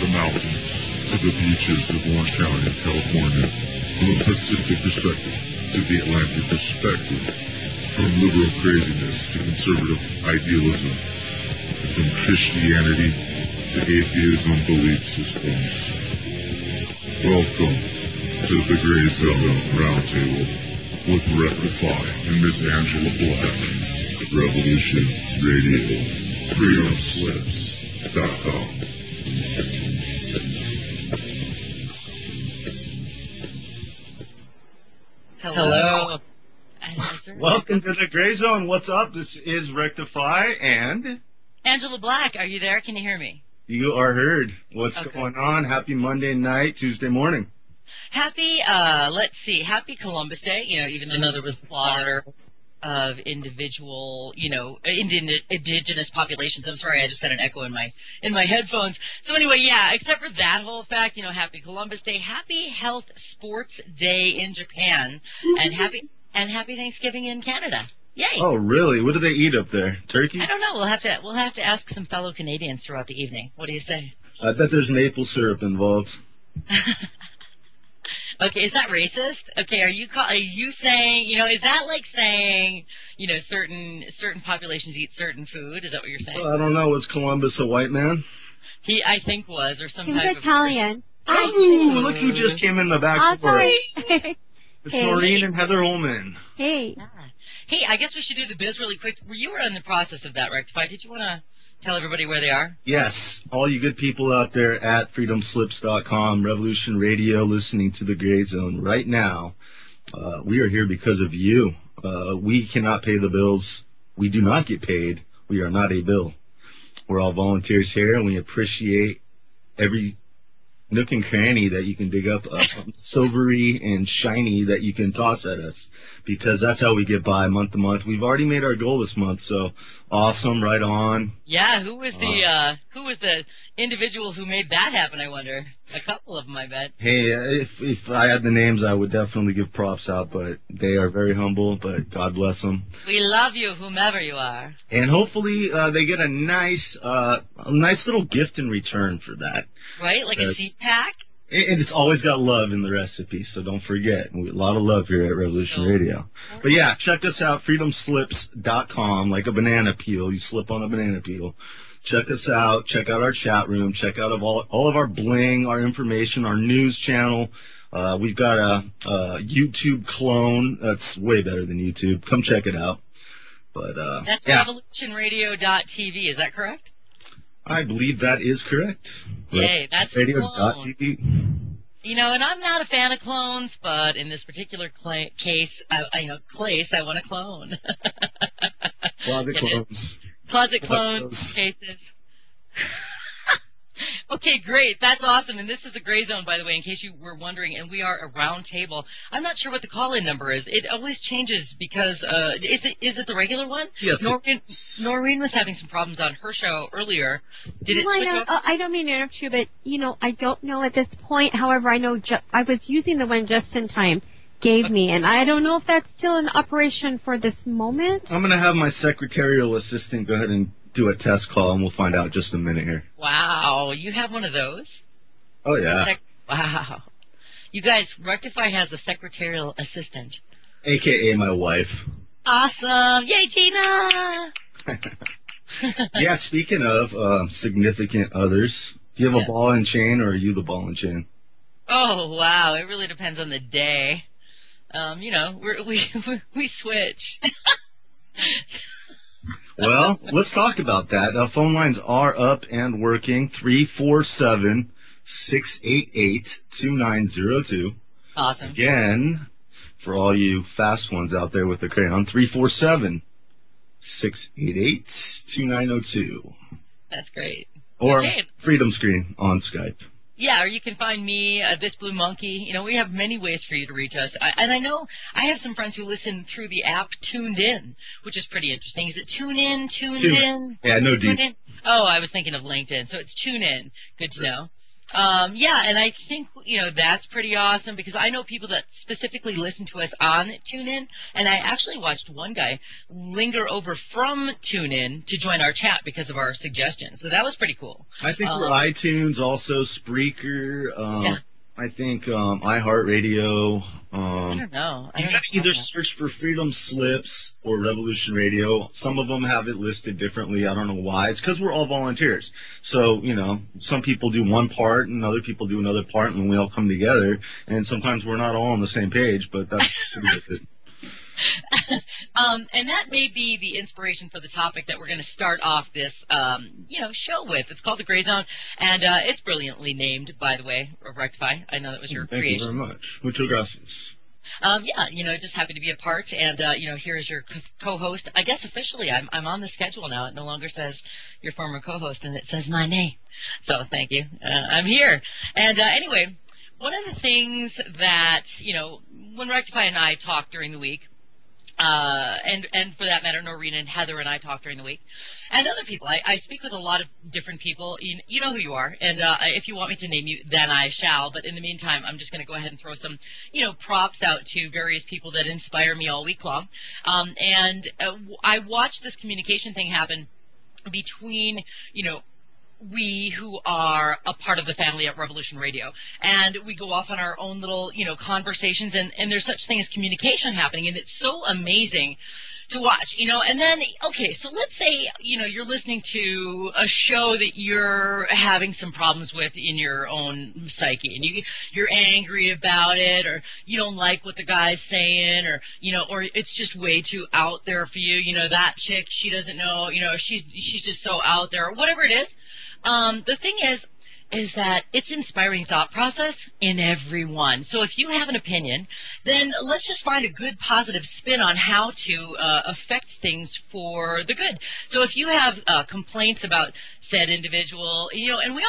the mountains to the beaches of Orange County, California, from a Pacific perspective to the Atlantic perspective, from liberal craziness to conservative idealism, from Christianity to atheism belief systems. Welcome to the Gray Zone Roundtable with Redefining and Miss Angela Black, Revolution Radio, freedomslips.com. Hello. Welcome to the Gray Zone. What's up? This is Rectify and Angela Black. Are you there? Can you hear me? You are heard. What's going on? Happy Monday night, Tuesday morning. Happy, Happy Columbus Day. You know, even though there was slaughter of individual, indigenous populations. I'm sorry, I just got an echo in my headphones. So anyway, yeah, except for that whole fact, happy Columbus Day, happy Health Sports Day in Japan, and happy Thanksgiving in Canada. Yay! Oh, really? What do they eat up there? Turkey? I don't know. We'll have to ask some fellow Canadians throughout the evening. What do you say? I bet there's maple syrup involved. Okay, is that racist? Okay, are you saying, is that like saying, certain populations eat certain food? Is that what you're saying? Well, I don't know. Was Columbus a white man? He, I think, was, or some He type was Italian. Oh, look who just came in the back door. Sorry. It's Noreen and Heather Holman. Hey. Hey, I guess we should do the biz really quick. You were in the process of that, Rectify. Did you want to tell everybody where they are? Yes. All you good people out there at freedomslips.com, Revolution Radio, listening to the Gray Zone right now. We are here because of you. We cannot pay the bills. We do not get paid. We are not a bill. We're all volunteers here, and we appreciate every nook and cranny that you can dig up, something silvery and shiny that you can toss at us, because that's how we get by month to month. We've already made our goal this month, so awesome, right on. Yeah, who was the individual who made that happen, I wonder? A couple of them, I bet. Hey, if I had the names, I would definitely give props out, but they are very humble, but God bless them. We love you, whomever you are. And hopefully they get a nice little gift in return for that. Right, like a seed pack? And it's always got love in the recipe, so don't forget. A lot of love here at Revolution Radio. But yeah, check us out, freedomslips.com, like a banana peel. You slip on a banana peel. Check us out. Check out our chat room. Check out all of our bling, our information, our news channel. We've got a YouTube clone. That's way better than YouTube. Come check it out. But that's revolutionradio.tv, is that correct? I believe that is correct. Yay, that's radio.tv. And I'm not a fan of clones, but in this particular case, I want a clone. Closet clones. Closet clones cases. Okay, great. That's awesome. And this is the Gray Zone, by the way, in case you were wondering. And we are a round table. I'm not sure what the call-in number is. It always changes because is it the regular one? Yes. Noreen was having some problems on her show earlier. Did it switch up? I don't mean to interrupt you, but I don't know at this point. However, I know I was using the one Just in Time gave me, and I don't know if that's still in operation for this moment. I'm going to have my secretarial assistant go ahead and do a test call, and we'll find out just a minute here. Wow, you have one of those? Oh, yeah. Wow. You guys, Rectify has a secretarial assistant. A.K.A. my wife. Awesome. Yay, Gina! Yeah, speaking of significant others, do you have a ball and chain, or are you the ball and chain? Oh, wow. It really depends on the day. We switch. Well, let's talk about that. Phone lines are up and working. 347-688-2902. Awesome. Again, for all you fast ones out there with the crayon, 347-688-2902. That's great. Or Freedom Screen on Skype. Yeah, or you can find me, This Blue Monkey. We have many ways for you to reach us. And I know I have some friends who listen through the app Tuned In, which is pretty interesting. Is it Tuned In? Yeah, no D. Oh, I was thinking of LinkedIn. So it's Tune In. Good to know. Yeah, and I think, that's pretty awesome because I know people that specifically listen to us on TuneIn, and I actually watched one guy linger over from TuneIn to join our chat because of our suggestions. So that was pretty cool. I think we're iTunes, also Spreaker. Yeah. I think iHeartRadio. I don't know. You gotta either search for Freedom Slips or Revolution Radio. Some of them have it listed differently. I don't know why. It's because we're all volunteers. So, some people do one part and other people do another part, and we all come together. And sometimes we're not all on the same page, but that's pretty good. And that may be the inspiration for the topic that we're going to start off this, show with. It's called The Gray Zone, and it's brilliantly named, by the way, Rectify. I know that was your creation. Thank you very much. Muchas gracias. Just happy to be a part, and, here's your co-host. I guess officially I'm on the schedule now. It no longer says your former co-host, and it says my name. So thank you. I'm here. And anyway, one of the things that, when Rectify and I talk during the week, and for that matter, Noreen and Heather and I talk during the week, and other people. I speak with a lot of different people. You know who you are, and if you want me to name you, then I shall. But in the meantime, I'm just going to go ahead and throw some, props out to various people that inspire me all week long. I watched this communication thing happen between, we who are a part of the family at Revolution Radio, and we go off on our own little, conversations, and there's such thing as communication happening, and it's so amazing to watch, and then, okay, so let's say, you're listening to a show that you're having some problems with in your own psyche, and you're angry about it, or you don't like what the guy's saying, or, or it's just way too out there for you, that chick, she doesn't know, she's just so out there, or whatever it is. The thing is that it's inspiring thought process in everyone. So if you have an opinion, then let's just find a good positive spin on how to affect things for the good. So if you have complaints about said individual, and we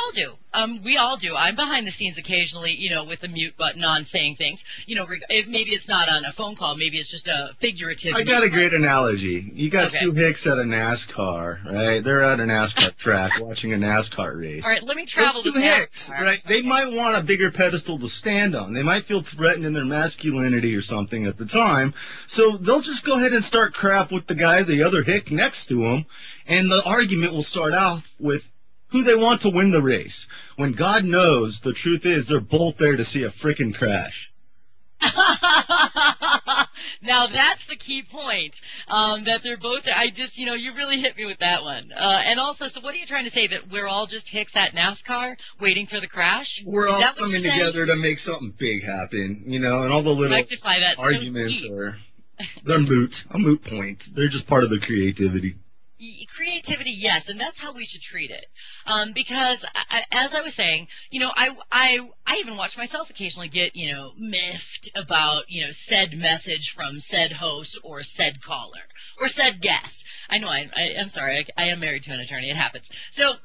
all do. I'm behind the scenes occasionally, with the mute button on saying things. Maybe it's not on a phone call. Maybe it's just a figurative. I got a great analogy. You got two hicks at a NASCAR, right? They're at a NASCAR track watching a NASCAR race. All right, let me travel Those two hicks, right? They might want a bigger pedestal to stand on. They might feel threatened in their masculinity or something at the time. So they'll just go ahead and start crap with the other hick next to them. And the argument will start off with who they want to win the race. When God knows, the truth is they're both there to see a frickin' crash. Now that's the key point, that they're both, you really hit me with that one. And also, so what are you trying to say, that we're all just hicks at NASCAR waiting for the crash? We're all coming together to make something big happen, and all the little arguments they're a moot point. They're just part of the creativity. Creativity, yes, and that's how we should treat it. Because, as I was saying, I even watch myself occasionally get, miffed about, said message from said host or said caller or said guest. I know, I'm sorry, I am married to an attorney, it happens. So,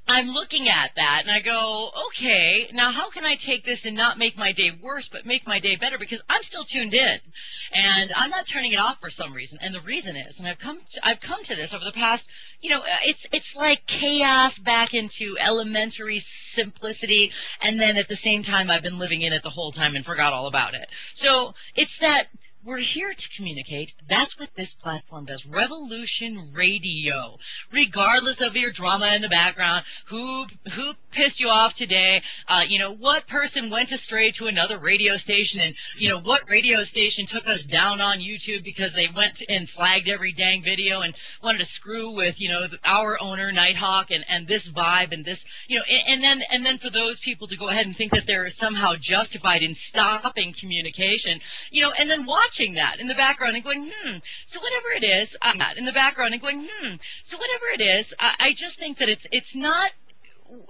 I'm looking at that and I go, okay, now how can I take this and not make my day worse but make my day better, because I'm still tuned in and I'm not turning it off for some reason. And the reason is, and I've come to this over the past, it's like chaos back into elementary simplicity, and then at the same time I've been living in it the whole time and forgot all about it. So it's that we're here to communicate. That's what this platform does. Revolution Radio. Regardless of your drama in the background, who pissed you off today, what person went astray to another radio station, and, what radio station took us down on YouTube because they went and flagged every dang video and wanted to screw with, our owner, Nighthawk, and this vibe and this, and then for those people to go ahead and think that they're somehow justified in stopping communication, and then watching that in the background and going, so whatever it is, in the background and going, so whatever it is, I just think that it's not,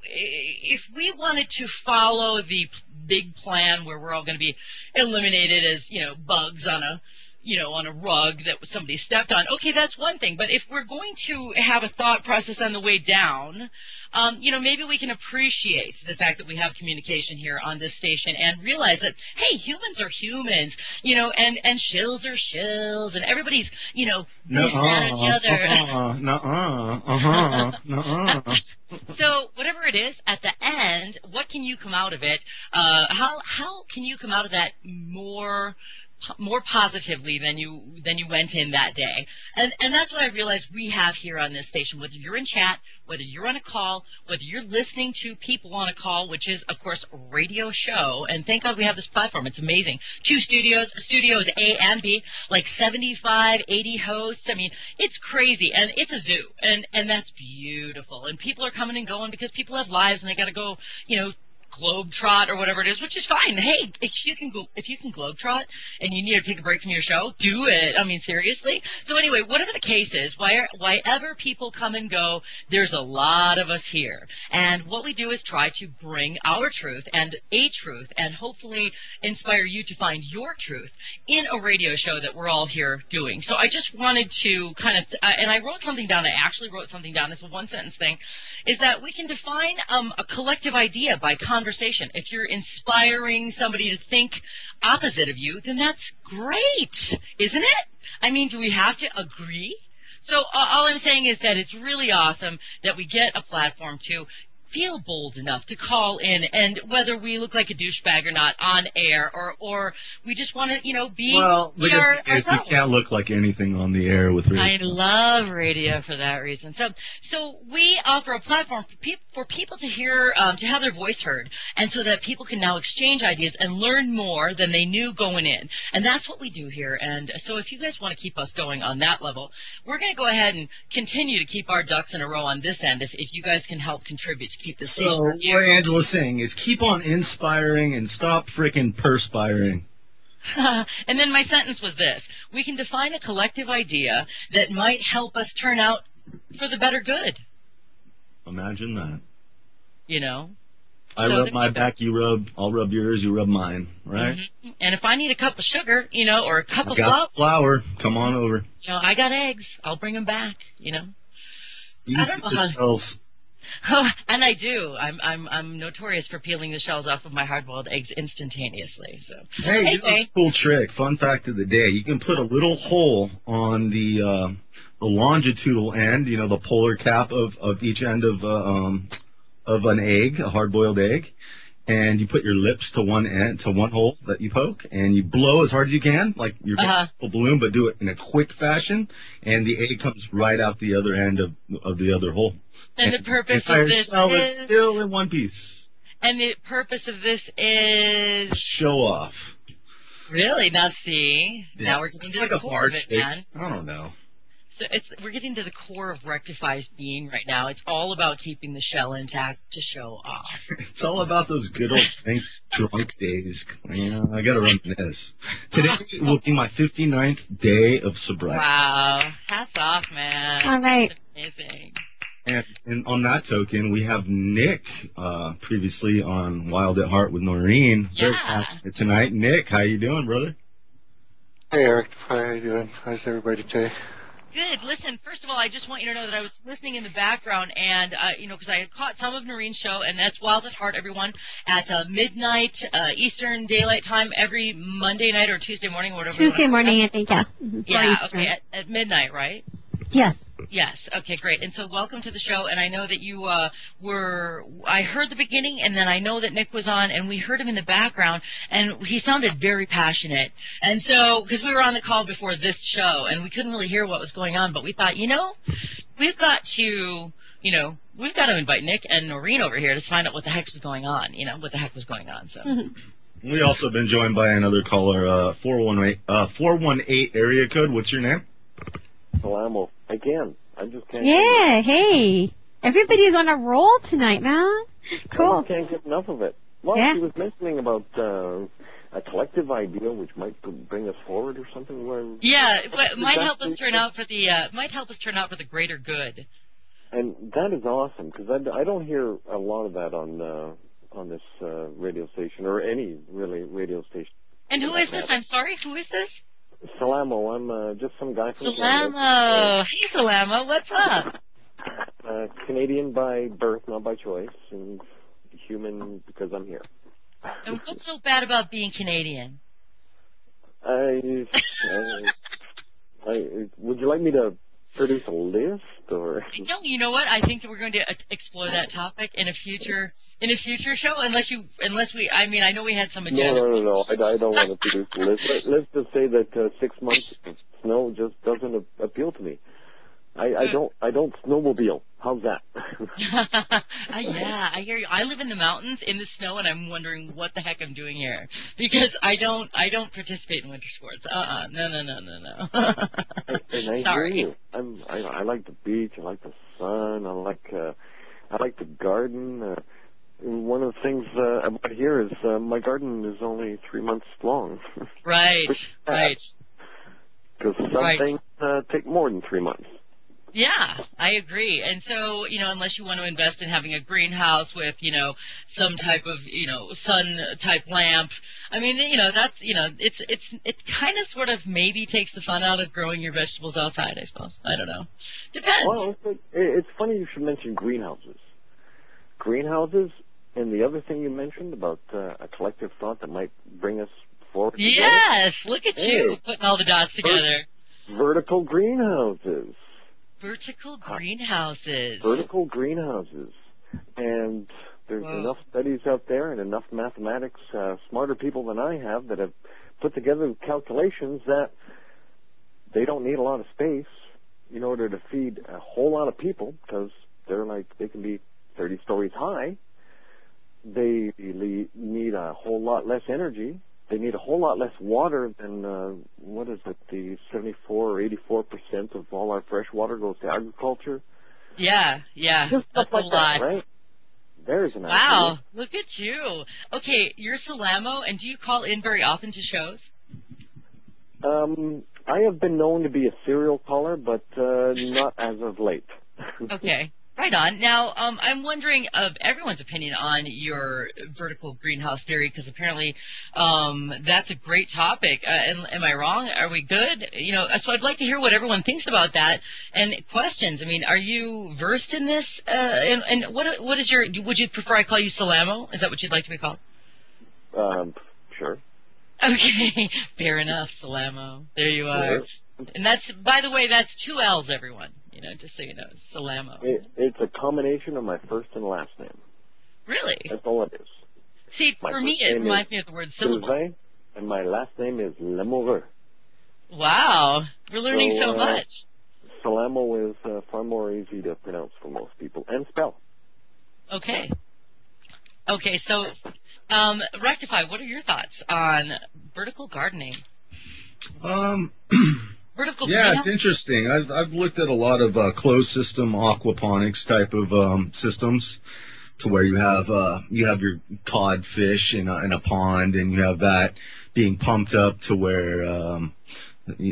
if we wanted to follow the big plan where we're all going to be eliminated as, bugs on a rug that somebody stepped on, okay, that's one thing. But if we're going to have a thought process on the way down, maybe we can appreciate the fact that we have communication here on this station and realize that, hey, humans are humans, and shills are shills, and everybody's, this, that, or the other. Nuh-uh. So whatever whatever it is, at the end, what can you come out of it? How can you come out of that more positively than you went in that day? And that's what I realized we have here on this station. Whether you're in chat, whether you're on a call, whether you're listening to people on a call, which is, of course, a radio show, and thank God we have this platform. It's amazing. 2 studios A and B, like 75, 80 hosts. I mean, it's crazy, and it's a zoo, and that's beautiful. And people are coming and going because people have lives, and they got to go, globetrot or whatever it is, which is fine. Hey, if you can globetrot and you need to take a break from your show, do it. I mean, seriously. So anyway, whatever the case is, wherever people come and go, there's a lot of us here. And what we do is try to bring our truth and a truth and hopefully inspire you to find your truth in a radio show that we're all here doing. So I just wanted to kind of, and I wrote something down. I actually wrote something down. It's a 1-sentence thing, is that we can define a collective idea by conversation. If you're inspiring somebody to think opposite of you, then that's great, isn't it? I mean, do we have to agree? So all I'm saying is that it's really awesome that we get a platform to feel bold enough to call in, and whether we look like a douchebag or not on air, or we just want to, be ourselves. You can't look like anything on the air with radio. I love radio for that reason. So we offer a platform for people to hear, to have their voice heard, and so that people can now exchange ideas and learn more than they knew going in. And that's what we do here. And so if you guys want to keep us going on that level, we're going to go ahead and continue to keep our ducks in a row on this end. If you guys can help contribute to keep the station. So what Angela's saying is keep on inspiring and stop frickin' perspiring. And then my sentence was this: we can define a collective idea that might help us turn out for the better good. Imagine that. I rub my back, I'll rub yours, you rub mine, right? Mm-hmm. And if I need a cup of sugar, or a cup of flour, come on over. I got eggs, I'll bring them back, You eat the shells. Oh, and I do. I'm notorious for peeling the shells off of my hard-boiled eggs instantaneously. So here's a cool trick. Fun fact of the day: you can put a little hole on the longitudinal end, the polar cap of each end of an egg, a hard-boiled egg, and you put your lips to one hole that you poke, and you blow as hard as you can, like you're a balloon, but do it in a quick fashion, and the egg comes right out the other end of the other hole. And the purpose of this is still in one piece. And the purpose of this is show off. Really? Now see, yeah. Now we're getting to the core of it, man. I don't know. So we're getting to the core of Rectify's being right now. It's all about keeping the shell intact to show off. It's all about those good old drunk days. I got to reminisce. Today will be my 59th day of sobriety. Wow. Hats off, man. All right. That's amazing. And on that token, we have Nick previously on Wild at Heart with Noreen. Yeah. Tonight, Nick, how you doing, brother? Hey, Eric. How are you doing? How's everybody today? Good. Listen, first of all, I just want you to know that I was listening in the background, and, because I had caught some of Noreen's show, and that's Wild at Heart, everyone, at midnight Eastern Daylight Time every Monday night or Tuesday morning or whatever. Tuesday morning, I think, yeah. Mm-hmm. Yeah, okay, at midnight, right? Yes. Yes. Okay, great. And so welcome to the show. And I know that you I heard the beginning, and then I know that Nick was on, and we heard him in the background, and he sounded very passionate. And so, because we were on the call before this show, and we couldn't really hear what was going on, but we thought, we've got to invite Nick and Noreen over here to find out what the heck was going on, So. Mm-hmm. We also been joined by another caller, 418 area code. What's your name? Salamo. Again, I just can't. Yeah, hey. Everybody's on a roll tonight, man. Cool. I can't get enough of it. Well, yeah. She was mentioning about a collective idea which might bring us forward or something. Yeah, it might help us turn out for the greater good. And that is awesome, because I don't hear a lot of that on this radio station, or any really radio station. And who is this? I'm sorry, who is this? Salamo. I'm just some guy from Salamo. Hey, Salamo. What's up? Canadian by birth, not by choice, and human because I'm here. And what's so bad about being Canadian? Would you like me to produce a list, or? No, you know what? I think that we're going to explore that topic in a future show. I mean, I know we had some agenda. No. I don't want to produce a list. Let's just say that 6 months of snow just doesn't appeal to me. I don't snowmobile. How's that? Yeah, I hear you. I live in the mountains in the snow, and I'm wondering what the heck I'm doing here because I don't participate in winter sports. No. And I Sorry. hear you. I like the beach. I like the sun. I like the garden. One of the things about here is my garden is only 3 months long. Right. Because some things take more than 3 months. Yeah, I agree. And so, unless you want to invest in having a greenhouse with, some type of, sun type lamp, I mean, that's, it kind of sort of maybe takes the fun out of growing your vegetables outside, I suppose. I don't know. Depends. Well, it's funny you should mention greenhouses. Greenhouses, and the other thing you mentioned about a collective thought that might bring us forward. Yes, look at you putting all the dots together. Vertical greenhouses. Vertical greenhouses. Vertical greenhouses. And there's enough studies out there and enough mathematics, smarter people than I have that have put together calculations that they don't need a lot of space in order to feed a whole lot of people because they can be 30 stories high. They need a whole lot less energy. They need a whole lot less water than, the 74 or 84% of all our fresh water goes to agriculture. Yeah, Just that's like a lot. That, right? There's an idea. Wow, look at you. Okay, you're Salamo, and do you call in very often to shows? I have been known to be a serial caller, but not as of late. Okay. Right on. Now, I'm wondering of everyone's opinion on your vertical greenhouse theory, because apparently that's a great topic. Am I wrong? Are we good? So I'd like to hear what everyone thinks about that and questions. I mean, are you versed in this? And what is would you prefer I call you Salamo? Is that what you'd like to be called? Sure. Okay, fair enough, Salamo. There you are. Sure. And that's, by the way, that's 2 L's, everyone. Just so you know, Salamo. It's a combination of my first and last name. Really? That's all it is. See, for me, it reminds me of the word syllable. Sylvain, and my last name is Lamoureux. Wow, we're learning so much. Salamo is far more easy to pronounce for most people and spell. Okay, so Rectify, what are your thoughts on vertical gardening? Vertical it's interesting. I've looked at a lot of closed system aquaponics type of systems, to where you have your codfish in a pond, and you have that being pumped up to where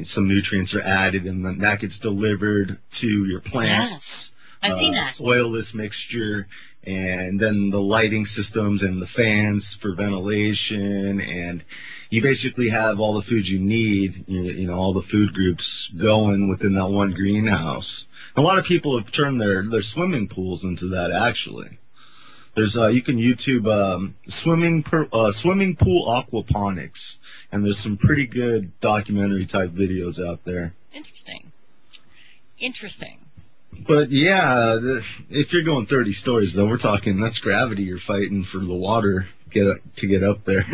some nutrients are added, and then that gets delivered to your plants. I've seen that. Soilless mixture, and then the lighting systems and the fans for ventilation, and you basically have all the food you need, all the food groups going within that one greenhouse. A lot of people have turned their swimming pools into that, actually. There's you can YouTube swimming pool aquaponics, and there's some pretty good documentary type videos out there. Interesting. But yeah, if you're going 30 stories, though, we're talking that's gravity you're fighting for the water to get up there.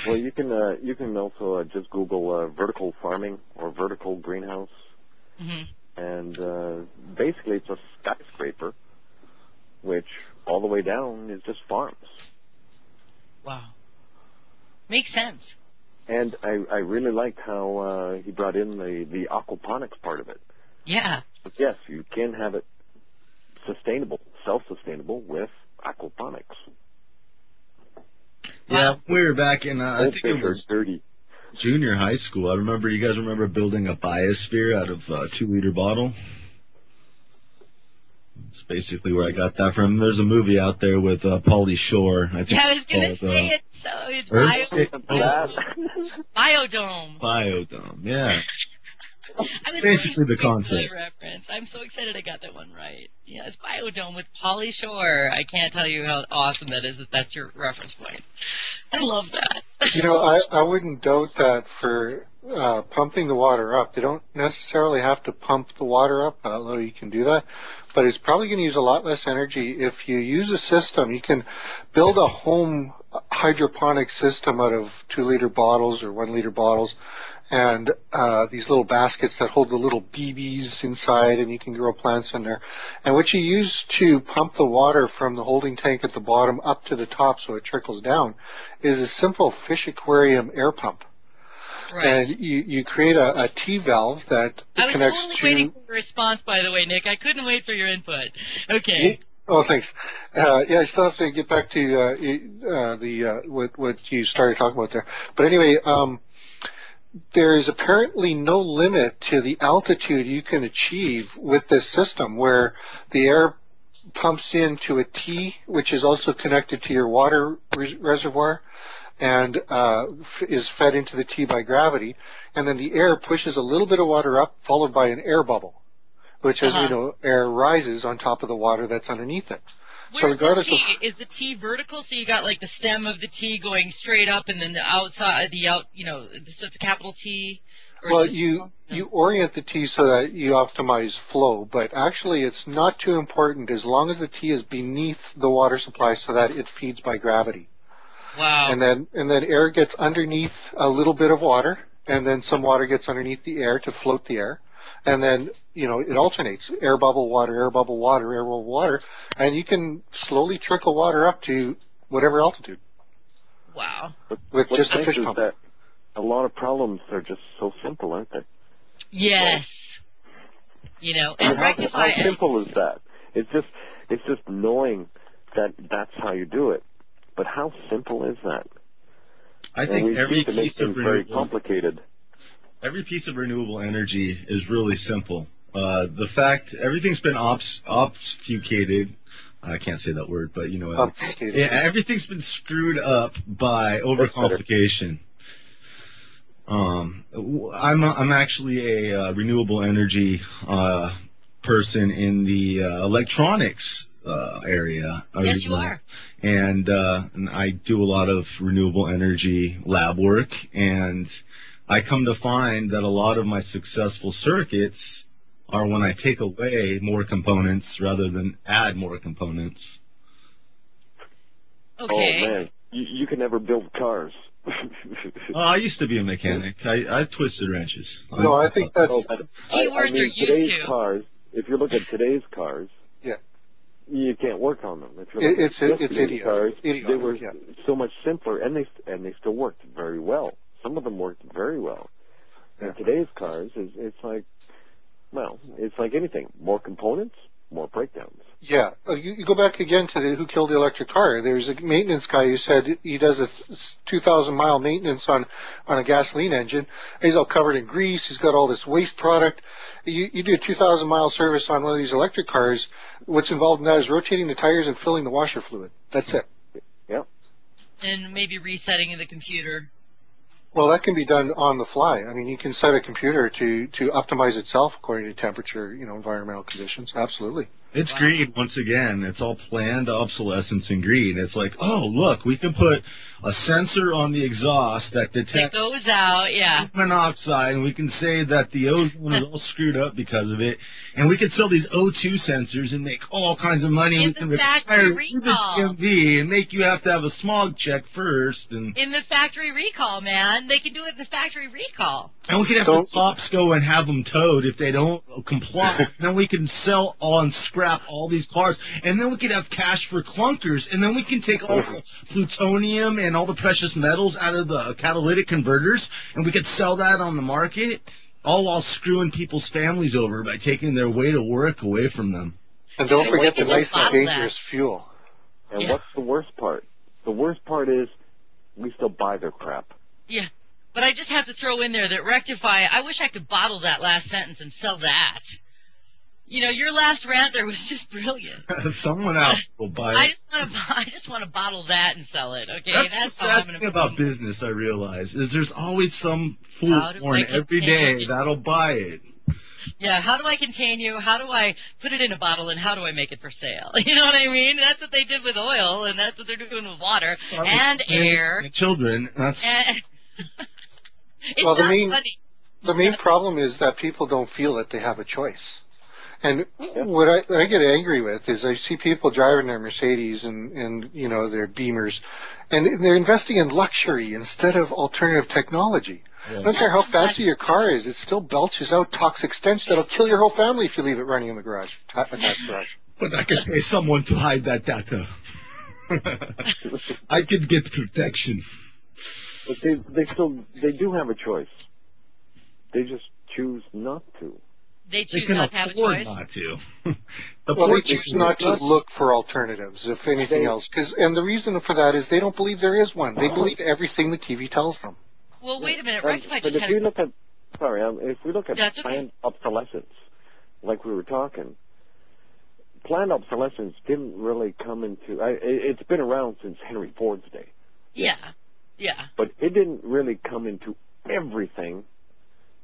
Well, you can also just Google vertical farming or vertical greenhouse, and basically it's a skyscraper, which all the way down is just farms. Wow, makes sense. And I really liked how he brought in the aquaponics part of it. Yeah. But yes, you can have it self-sustainable with aquaponics. Yeah, we were back in, I think it was dirty. Junior high school. You guys remember building a biosphere out of a 2-liter bottle? That's basically where I got that from. There's a movie out there with Pauly Shore. I was going to say it. So it's Biodome. Biodome, yeah. I basically the concept. Reference. I'm so excited I got that one right. Yes, Biodome with Pauly Shore. I can't tell you how awesome that is. That's your reference point. I love that. I wouldn't doubt that for pumping the water up. They don't necessarily have to pump the water up, although you can do that. But it's probably going to use a lot less energy. If you use a system, you can build a home hydroponic system out of 2-liter bottles or 1-liter bottles, and these little baskets that hold the little BBs inside, and you can grow plants in there. And what you use to pump the water from the holding tank at the bottom up to the top so it trickles down is a simple fish aquarium air pump. Right. And you create a T valve that I was connects totally to... waiting for your response, by the way, Nick. I couldn't wait for your input. Okay. Oh, thanks. I still have to get back to what you started talking about there. But anyway, there is apparently no limit to the altitude you can achieve with this system, where the air pumps into a T, which is also connected to your water reservoir, and is fed into the T by gravity, and then the air pushes a little bit of water up, followed by an air bubble, which, as we know, air rises on top of the water that's underneath it. Where's So regardless the T? Is the T vertical? So you got like the stem of the T going straight up, and then the outside, so it's a capital T? Well, you orient the T so that you optimize flow, but actually it's not too important as long as the T is beneath the water supply so that it feeds by gravity. Wow. And then air gets underneath a little bit of water, and then some water gets underneath the air to float the air. And then, it alternates. Air bubble, water, air bubble, water, air bubble, water. And you can slowly trickle water up to whatever altitude. Wow. With just a fish pump. That a lot of problems are just so simple, aren't they? Yes. And rectify how simple is that? It's just knowing that that's how you do it. But how simple is that? I think every piece of very complicated. Every piece of renewable energy is really simple. The fact everything's been obfuscated. I can't say that word, but everything's been screwed up by overcomplication. I'm actually a renewable energy person in the electronics area. Yes, you are. And I do a lot of renewable energy lab work, and I come to find that a lot of my successful circuits are when I take away more components rather than add more components. Okay. Oh, man. You can never build cars. I used to be a mechanic. I twisted wrenches. No, I think that's... Keywords are used today's to. Cars, if you look at today's cars, yeah, you can't work on them. It's idiot. Cars, idiot. They were so much simpler, and they still worked very well. Some of them worked very well. And today's cars, it's like anything. More components, more breakdowns. Yeah. You go back again to who killed the electric car. There's a maintenance guy who said he does a 2,000-mile maintenance on a gasoline engine. He's all covered in grease. He's got all this waste product. You do a 2,000-mile service on one of these electric cars. What's involved in that is rotating the tires and filling the washer fluid. That's it. Yeah. And maybe resetting the computer. Well, that can be done on the fly. I mean, you can set a computer to optimize itself according to temperature, environmental conditions. Absolutely. It's greed once again. It's all planned obsolescence and greed. It's like, oh, look, we can put a sensor on the exhaust that detects it goes out, monoxide, and we can say that the ozone is all screwed up because of it. And we can sell these O2 sensors and make all kinds of money. We can require the DMV and make you have to have a smog check first. And in the factory recall, man, they can do it in the factory recall. And we can have the cops go and have them towed if they don't comply. Then we can sell and scrap all these cars, and then we could have cash for clunkers, and then we can take all the plutonium and all the precious metals out of the catalytic converters, and we could sell that on the market, all while screwing people's families over by taking their way to work away from them. And don't forget the nice and dangerous fuel. And what's the worst part? The worst part is we still buy their crap. Yeah. But I just have to throw in there that rectify, I wish I could bottle that last sentence and sell that. Your last rant there was just brilliant. Someone else will buy it. I just want to bottle that and sell it. Okay, that's the sad thing about business. I realize is there's always some fool born every day that'll buy it. Yeah, how do I contain you? How do I put it in a bottle, and how do I make it for sale? You know what I mean? That's what they did with oil, and that's what they're doing with water and air and children. It's Well, not funny. the main problem is that people don't feel that they have a choice. And what I get angry with is I see people driving their Mercedes and you know, their Beamers, and they're investing in luxury instead of alternative technology. Yeah. I don't care how fancy your car is, it still belches out toxic stench that'll kill your whole family if you leave it running in the garage, attached garage. But I could pay someone to hide that data. I could get protection. But they do have a choice. They just choose not to. They They choose can not to have a afford choice. not to. Well, they choose not to look for alternatives, if anything else. And the reason for that is they don't believe there is one. They believe everything the TV tells them. Well, wait a minute. But Rectify just if had we look at, if we look at That's okay. planned obsolescence, like we were talking, planned obsolescence didn't really come into. It's been around since Henry Ford's day. Yeah. But it didn't really come into everything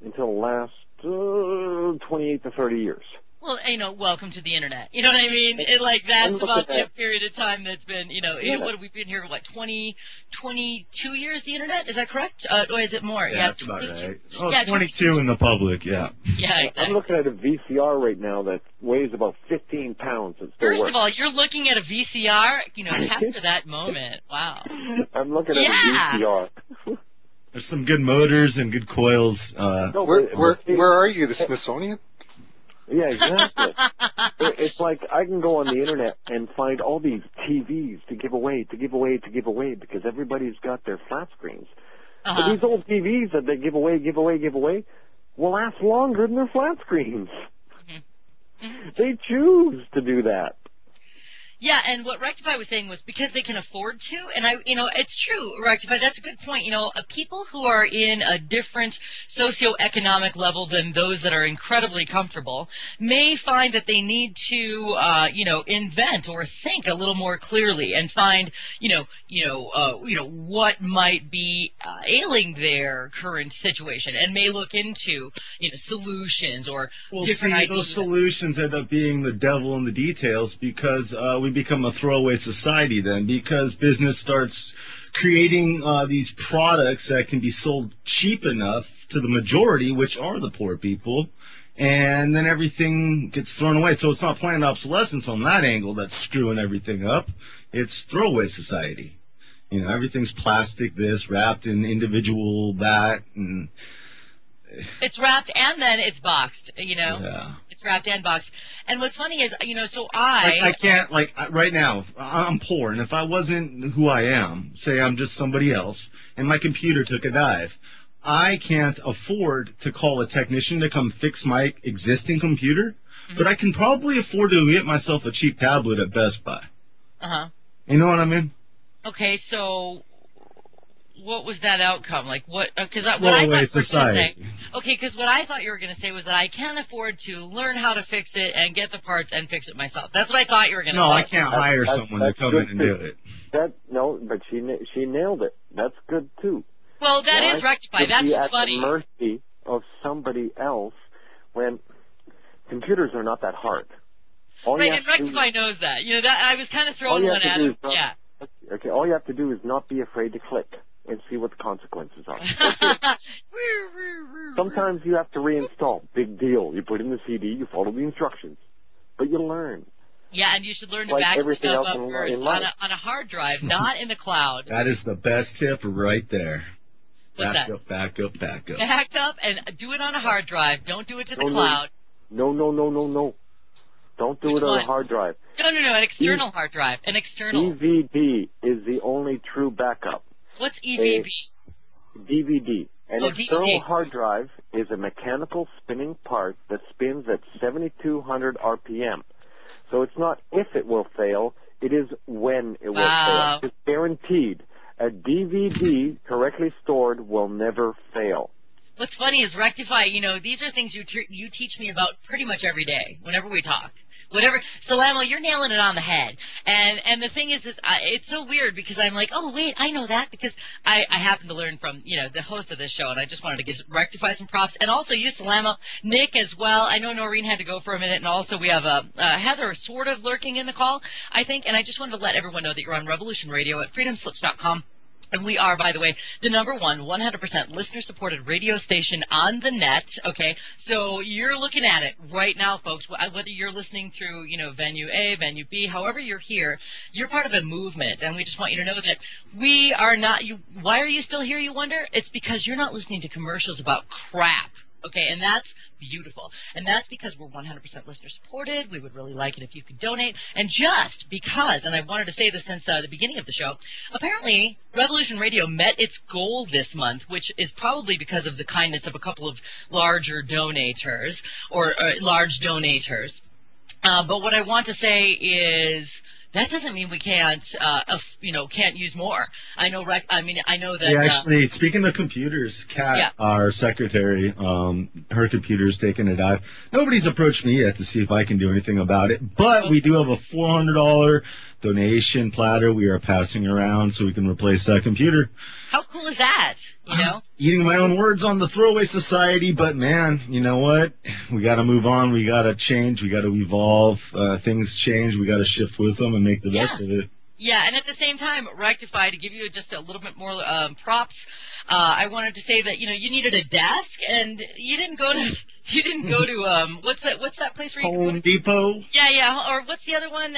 until the last 28 to 30 years. Well, you know, welcome to the internet. You know what I mean? That's about the period of time that's been, what have we been here, 22 years, the internet? Is that correct? Or is it more? Yeah, that's about right. Oh, Yeah, 22 in the public, yeah. Yeah, exactly. I'm looking at a VCR right now that weighs about 15 pounds. It still First works. of all, you're looking at a VCR, capture that moment. Wow. I'm looking at a VCR. There's some good motors and good coils. Where are you, the Smithsonian? Yeah, exactly. It's like I can go on the internet and find all these TVs to give away because everybody's got their flat screens. But these old TVs that they give away will last longer than their flat screens. Mm-hmm. They choose to do that. Yeah, and what Rectify was saying was because they can afford to, and it's true, Rectify, that's a good point. People who are in a different socioeconomic level than those that are incredibly comfortable may find that they need to, invent or think a little more clearly and find, what might be ailing their current situation, and may look into, solutions or different ideas. Those solutions end up being the devil in the details because we become a throwaway society then, because business starts creating these products that can be sold cheap enough to the majority, which are the poor people, and then everything gets thrown away. So it's not planned obsolescence on that angle that's screwing everything up. It's throwaway society. Everything's plastic this, wrapped in individual that, and it's wrapped and then it's boxed, Yeah. It's wrapped and boxed. And what's funny is, so I can't, right now, I'm poor, and if I wasn't who I am, say I'm just somebody else, and my computer took a dive, I can't afford to call a technician to come fix my existing computer, but I can probably afford to get myself a cheap tablet at Best Buy. Uh-huh. You know what I mean? Okay, so what was that outcome? What I thought society. Because what I thought you were going to say was that I can't afford to learn how to fix it and get the parts and fix it myself. That's what I thought you were going to say. No, I can't hire someone to come in and do it. But she nailed it. That's good too. Well, that is Rectify. That's what's funny. At the mercy of somebody else when computers are not that hard. Right, and Rectify knows that. That I was kind of throwing one at him. Yeah. Okay, all you have to do is not be afraid to click and see what the consequences are. Sometimes you have to reinstall. Big deal. You put in the CD, you follow the instructions. But you learn. Yeah, and you should learn to back stuff up first on a hard drive, not in the cloud. That is the best tip right there. What's back that? Up, back up, back up. Back up and do it on a hard drive. Don't do it to the cloud. No. Don't do it on a hard drive. No, an external hard drive. An external. DVD is the only true backup. What's EVB? DVD. An external DVD. hard drive is a mechanical spinning part that spins at 7,200 RPM. So it's not if it will fail, it is when it will fail. It's guaranteed. A DVD correctly stored will never fail. What's funny is Rectify, these are things you teach me about pretty much every day whenever we talk. Solano, you're nailing it on the head. And the thing is it's so weird because I'm like, oh, wait, I know that because I happen to learn from, the host of this show, and I just wanted to Rectify some props. And also you, Solano, Nick as well. I know Noreen had to go for a minute, and also we have Heather sort of lurking in the call, I think. And I just wanted to let everyone know that you're on Revolution Radio at freedomslips.com. And we are, by the way, the number one 100% listener-supported radio station on the net, okay? So you're looking at it right now, folks, whether you're listening through, you know, Venue A, Venue B, however you're here, you're part of a movement. And we just want you to know that we are not, why are you still here, you wonder? It's because you're not listening to commercials about crap. Okay, and that's beautiful. And that's because we're 100% listener supported. We would really like it if you could donate. And just because, and I wanted to say this since the beginning of the show, apparently Revolution Radio met its goal this month, which is probably because of the kindness of a couple of larger donators, or large donators. But what I want to say is, that doesn't mean we can't, can't use more. I know that. Yeah, actually, speaking of computers, Kat, our secretary, her computer's taking a dive. Nobody's approached me yet to see if I can do anything about it, but we do have a $400 donation platter we are passing around so we can replace that computer. How cool is that? You know? Eating my own words on the Throwaway Society, but man, you know what? We got to move on. We got to change. We got to evolve. Things change. We got to shift with them and make the best of it. Yeah, and at the same time, Rectify, to give you just a little bit more props, I wanted to say that, you know, you needed a desk, and you didn't go to what's that place where you Home Depot? Yeah, or what's the other one?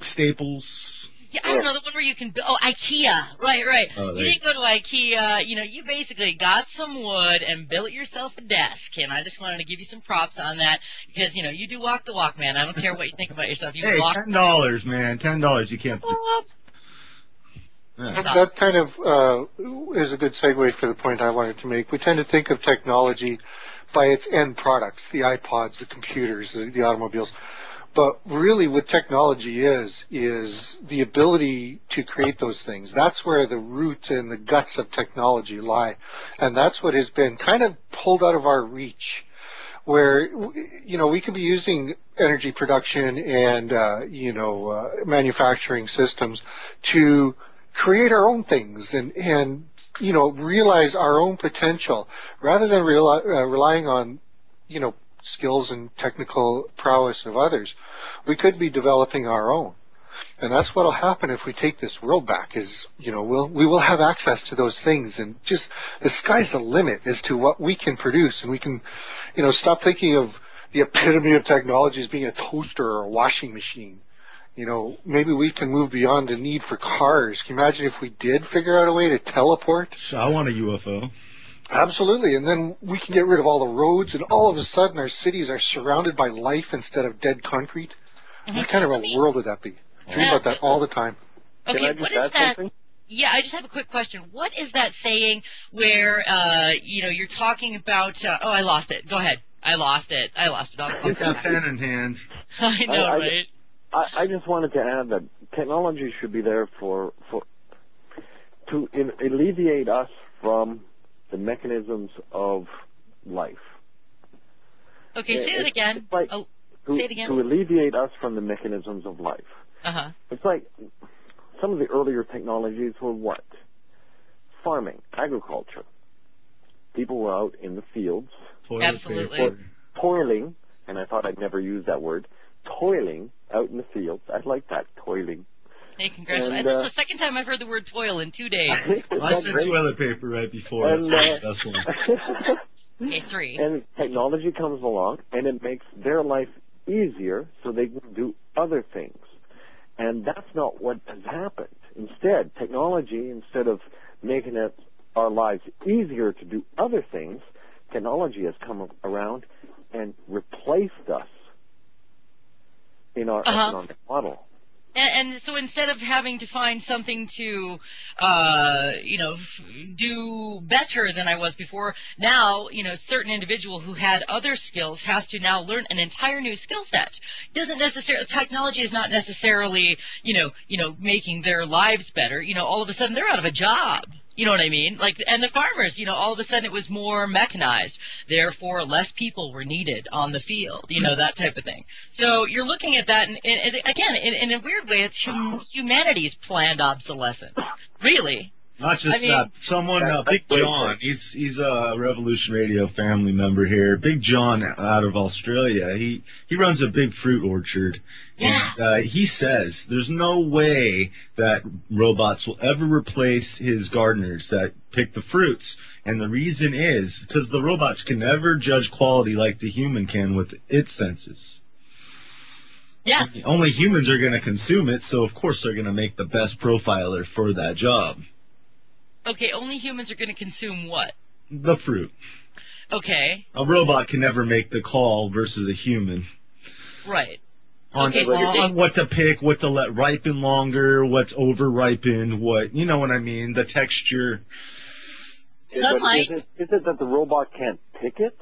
Staples. Yeah, I don't know, the one where you can, IKEA, right. Oh, you didn't go to IKEA, you know, you basically got some wood and built yourself a desk, and I just wanted to give you some props on that, because, you know, you do walk the walk, man. I don't care what you think about yourself. You hey, walk $10, man, $10, you can't. That kind of is a good segue for the point I wanted to make. We tend to think of technology by its end products, the iPods, the computers, the automobiles. But really what technology is the ability to create those things. That's where the root and the guts of technology lie. And that's what has been kind of pulled out of our reach, where, you know, we could be using energy production and, manufacturing systems to create our own things and you know, realize our own potential rather than relying on, you know, skills and technical prowess of others. We could be developing our own. And that's what will happen if we take this world back is, you know, we will have access to those things, and just the sky's the limit as to what we can produce. And we can, you know, stop thinking of the epitome of technology as being a toaster or a washing machine. You know, maybe we can move beyond the need for cars. Can you imagine if we did figure out a way to teleport? I want a UFO. Absolutely, and then we can get rid of all the roads, and all of a sudden our cities are surrounded by life instead of dead concrete. Mm-hmm. What kind of a world would that be? Dream about that all the time. Okay, Can I just add something? Yeah, I just have a quick question. What is that saying where, you know, you're talking about, I lost it. Go ahead. I lost it. Get that pen in hand. I know, right? I just wanted to add that technology should be there to alleviate us from the mechanisms of life. Okay, say it again. Like say it again. To alleviate us from the mechanisms of life. Uh-huh. It's like some of the earlier technologies were what? Farming, agriculture. People were out in the fields. Absolutely. Toiling, and I thought I'd never use that word, toiling out in the fields. I like that, toiling. Hey, congratulations. This is the second time I've heard the word toil in 2 days. I sent toilet paper right before. And, that's one. Okay, 3. And technology comes along, and it makes their life easier so they can do other things. And that's not what has happened. Instead, technology, instead of making our lives easier to do other things, technology has come around and replaced us in our economic model. And so instead of having to find something to, do better than I was before, now, you know, certain individual who had other skills has to now learn an entire new skill set. Technology is not necessarily, making their lives better. You know, all of a sudden they're out of a job. You know what I mean? Like, and the farmers, you know, all of a sudden it was more mechanized. Therefore, less people were needed on the field, you know, that type of thing. So you're looking at that, and again, in a weird way, it's humanity's planned obsolescence. Really. Not just I mean, that. Someone, Big John, he's a Revolution Radio family member here. Big John out of Australia. He runs a big fruit orchard. Yeah. And he says there's no way that robots will ever replace his gardeners that pick the fruits. And the reason is because the robots can never judge quality like the human can with its senses. Yeah. Only humans are going to consume it, so of course they're going to make the best profiler for that job. Okay, only humans are going to consume what? The fruit. Okay. A robot can never make the call versus a human. Right. On, Okay, so you're saying, on what to pick, what to let ripen longer, what's over-ripened, what, you know what I mean, the texture. sunlight. Is it that the robot can't pick it?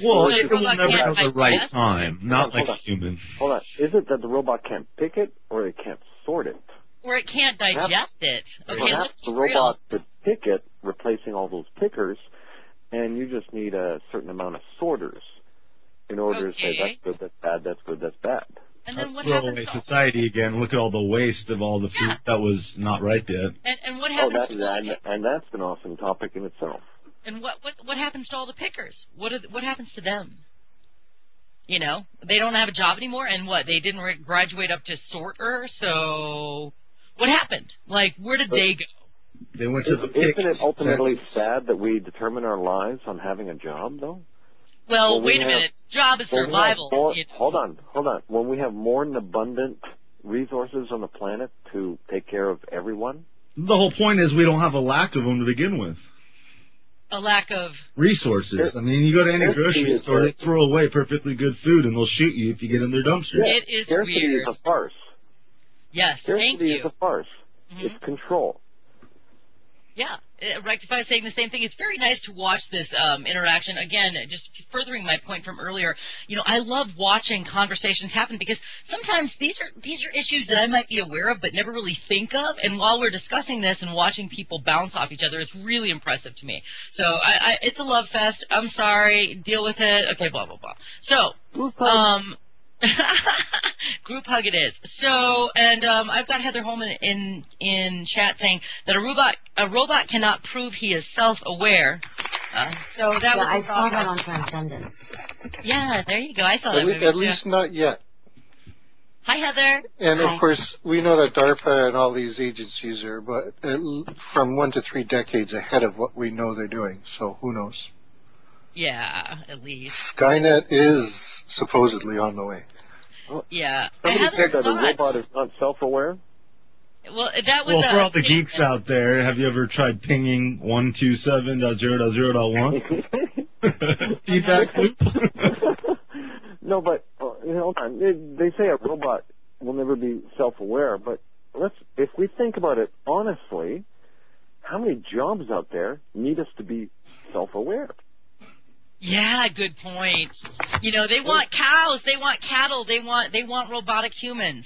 Well, the it will robot never can't have the right digest time, not like Hold a on. human. Hold on. Is it that the robot can't pick it or it can't sort it? Or it can't digest it. Okay, Perhaps let's the be real. robot could pick it, replacing all those pickers, and you just need a certain amount of sorters in order to say Okay. that's good, that's bad, that's good, that's bad. And then That's what throwaway happens to society again. Look at all the waste of all the fruit Yeah. that was not ripe yet. and what Oh, happens to all the pickers? and that's an awesome topic in itself. And what happens to all the pickers? What happens to them? You know, they don't have a job anymore, and what? They didn't graduate up to sorter, so what happened? Like, where did they go? They went to the pick. Isn't it ultimately census. sad that we determine our lives on having a job, though? Well, we wait a have- minute. Job is When we have survival. more- you know. Hold on. When we have more than abundant resources on the planet to take care of everyone, The whole point is we don't have a lack of them to begin with. A lack of. Resources. I mean, you go to any Scarcity grocery is store, a- they throw away perfectly good food, and they'll shoot you if you get in their dumpster. Yeah. It is scarcity weird. is a farce. Yes, thank Scarcity is you. a farce. Mhm. It's control. Yeah, Rectify is saying the same thing. It's very nice to watch this interaction. Again, just furthering my point from earlier, you know, I love watching conversations happen because sometimes these are issues that I might be aware of but never really think of. And while we're discussing this and watching people bounce off each other, it's really impressive to me. So it's a love fest. I'm sorry. Deal with it. Okay, blah, blah, blah. So, group hug it is. So, and I've got Heather Holman in chat saying that a robot cannot prove he is self-aware. So that was I the saw thought. that on Transcendence. Yeah, there you go. I saw that movie. At least not yet. Hi, Heather. And Hi. of course, we know that DARPA and all these agencies are from 1 to 3 decades ahead of what we know they're doing. So who knows? Yeah, at least. Skynet is supposedly on the way. Yeah. Somebody Heather said that a thought- robot is not self-aware. Well, that was Well, for all the statement. geeks out there, have you ever tried pinging 127.0.0.1? Feedback loop? No, but hold on. They say a robot will never be self-aware, but if we think about it honestly, how many jobs out there need us to be self-aware? Yeah, good point. You know, they want cows, they want cattle, they want robotic humans.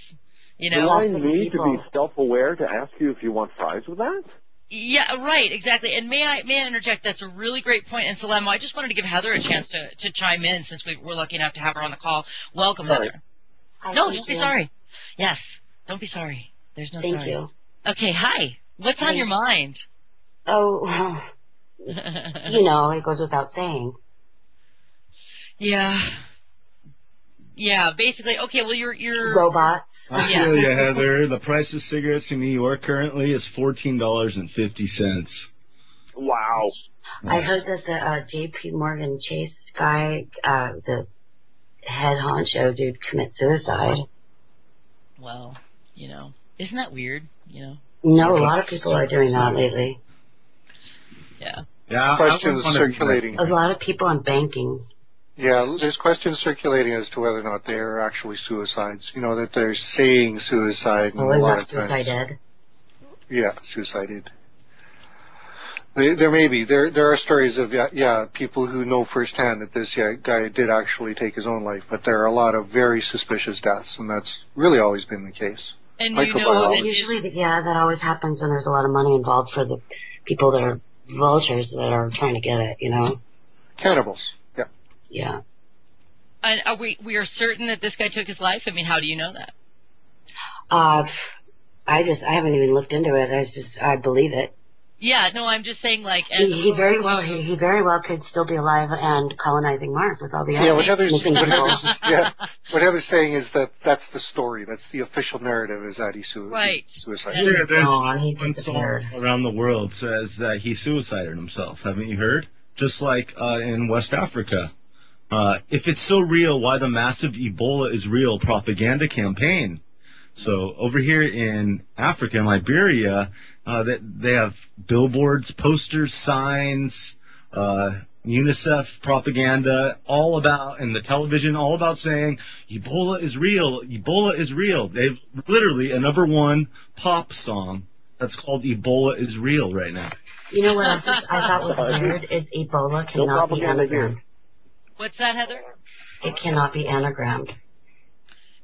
You know? Do I Lots of need to be people. self-aware to ask you if you want fries with that? Yeah, right, exactly. And may I interject? That's a really great point. And Salemo, I just wanted to give Heather a chance to chime in since we're lucky enough to have her on the call. Welcome, Sorry. Heather. Hi, No, thank don't be you. sorry. Yes, don't be sorry. There's no Thank sorry. you. Okay, hi. What's on Hi. your mind? Oh, well, you know, it goes without saying. Yeah. Yeah, basically. Okay, well, you're Robots. I Yeah. feel you, Heather. The price of cigarettes in New York currently is $14.50. Wow. I heard that the J.P. Morgan Chase guy, the head honcho dude, commit suicide. Well, you know, isn't that weird? You know. No, a lot of people are doing that lately. Yeah. Yeah, Questions I wouldn't circulating. A lot of people on banking. Yeah, there's questions circulating as to whether or not they are actually suicides. You know, that they're saying suicide. And Well, a they're lot not of times, suicided. Yeah, suicided. There may be. There are stories of, people who know firsthand that this guy did actually take his own life, but there are a lot of very suspicious deaths, and that's really always been the case. And Microbiology. you know, Well, it is- usually, that always happens when there's a lot of money involved for the people that are vultures that are trying to get it, you know? Cannibals, yeah. Yeah. and are we are certain that this guy took his life? I mean, how do you know that? I haven't even looked into it. I believe it. Yeah, no, I'm just saying, like, He very well could still be alive and colonizing Mars with all the Yeah, other missing people. what Heather's saying is that that's the story. That's the official narrative, is that he suicided. Yeah, there's He one disappeared. song around the world says that he suicided himself. Haven't you heard? Just like in West Africa. If it's so real, why the massive Ebola is real propaganda campaign? So over here in Africa, in Liberia, they have billboards, posters, signs, UNICEF propaganda, all about, and the television, all about saying Ebola is real. Ebola is real. They've literally a #1 pop song that's called Ebola is real right now. You know what else I thought was weird is Ebola cannot be anagrammed. What's that, Heather? It cannot be anagrammed.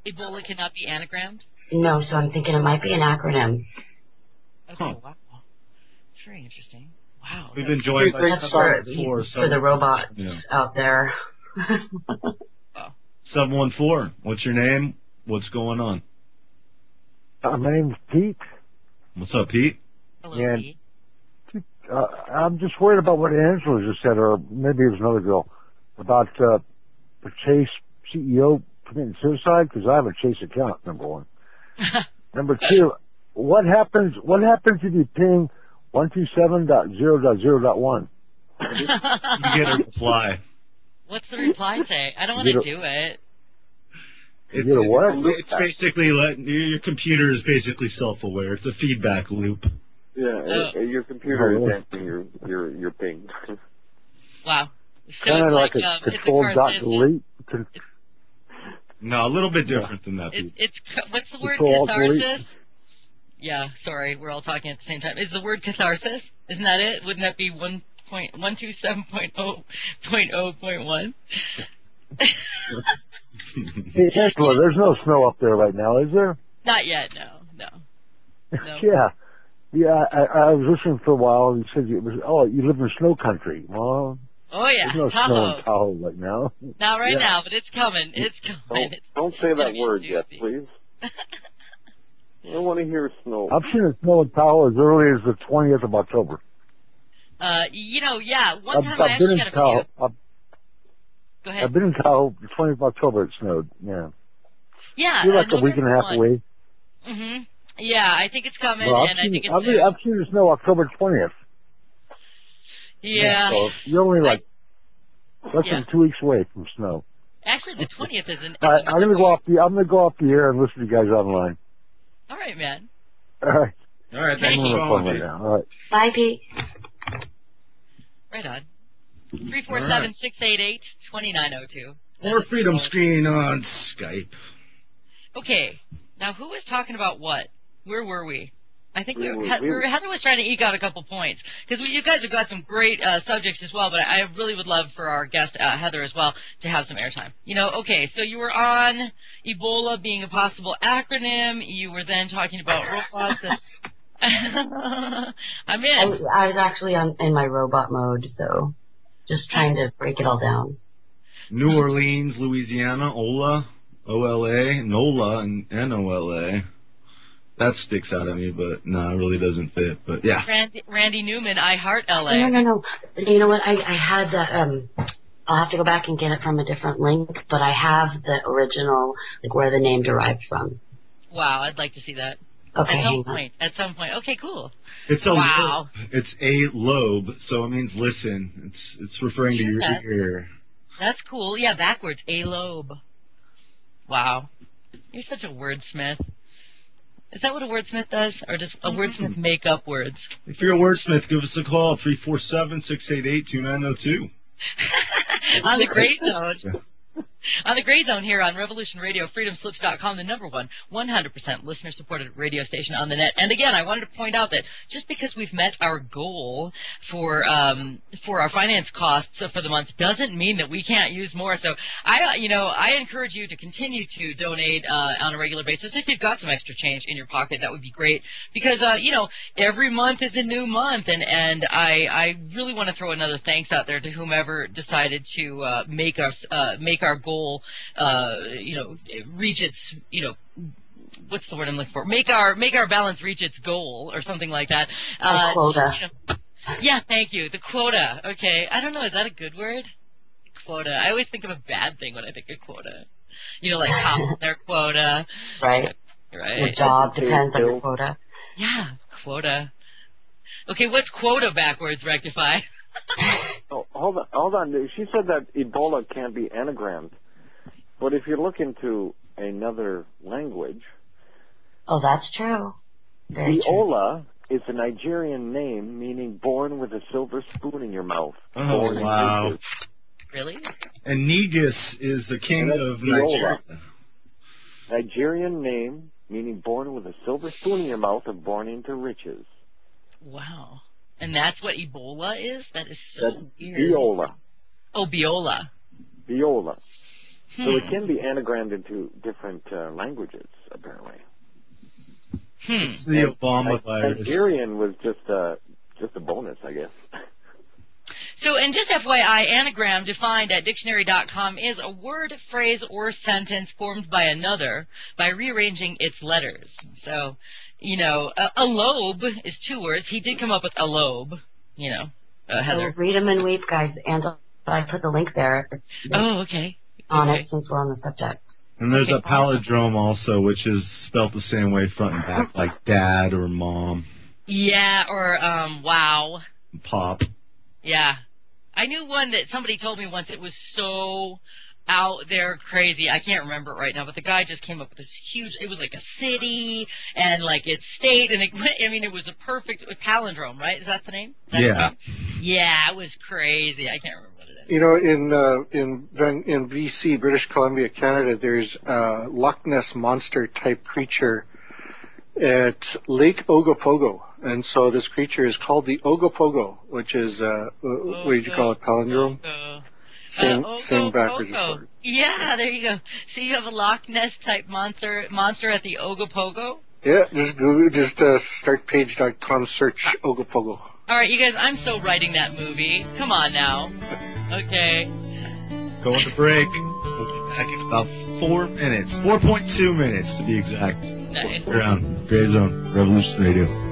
Ebola cannot be anagrammed? No, so I'm thinking it might be an acronym. Okay, wow. It's very interesting. Wow. We've been joined by That's for the robots out there. 714. What's your name? What's going on? My name's Pete. What's up, Pete? Hello, And Pete. I'm just worried about what Angela just said, or maybe it was another girl, about the Chase CEO committing suicide, because I have a Chase account, #1. #2, what happens if you ping 127.0.0.1? You get a reply. What's the reply say? I don't want to do it. You get a what? It's basically your computer is basically self-aware. It's a feedback loop. Yeah, your computer is answering your ping. Wow. So Kind of like it's a it's control.delete. No, a little bit different than that, Pete. It's what's the word? Control, Catharsis? delete. Yeah, sorry, we're all talking at the same time. Is the word catharsis? Isn't that it? Wouldn't that be 127.0.0.1? Hey, Angela, there's no snow up there right now, is there? Not yet, no. Yeah. I was listening for a while, and you said you live in snow country. Well, Oh yeah, there's no Tahoe. snow in Tahoe right now. Not right now, but it's coming. It's coming. Don't say that word yet, please. I don't want to hear snow. I've seen it snow in Tahoe as early as the 20th of October. One time I I've been actually in got a Tahoe. video. Go ahead. I've been in Tahoe the 20th of October. It snowed. Yeah. Yeah. You're like a week and a half away. Mhm. Yeah, I think it's coming, Well, and I think it's I've seen the snow October 20th. Yeah. So you're only less than 2 weeks away from snow. Actually, the 20th isn't. All right, I'm gonna go off the air and listen to you guys online. All right, man. All right. All right, thanks Thank for you. calling, Right Pete. now. All right. Bye, Pete. Right on. 347-688-2902. Or Freedom Screen on Skype. Okay. Now, who was talking about what? Where were we? I think We were- Heather was trying to eke out a couple points because you guys have got some great subjects as well. But I really would love for our guest Heather as well to have some airtime. Okay. So you were on Ebola being a possible acronym. You were then talking about robots. I'm in. I was actually in my robot mode, so just trying to break it all down. New Orleans, Louisiana, OLA, OLA, NOLA, and NOLA. That sticks out at me, but no, it really doesn't fit. But yeah. Randy Newman, I Heart LA. No. You know what? I had that. I'll have to go back and get it from a different link, but I have the original, like where the name derived from. Wow, I'd like to see that. Okay, At some point. Okay, cool. It's a Wow. lobe. It's a lobe, so it means listen. It's referring to your ear. That's cool. Yeah, backwards. A lobe. Wow. You're such a wordsmith. Is that what a wordsmith does? Or does a wordsmith make up words? If you're a wordsmith, give us a call, 347-688-2902. On the Gray Zone. On the Gray Zone here on Revolution Radio, freedomslips.com, the #1 100% listener-supported radio station on the net. And again, I wanted to point out that just because we've met our goal for our finance costs for the month doesn't mean that we can't use more. So I encourage you to continue to donate on a regular basis. If you've got some extra change in your pocket, that would be great because every month is a new month, and I really want to throw another thanks out there to whomever decided to make our goal reach its what's the word I'm looking for? Make our balance reach its goal or something like that. Quota. Yeah, thank you. The quota. Okay. I don't know. Is that a good word? Quota. I always think of a bad thing when I think of quota. Like cops, their quota. Right. Right. Your job depends on your quota. Yeah, quota. Okay, what's quota backwards, Rectify? Oh, hold on. She said that Ebola can't be anagrammed. But if you look into another language... Oh, that's true. Very Viola is a Nigerian name meaning born with a silver spoon in your mouth. Oh, wow. Really? And Negus is the king of Viola. Nigeria. Nigerian name meaning born with a silver spoon in your mouth or born into riches. Wow. And that's what Ebola is? That is so That's weird. Viola. Oh, Viola. Viola. So it can be anagrammed into different languages, apparently. It's the Obama virus. Nigerian was just a bonus, I guess. So, and just FYI, anagram defined at dictionary.com is a word, phrase, or sentence formed by another by rearranging its letters. So, a lobe is 2 words. He did come up with a lobe, Heather. So read them and weep, guys. And I put the link there. Okay. On it since we're on the subject. And there's a palindrome also, which is spelled the same way front and back, like dad or mom. Yeah, or wow. Pop. Yeah. I knew one that somebody told me once. It was so out there crazy. I can't remember it right now, but the guy just came up with this huge, it was like a city and like its state, and it was a perfect palindrome, right? Is that the name? Yeah. Yeah, it was crazy. I can't remember what it is. In BC, British Columbia, Canada, there's a Loch Ness monster type creature at Lake Ogopogo. And so this creature is called the Ogopogo, which is, what did you call it, palindrome? Same backwards as forward. Yeah, there you go. So you have a Loch Ness type monster at the Ogopogo? Yeah, just start page.com, search Ogopogo. All right, you guys, I'm still writing that movie. Come on now. Okay. Going to break. We'll be back in about 4 minutes. 4.2 minutes to be exact. Nice. Around Gray Zone, Revolution Radio.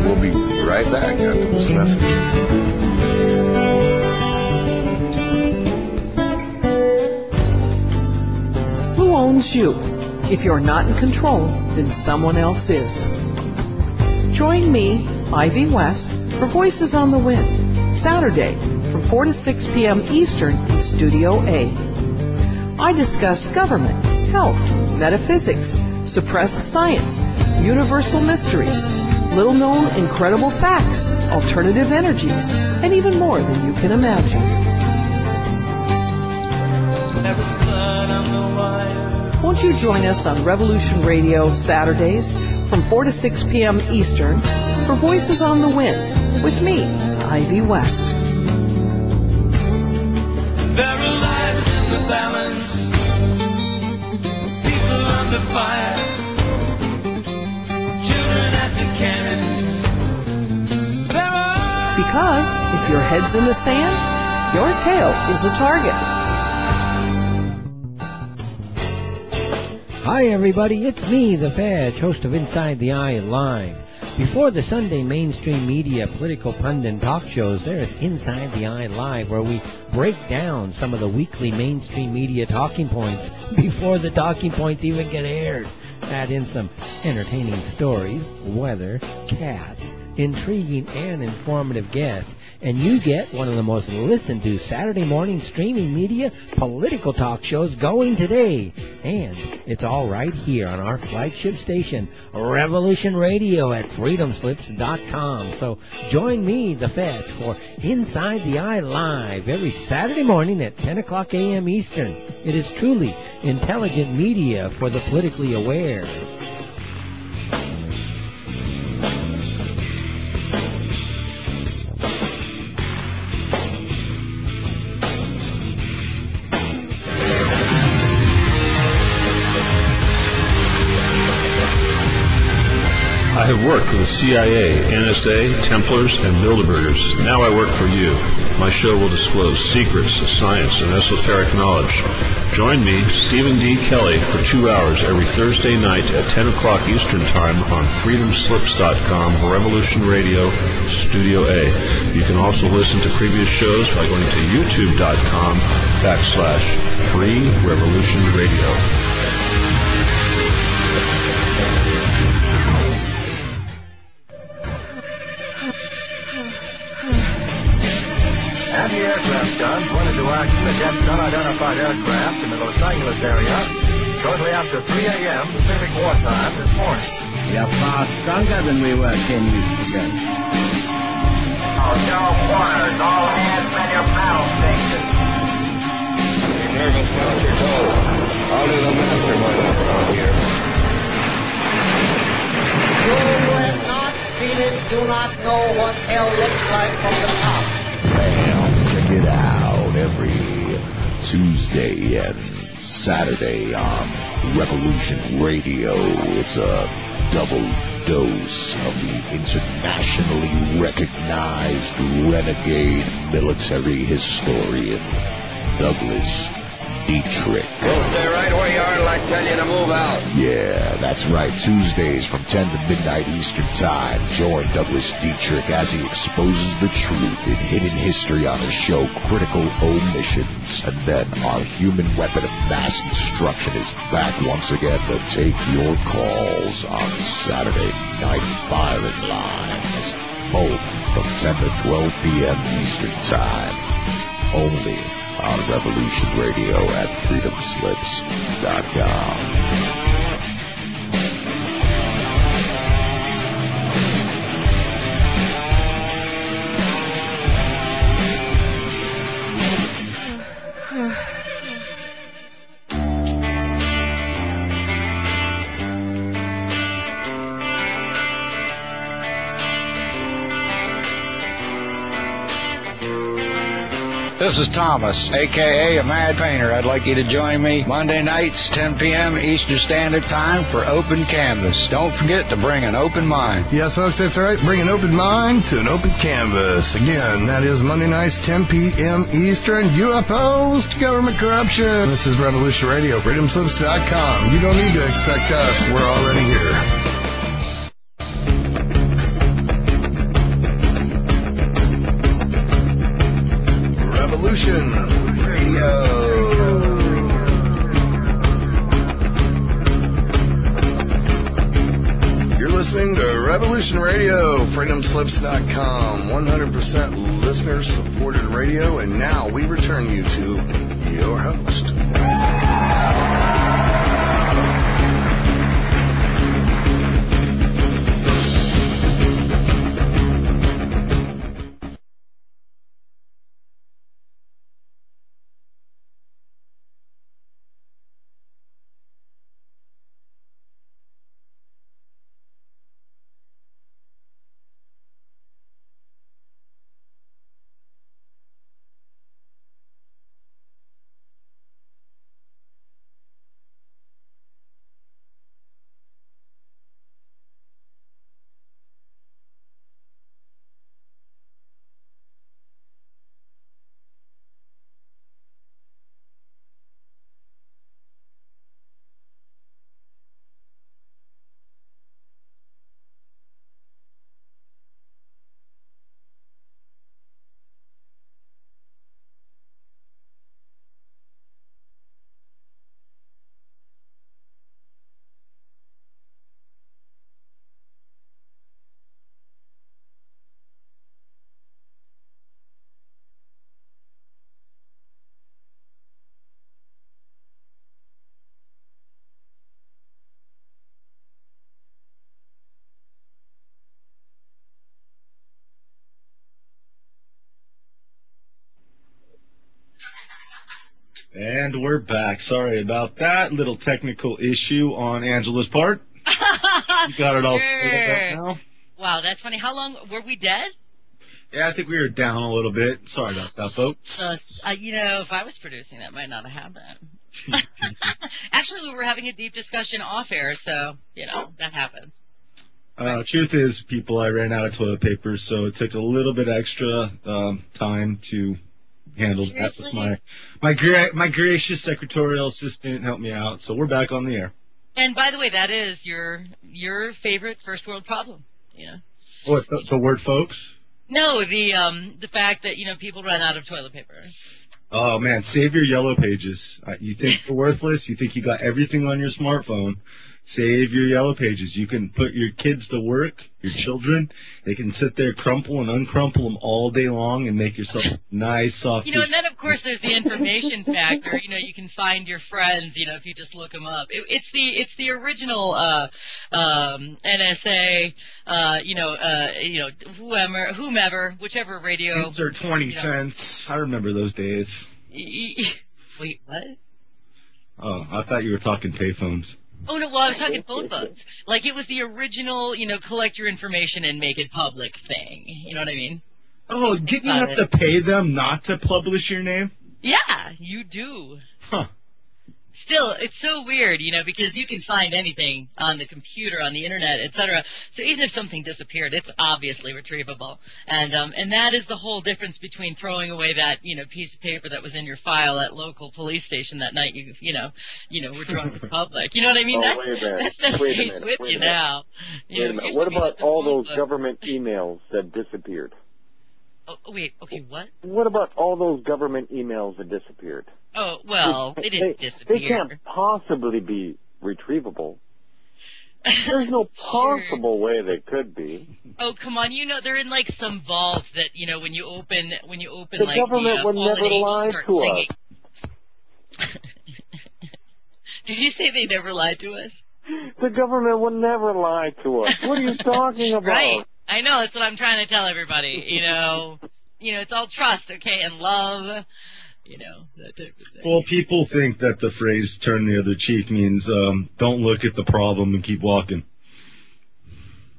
We'll be right back after this message. Who owns you? If you're not in control, then someone else is. Join me, Ivy West, for Voices on the Wind, Saturday from 4 to 6 p.m. Eastern in Studio A. I discuss government, health, metaphysics, suppressed science, universal mysteries, little-known incredible facts, alternative energies, and even more than you can imagine. Won't you join us on Revolution Radio Saturdays from 4 to 6 p.m. Eastern for Voices on the Wind with me, Ivy West. There are lives in the balance, people under fire, children at the cannons. Because if your head's in the sand, your tail is a target. Hi everybody, it's me, the Fedge, host of Inside the Eye Live. Before the Sunday mainstream media political pundit talk shows, there is Inside the Eye Live, where we break down some of the weekly mainstream media talking points before the talking points even get aired. Add in some entertaining stories, weather, cats, intriguing, and informative guests. And you get one of the most listened to Saturday morning streaming media political talk shows going today. And it's all right here on our flagship station, Revolution Radio at freedomslips.com. So join me, the Fetch, for Inside the Eye Live every Saturday morning at 10 o'clock a.m. Eastern. It is truly intelligent media for the politically aware. I have worked with the CIA, NSA, Templars, and Bilderbergers. Now I work for you. My show will disclose secrets of science and esoteric knowledge. Join me, Stephen D. Kelly, for 2 hours every Thursday night at 10 o'clock Eastern Time on freedomslips.com, Revolution Radio, Studio A. You can also listen to previous shows by going to youtube.com/Free Revolution Radio. Anti-aircraft guns went into action against unidentified aircraft in the Los Angeles area shortly after 3 a.m. Pacific Wartime this morning. We are far stronger than we were 10 weeks ago. Joe Quarters, all hands at your battle stations. American soldiers, I'll do the mastermind around here. You who have not seen it do not know what hell looks like from the top. Well, check it out every Tuesday and Saturday on Revolution Radio. It's a double dose of the internationally recognized renegade military historian Douglas Dietrich. You'll stay right where you are until I tell you to move out. Yeah, that's right. Tuesdays from 10 to midnight Eastern Time. Join Douglas Dietrich as he exposes the truth in hidden history on his show Critical Omissions. And then our human weapon of mass destruction is back once again to take your calls on Saturday Night Firing Lines. Both from 10 to 12 p.m. Eastern Time. Only on Revolution Radio at freedomslips.com. This is Thomas, a.k.a. a Mad Painter. I'd like you to join me Monday nights, 10 p.m. Eastern Standard Time for Open Canvas. Don't forget to bring an open mind. Yes, folks, that's right. Bring an open mind to an open canvas. Again, that is Monday nights, 10 p.m. Eastern. UFOs to government corruption. This is Revolution Radio, freedomslips.com. You don't need to expect us. We're already here. Revolution Radio. You're listening to Revolution Radio, freedomslips.com, 100% listener-supported radio, and now we return you to your host. And we're back. Sorry about that. Little technical issue on Angela's part. You got it all straight up now? Wow, that's funny. How long were we dead? Yeah, I think we were down a little bit. Sorry about that, folks. If I was producing, that might not have happened. Actually, we were having a deep discussion off air, so, that happens. Truth is, people, I ran out of toilet paper, so it took a little bit extra time to handle that with my gracious secretarial assistant helped me out, so we're back on the air. And by the way, that is your favorite first world problem, What, the word folks? No, the fact that, people run out of toilet paper. Oh, man, save your yellow pages. You think you're worthless? You think you got everything on your smartphone? Save your yellow pages. You can put your kids to work, your children. They can sit there, crumple and uncrumple them all day long and make yourself nice, soft. And then, of course, there's the information factor. You can find your friends, if you just look them up. It's the original NSA, whomever, whichever radio. Insert 20 cents. I remember those days. Wait, what? Oh, I thought you were talking payphones. Oh, no, well, I was talking phone books. Like, it was the original, collect your information and make it public thing. You know what I mean? Oh, didn't you have to pay them not to publish your name? Yeah, you do. Huh. Still, it's so weird, because you can find anything on the computer, on the internet, etc. So even if something disappeared, it's obviously retrievable. And that is the whole difference between throwing away that, piece of paper that was in your file at local police station that night were drunk in public. You know what I mean? That stuff stays with you now. Wait a minute. What about all those government emails that disappeared? Oh, wait, okay, what? What about all those government emails that disappeared? Oh, well, they didn't disappear. They can't possibly be retrievable. There's no possible way they could be. Oh, come on, they're in like some vaults that, when you open the like government the would Fallen never Angels lie start to singing. us. Did you say they never lied to us? The government would never lie to us. What are you talking about? Right. I know, that's what I'm trying to tell everybody. It's all trust, okay, and love, that type of thing. Well, people think that the phrase turn the other cheek means don't look at the problem and keep walking.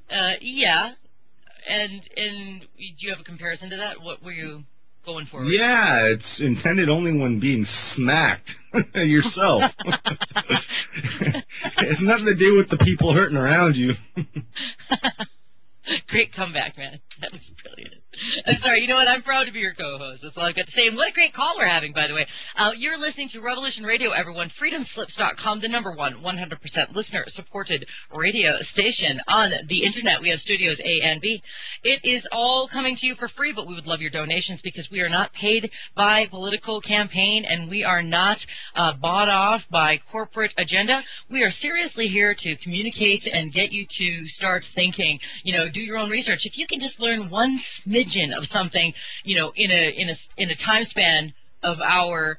Yeah. And do you have a comparison to that? What were you going for? Yeah, it's intended only when being smacked yourself. It's nothing to do with the people hurting around you. Great comeback, man. That was brilliant. I'm sorry. You know what? I'm proud to be your co-host. That's all I've got to say. And what a great call we're having, by the way. You're listening to Revolution Radio, everyone. Freedomslips.com, the number one, 100% listener-supported radio station on the Internet. We have studios A and B. It is all coming to you for free, but we would love your donations because we are not paid by political campaign and we are not bought off by corporate agenda. We are seriously here to communicate and get you to start thinking, do your own research. If you can just learn one smidgen of something, in a time span of our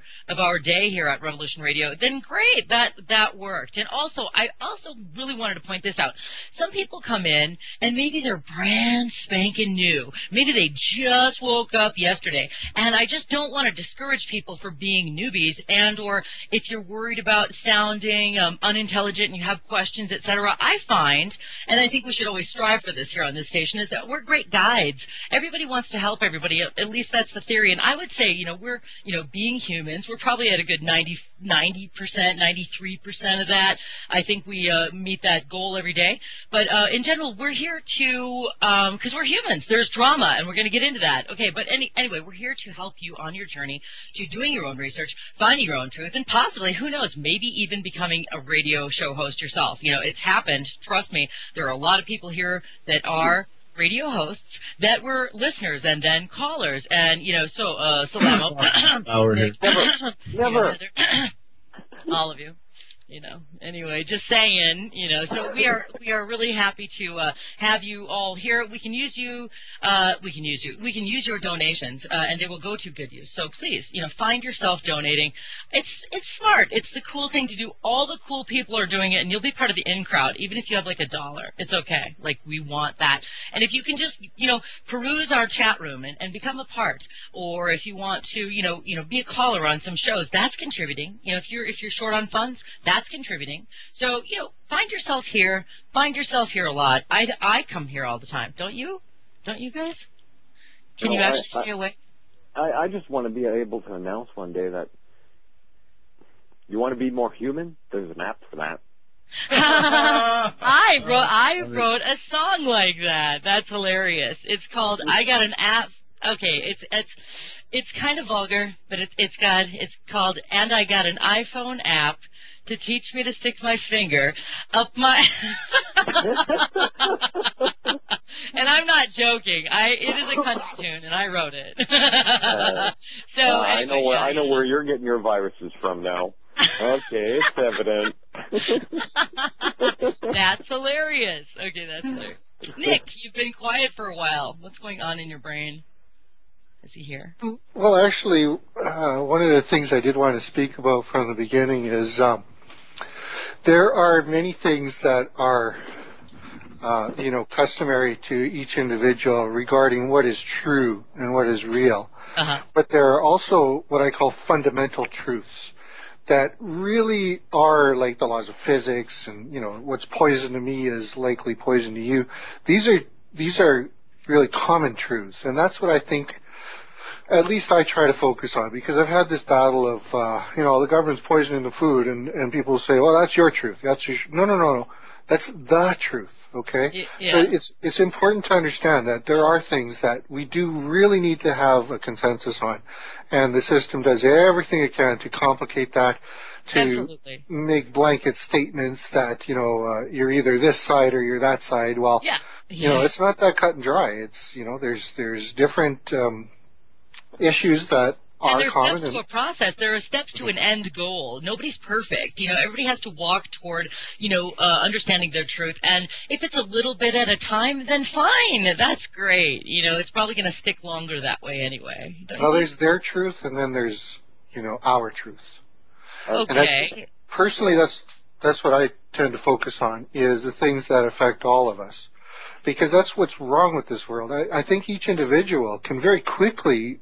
day here at Revolution Radio, then great, that worked. And also, I also really wanted to point this out. Some people come in and maybe they're brand spanking new. Maybe they just woke up yesterday. And I just don't want to discourage people for being newbies, and or if you're worried about sounding unintelligent and you have questions, etc. I find, and I think we should always strive for this here on this station, is that we're great guides. Everybody wants to help everybody. At least that's the theory. And I would say, we're, being humans, we're probably at a good 90%, 93% of that. I think we meet that goal every day. But in general, we're here to, because we're humans, there's drama, and we're going to get into that. Okay, but anyway, we're here to help you on your journey to doing your own research, finding your own truth, and possibly, who knows, maybe even becoming a radio show host yourself. It's happened. Trust me, there are a lot of people here that are radio hosts that were listeners and then callers, and Salamo. Never. All of you. Anyway, just saying, so we are really happy to have you all here. We can use your donations, and they will go to good use. So please, find yourself donating. It's smart. It's the cool thing to do. All the cool people are doing it, and you'll be part of the in crowd, even if you have like $1. It's okay. Like, we want that. And if you can just, peruse our chat room and become a part, or if you want to, be a caller on some shows, that's contributing. If you're short on funds, that's contributing. So, find yourself here. Find yourself here a lot. I come here all the time. Don't you? Don't you guys? Can you actually stay away? I just want to be able to announce one day that you want to be more human? There's an app for that. I wrote a song like that. That's hilarious. It's called I Got an App. Okay, it's kind of vulgar, but it's called And I Got an iPhone App to teach me to stick my finger up my and I'm not joking. It is a country tune, and I wrote it. So anyway, I know where you're getting your viruses from now. Okay, it's evident. That's hilarious. Okay, that's hilarious. Nick, you've been quiet for a while. What's going on in your brain? Is he here? Well, actually, one of the things I did want to speak about from the beginning is there are many things that are, customary to each individual regarding what is true and what is real. Uh-huh. But there are also what I call fundamental truths that really are like the laws of physics, and what's poison to me is likely poison to you. These are really common truths, and that's what I think. At least I try to focus on, because I've had this battle of, the government's poisoning the food, and people say, well, that's your truth. No. That's the truth, okay? Yeah. So it's important to understand that there are things that we do really need to have a consensus on, and the system does everything it can to complicate that, to Absolutely. make blanket statements that, you're either this side or you're that side. Well, it's not that cut and dry. It's, there's different issues that and are there's common. Steps to a process. There are steps to an end goal. Nobody's perfect. Everybody has to walk toward, understanding their truth. And if it's a little bit at a time, then fine. That's great. It's probably going to stick longer that way anyway. Well, there's their truth, and then there's, our truth. Okay. And personally, that's what I tend to focus on, is the things that affect all of us. Because that's what's wrong with this world. I think each individual can very quickly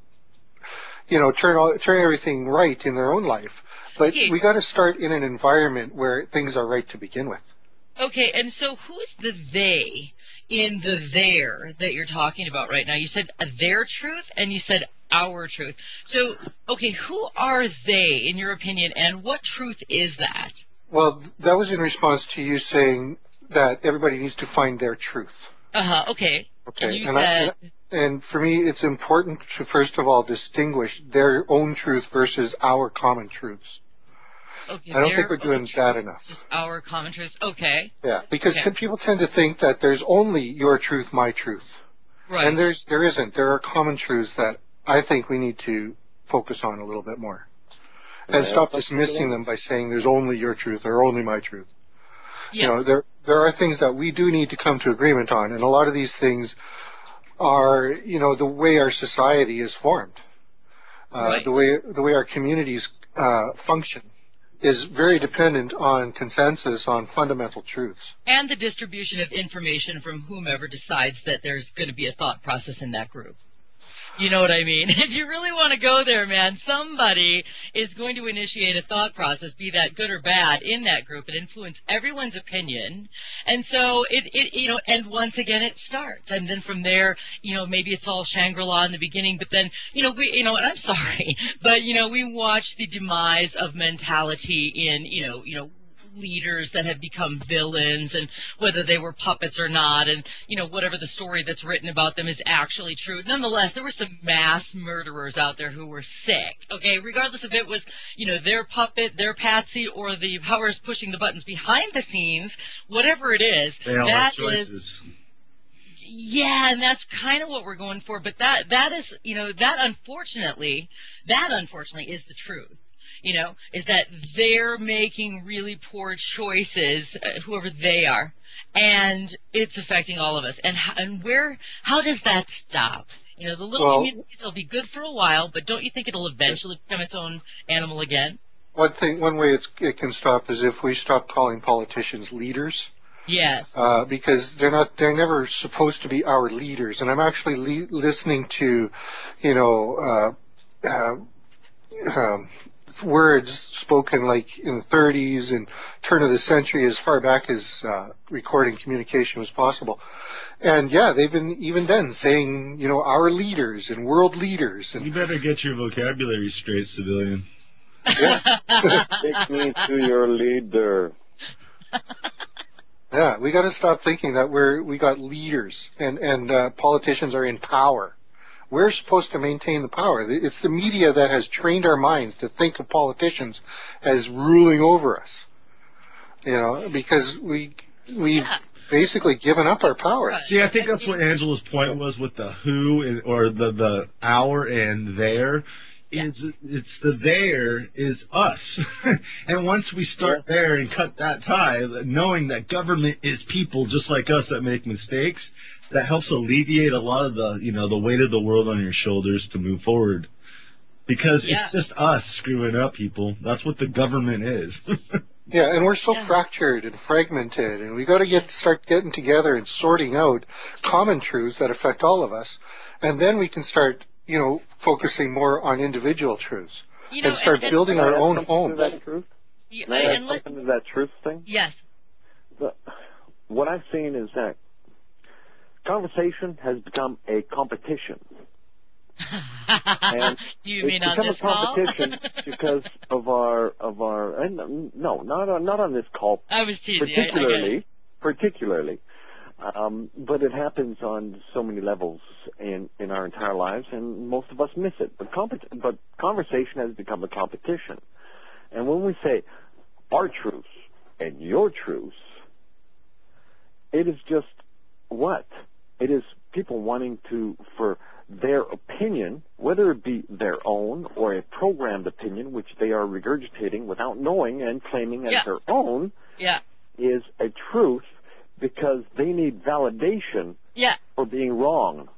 turn everything right in their own life. But we got to start in an environment where things are right to begin with. Okay, and so who's the they in the there that you're talking about right now? You said their truth, and you said our truth. So, okay, who are they, in your opinion, and what truth is that? Well, that was in response to you saying that everybody needs to find their truth. Okay. Okay, And you said... And for me, it's important to, first of all, distinguish their own truth versus our common truths. Okay, I don't think we're doing that enough. Just our common truths. Okay. Yeah, because people tend to think that there's only your truth, my truth. Right. And there isn't. There are common truths that I think we need to focus on a little bit more. And stop dismissing them by saying there's only your truth or only my truth. Yeah. There are things that we do need to come to agreement on, and a lot of these things are, the way our society is formed, right. the way our communities function is very dependent on consensus on fundamental truths. And the distribution of information from whomever decides that there's going to be a thought process in that group. You know what I mean? If you really want to go there, man, somebody is going to initiate a thought process, be that good or bad, in that group and influence everyone's opinion. And so and once again it starts. And then from there, maybe it's all Shangri-La in the beginning, but then, and I'm sorry, but, we watch the demise of mentality in, leaders that have become villains, and whether they were puppets or not, and whatever the story that's written about them is actually true. Nonetheless, there were some mass murderers out there who were sick. Okay, regardless if it was their puppet, their patsy, or the powers pushing the buttons behind the scenes, whatever it is, they all have choices. Yeah, and that's kind of what we're going for. But that is that unfortunately is the truth. is that they're making really poor choices, whoever they are, and it's affecting all of us. And how does that stop? The little communities will be good for a while, but don't you think it'll eventually become its own animal again? One way it can stop is if we stop calling politicians leaders. Yes. Because they're never supposed to be our leaders. And I'm actually listening to, words spoken like in the 30s and turn of the century, as far back as recording communication was possible. And yeah, they've been even then saying, our leaders and world leaders. And you better get your vocabulary straight, civilian. Yeah. Take me to your leader. Yeah, we got to stop thinking that we got leaders and politicians are in power. We're supposed to maintain the power. It's the media that has trained our minds to think of politicians as ruling over us. Because we've basically given up our power. See, I think that's what Angela's point was with the who or the our and there. It's the there is us. And once we start there and cut that tie, knowing that government is people just like us that make mistakes, that helps alleviate a lot of the weight of the world on your shoulders to move forward. Because it's just us screwing up people. That's what the government is. Yeah, and we're so fractured and fragmented, and we got to start getting together and sorting out common truths that affect all of us, and then we can start focusing more on individual truths and start building our own homes. That truth? Can I add something to that truth thing? Yes. What I've seen is that conversation has become a competition. And do you mean on this call? It's become a competition because of our no, not on this call. I was teasing. Particularly. But it happens on so many levels in our entire lives, and most of us miss it. But conversation has become a competition. And when we say our truths and your truths, it is just what? It is people wanting for their opinion, whether it be their own or a programmed opinion, which they are regurgitating without knowing and claiming as their own, is a truth, because they need validation for being wrong.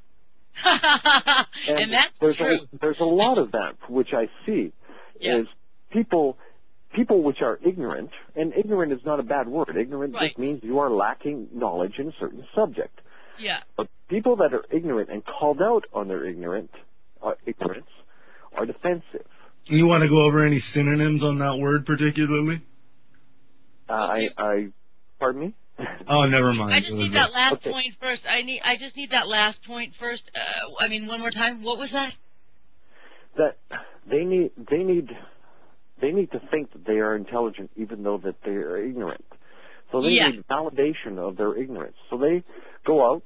And that's true. There's a lot of that, which I see, is people which are ignorant, and ignorant is not a bad word. Ignorant just means you are lacking knowledge in a certain subject. Yeah. But people that are ignorant and called out on their ignorance are defensive. You want to go over any synonyms on that word particularly? Pardon me? Oh, never mind. I just need that last point first. I just need that last point first. One more time. What was that? That they need to think that they are intelligent, even though that they are ignorant. So they need validation of their ignorance. So they go out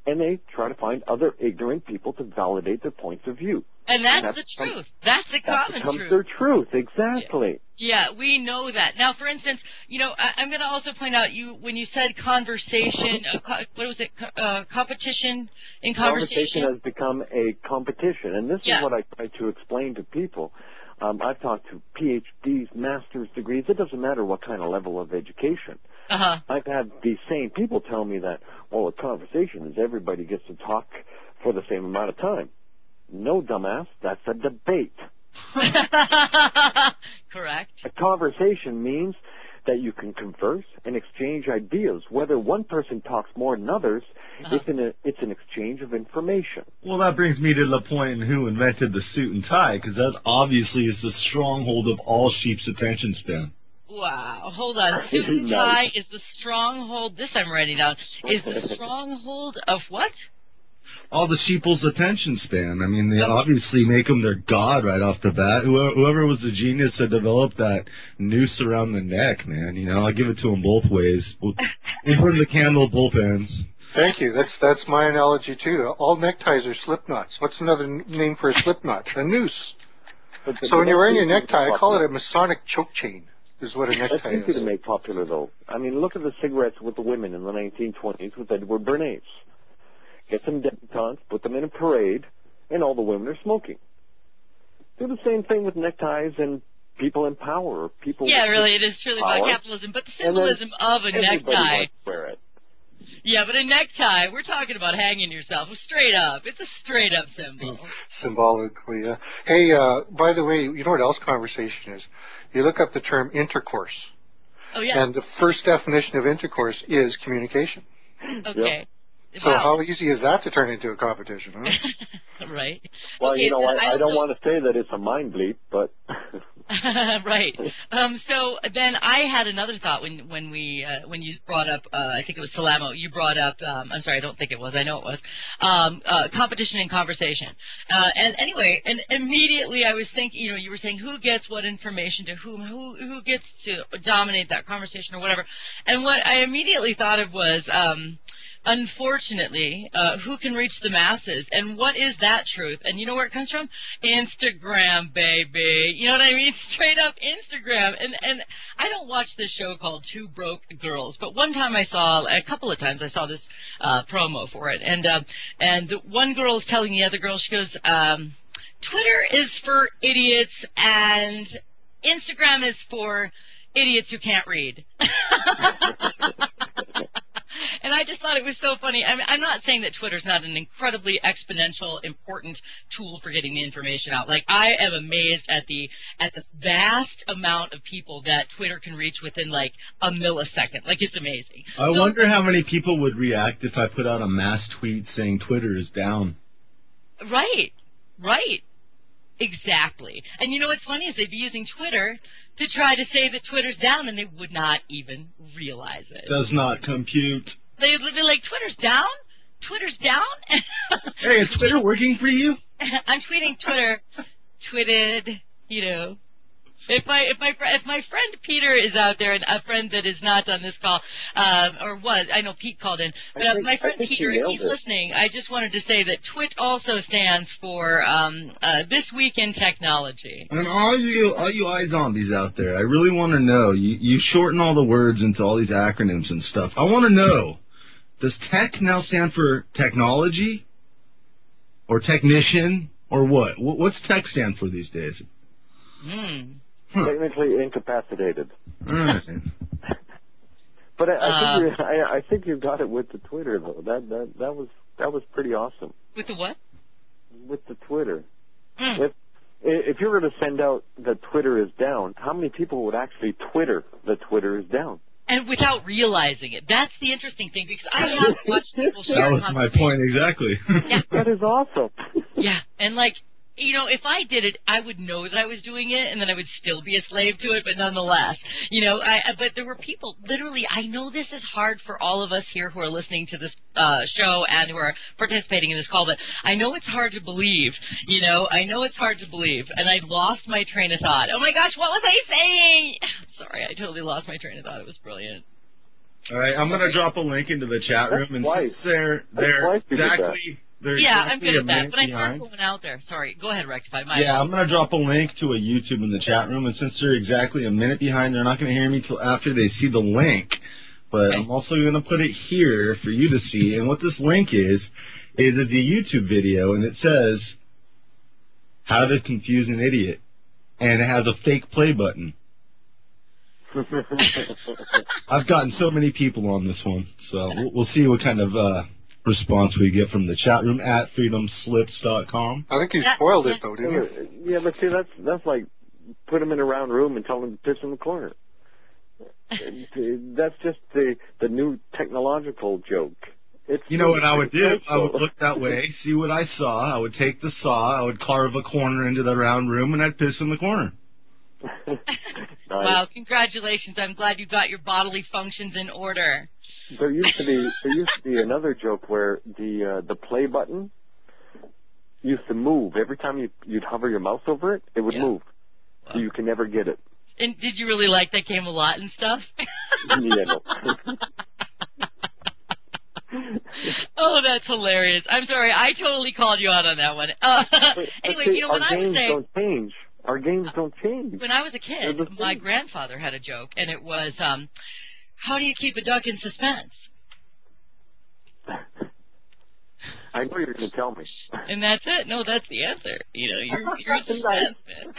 and they try to find other ignorant people to validate their points of view. And that's the truth. That's the common truth. That's their truth, exactly. Yeah, we know that. Now, for instance, I'm going to also point out, when you said conversation, what was it, competition in conversation? Conversation has become a competition, and this is what I try to explain to people. I've talked to PhDs, master's degrees. It doesn't matter what kind of level of education. I've had these same people tell me that, a conversation is everybody gets to talk for the same amount of time. No, dumbass, that's a debate. Correct. A conversation means that you can converse and exchange ideas. Whether one person talks more than others, it's an exchange of information. Well, that brings me to the point in who invented the suit and tie, because that obviously is the stronghold of all sheep's attention span. Wow, hold on. Suit and tie is the stronghold, this I'm writing down, is the stronghold of what? All the sheeple's attention span. I mean, they obviously make them their god right off the bat. Whoever was the genius that developed that noose around the neck, man, I give it to them both ways. In front of the candle, both ends. Thank you. That's my analogy, too. All neckties are slip knots. What's another name for a slip knot? A noose. So when you're wearing your necktie, I call it a Masonic choke chain, is what a necktie is. That's easy to make popular, though. I mean, look at the cigarettes with the women in the 1920s with Edward Bernays. Get some debutantes, put them in a parade, and all the women are smoking. Do the same thing with neckties and people in power, people. Yeah, really, it is truly about capitalism. But the symbolism of a necktie. Wants to wear it. Yeah, but a necktie, we're talking about hanging yourself straight up. It's a straight up symbol. Symbolically, yeah. Hey, by the way, you know what else conversation is? You look up the term intercourse. Oh, yeah. And the first definition of intercourse is communication. Okay. Yep. So how easy is that to turn into a competition, huh? Right. Well, okay, you know, I don't want to say that it's a mind bleep, but... Right. So then I had another thought when you brought up, I think it was Salamo, you brought up, I'm sorry, I don't think it was, I know it was, competition and conversation. And anyway, and immediately I was thinking, you know, you were saying who gets what information to whom, who gets to dominate that conversation or whatever. And what I immediately thought of was, unfortunately, who can reach the masses? And what is that truth? And you know where it comes from? Instagram, baby. You know what I mean? Straight up Instagram. And I don't watch this show called Two Broke Girls, but one time a couple of times I saw this promo for it. And the one girl is telling the other girl, she goes, Twitter is for idiots and Instagram is for idiots who can't read. And I just thought it was so funny. I mean, I'm not saying that Twitter's not an incredibly exponential, important tool for getting the information out. Like, I am amazed at the vast amount of people that Twitter can reach within, like, a millisecond. Like, it's amazing. I wonder how many people would react if I put out a mass tweet saying Twitter is down. Right. Exactly. And you know what's funny is they'd be using Twitter to try to say that Twitter's down, and they would not even realize it. Does not compute. They'd be like, Twitter's down? Twitter's down? Hey, is Twitter working for you? I'm tweeting Twitter. Twitted, you know. If my friend Peter is out there, and a friend that is not on this call, or was, I know Pete called in, but my friend Peter, if he's listening, I just wanted to say that TWIT also stands for This Week in Technology. And all you iZombies out there, I really want to know, you shorten all the words into all these acronyms and stuff. I want to know, does tech now stand for technology? Or technician? Or what? What's tech stand for these days? Technically incapacitated. Right. But I think you got it with the Twitter though. That was pretty awesome. With the what? With the Twitter. If you were to send out that Twitter is down, how many people would actually Twitter that Twitter is down? And without realizing it. That's the interesting thing, because I have watched people share. That was my point exactly. Yeah. That is awesome. Yeah, and like, you know, if I did it, I would know that I was doing it, and then I would still be a slave to it, but nonetheless, you know, but there were people, literally, I know this is hard for all of us here who are listening to this show and who are participating in this call, but I know it's hard to believe, you know, I know it's hard to believe, and I lost my train of thought. Oh my gosh, what was I saying? Sorry, I totally lost my train of thought. It was brilliant. All right, I'm going to drop a link into the chat room, and since they're exactly... I'm good at that, but I start going out there. Sorry, go ahead, Rectify. I'm going to drop a link to a YouTube in the chat room, and since they're exactly a minute behind, they're not going to hear me till after they see the link. But I'm also going to put it here for you to see, and what this link is a YouTube video, and it says, How to Confuse an Idiot, and it has a fake play button. I've gotten so many people on this one, so we'll see what kind of... response we get from the chat room at freedomslips.com. I think you spoiled it though, didn't you? Yeah, but see, that's like put them in a round room and tell them to piss in the corner. That's just the new technological joke. You know what I would do? I would look that way, see what I saw. I would take the saw, I would carve a corner into the round room, and I'd piss in the corner. Nice. Wow, congratulations. I'm glad you got your bodily functions in order. There used to be another joke where the play button used to move. Every time you'd hover your mouse over it, it would move. Wow. So you can never get it. And did you really like that game a lot and stuff? Yeah. No. Oh, that's hilarious. I'm sorry, I totally called you out on that one. Anyway, you know, when I was saying... don't change. Our games don't change. When I was a kid, my grandfather had a joke, and it was... how do you keep a duck in suspense? I know you're going to tell me. And that's it. No, that's the answer. You know, you're suspense, man.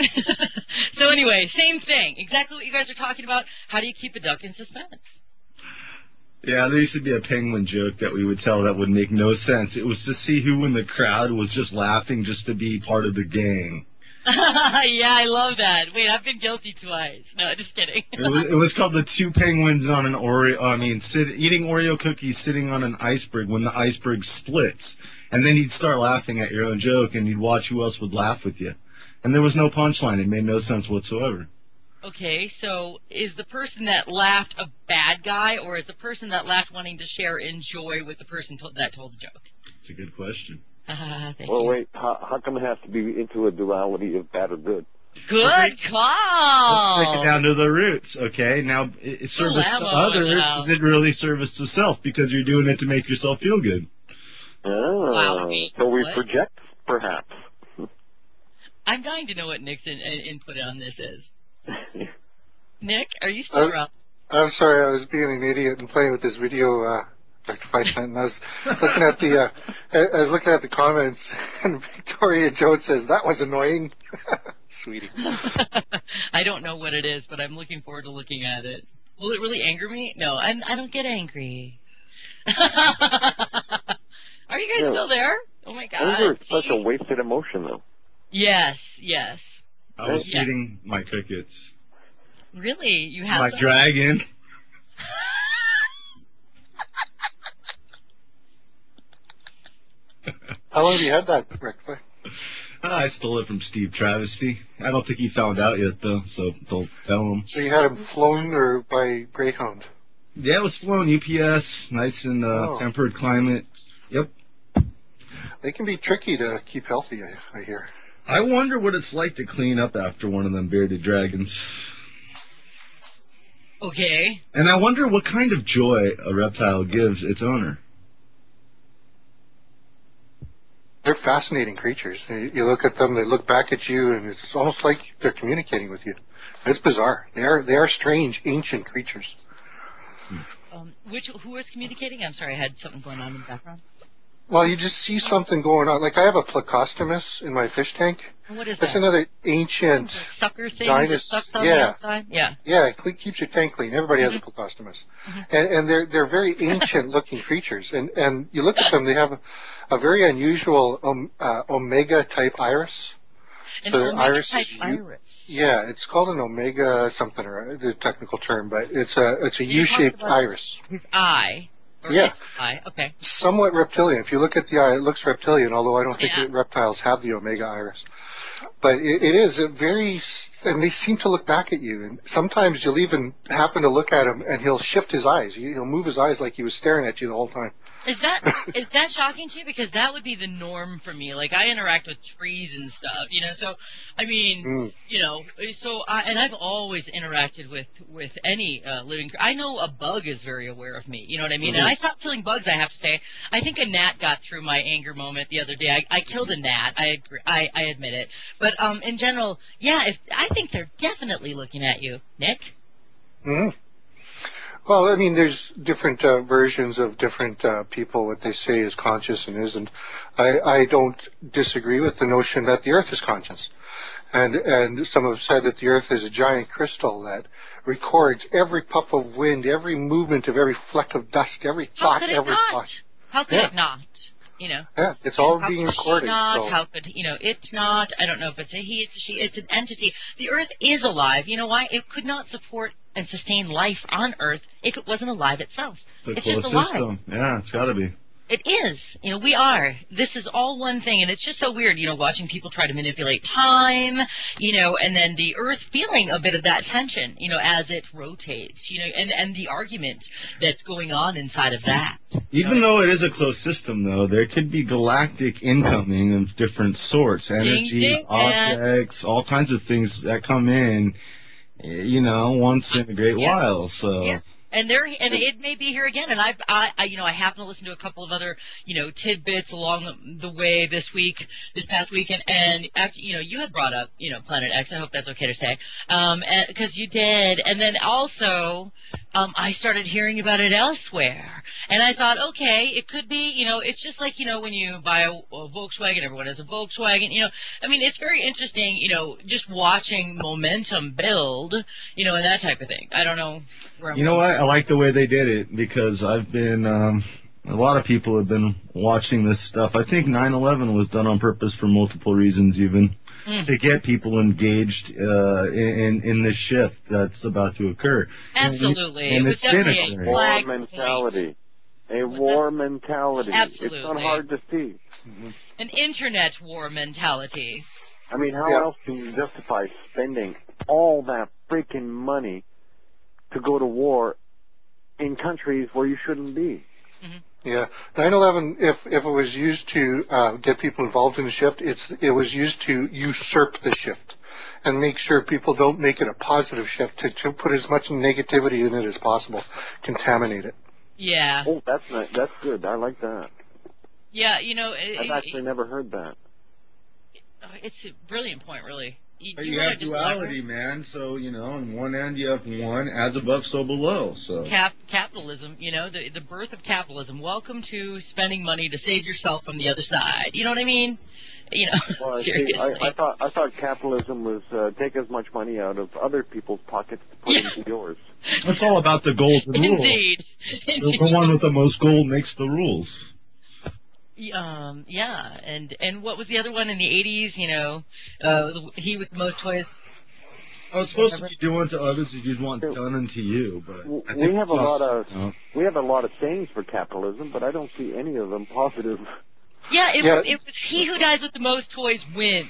So anyway, same thing. Exactly what you guys are talking about. How do you keep a duck in suspense? Yeah, there used to be a penguin joke that we would tell that would make no sense. It was to see who in the crowd was just laughing just to be part of the gang. Yeah, I love that. Wait, I've been guilty twice. No, just kidding. It was called the two penguins on an eating Oreo cookies sitting on an iceberg when the iceberg splits. And then you'd start laughing at your own joke, and you'd watch who else would laugh with you. And there was no punchline. It made no sense whatsoever. Okay, so is the person that laughed a bad guy, or is the person that laughed wanting to share in joy with the person that told the joke? That's a good question. Well, wait, how come it has to be into a duality of bad or good? Good call. Let's take it down to the roots, okay? Now, service to others, does it really service to self? Because you're doing it to make yourself feel good. Oh, wow. So we project, perhaps. I'm dying to know what Nick's input on this is. Nick, are you still around? I'm sorry, I was being an idiot and playing with this video device, and I was looking at the comments, and Victoria Jones says that was annoying. Sweetie. I don't know what it is, but I'm looking forward to looking at it. Will it really anger me? No, I don't get angry. Are you guys still there? Oh my God! Anger is such a wasted emotion, though. Yes. I was eating my crickets. Really? You have my dragon. How long have you had that, Rick? I stole it from Steve Travesty. I don't think he found out yet, though, so don't tell him. So you had him flown or by Greyhound? Yeah, it was flown UPS, nice and temperate climate. Yep. They can be tricky to keep healthy, I hear. I wonder what it's like to clean up after one of them bearded dragons. Okay. And I wonder what kind of joy a reptile gives its owner. They're fascinating creatures. You look at them, they look back at you, and it's almost like they're communicating with you. It's bizarre. They are strange, ancient creatures. Who is communicating? I'm sorry, I had something going on in the background. Well, you just see something going on. Like I have a plecostomus in my fish tank. What is that? That's another ancient sucker thing that sucks on the outside? Yeah. Yeah, it keeps your tank clean. Everybody has a plecostomus. And they're very ancient looking creatures. And you look at them, they have a very unusual omega type iris. An omega type iris. Yeah, it's called an omega something, or the technical term, but it's a U-shaped iris. His eye. Or its eye. Okay. Somewhat reptilian. If you look at the eye, it looks reptilian, although I don't think that reptiles have the omega iris. But it is a very, and they seem to look back at you. And sometimes you'll even happen to look at him, and he'll shift his eyes. He'll move his eyes like he was staring at you the whole time. Is that shocking to you? Because that would be the norm for me. Like, I interact with trees and stuff, you know. So, I mean, you know, and I've always interacted with any living. I know a bug is very aware of me. You know what I mean? And I stopped killing bugs. I have to say. I think a gnat got through my anger moment the other day. I killed a gnat. I agree. I admit it. But in general, yeah, I think they're definitely looking at you, Nick. Mm-hmm. Well, I mean, there's different versions of different people, what they say is conscious and isn't. I don't disagree with the notion that the Earth is conscious. And some have said that the Earth is a giant crystal that records every puff of wind, every movement of every fleck of dust, every thought, every thought. How could it not? You know. Yeah, it's all being recorded. How could it not? I don't know if it's a he, it's a she, it's an entity. The Earth is alive. You know why? It could not support and sustain life on Earth if it wasn't alive itself. It's just alive. System. Yeah, it's got to be. It is. You know, we are. This is all one thing, and it's just so weird, you know, watching people try to manipulate time, you know, and then the Earth feeling a bit of that tension, you know, as it rotates, you know, and the argument that's going on inside of that. Even though it is a closed system, though, there could be galactic incoming of different sorts, energies, objects, all kinds of things that come in, you know, once in a great while, so... Yeah. And it may be here again. And I happen to listen to a couple of other, you know, tidbits along the way this past weekend. And after, you know, you had brought up, you know, Planet X. I hope that's okay to say, because you did. And then also, I started hearing about it elsewhere. And I thought, okay, it could be, it's just like, when you buy a Volkswagen, everyone has a Volkswagen, I mean, it's very interesting, just watching momentum build, and that type of thing. I don't know where I'm You know what? I like the way they did it because I've been, a lot of people have been watching this stuff. I think 9/11 was done on purpose for multiple reasons even. To get people engaged in this shift that's about to occur. Absolutely. And it was it's definitely been a flag war mentality. point. A war mentality. Absolutely. It's not hard to see. An internet war mentality. I mean, how else can you justify spending all that freaking money to go to war in countries where you shouldn't be? Yeah, 9/11. If it was used to get people involved in the shift, it was used to usurp the shift and make sure people don't make it a positive shift. To put as much negativity in it as possible, contaminate it. Yeah. Oh, that's nice. That's good. I like that. Yeah, I've actually never heard that. It's a brilliant point, really. You have duality, man. So, on one end you have one, as above, so below. So capitalism, the birth of capitalism. Welcome to spending money to save yourself from the other side. You know what I mean? Well, seriously. I thought capitalism was take as much money out of other people's pockets to put into yours. It's all about the golden rule. Indeed. The one with the most gold makes the rules. Yeah, and what was the other one in the 80s? He with the most toys. Oh, it's supposed to be doing to others as you'd want done unto you, but I think we have a lot of sayings for capitalism, but I don't see any of them positive. Yeah, it was he who dies with the most toys wins.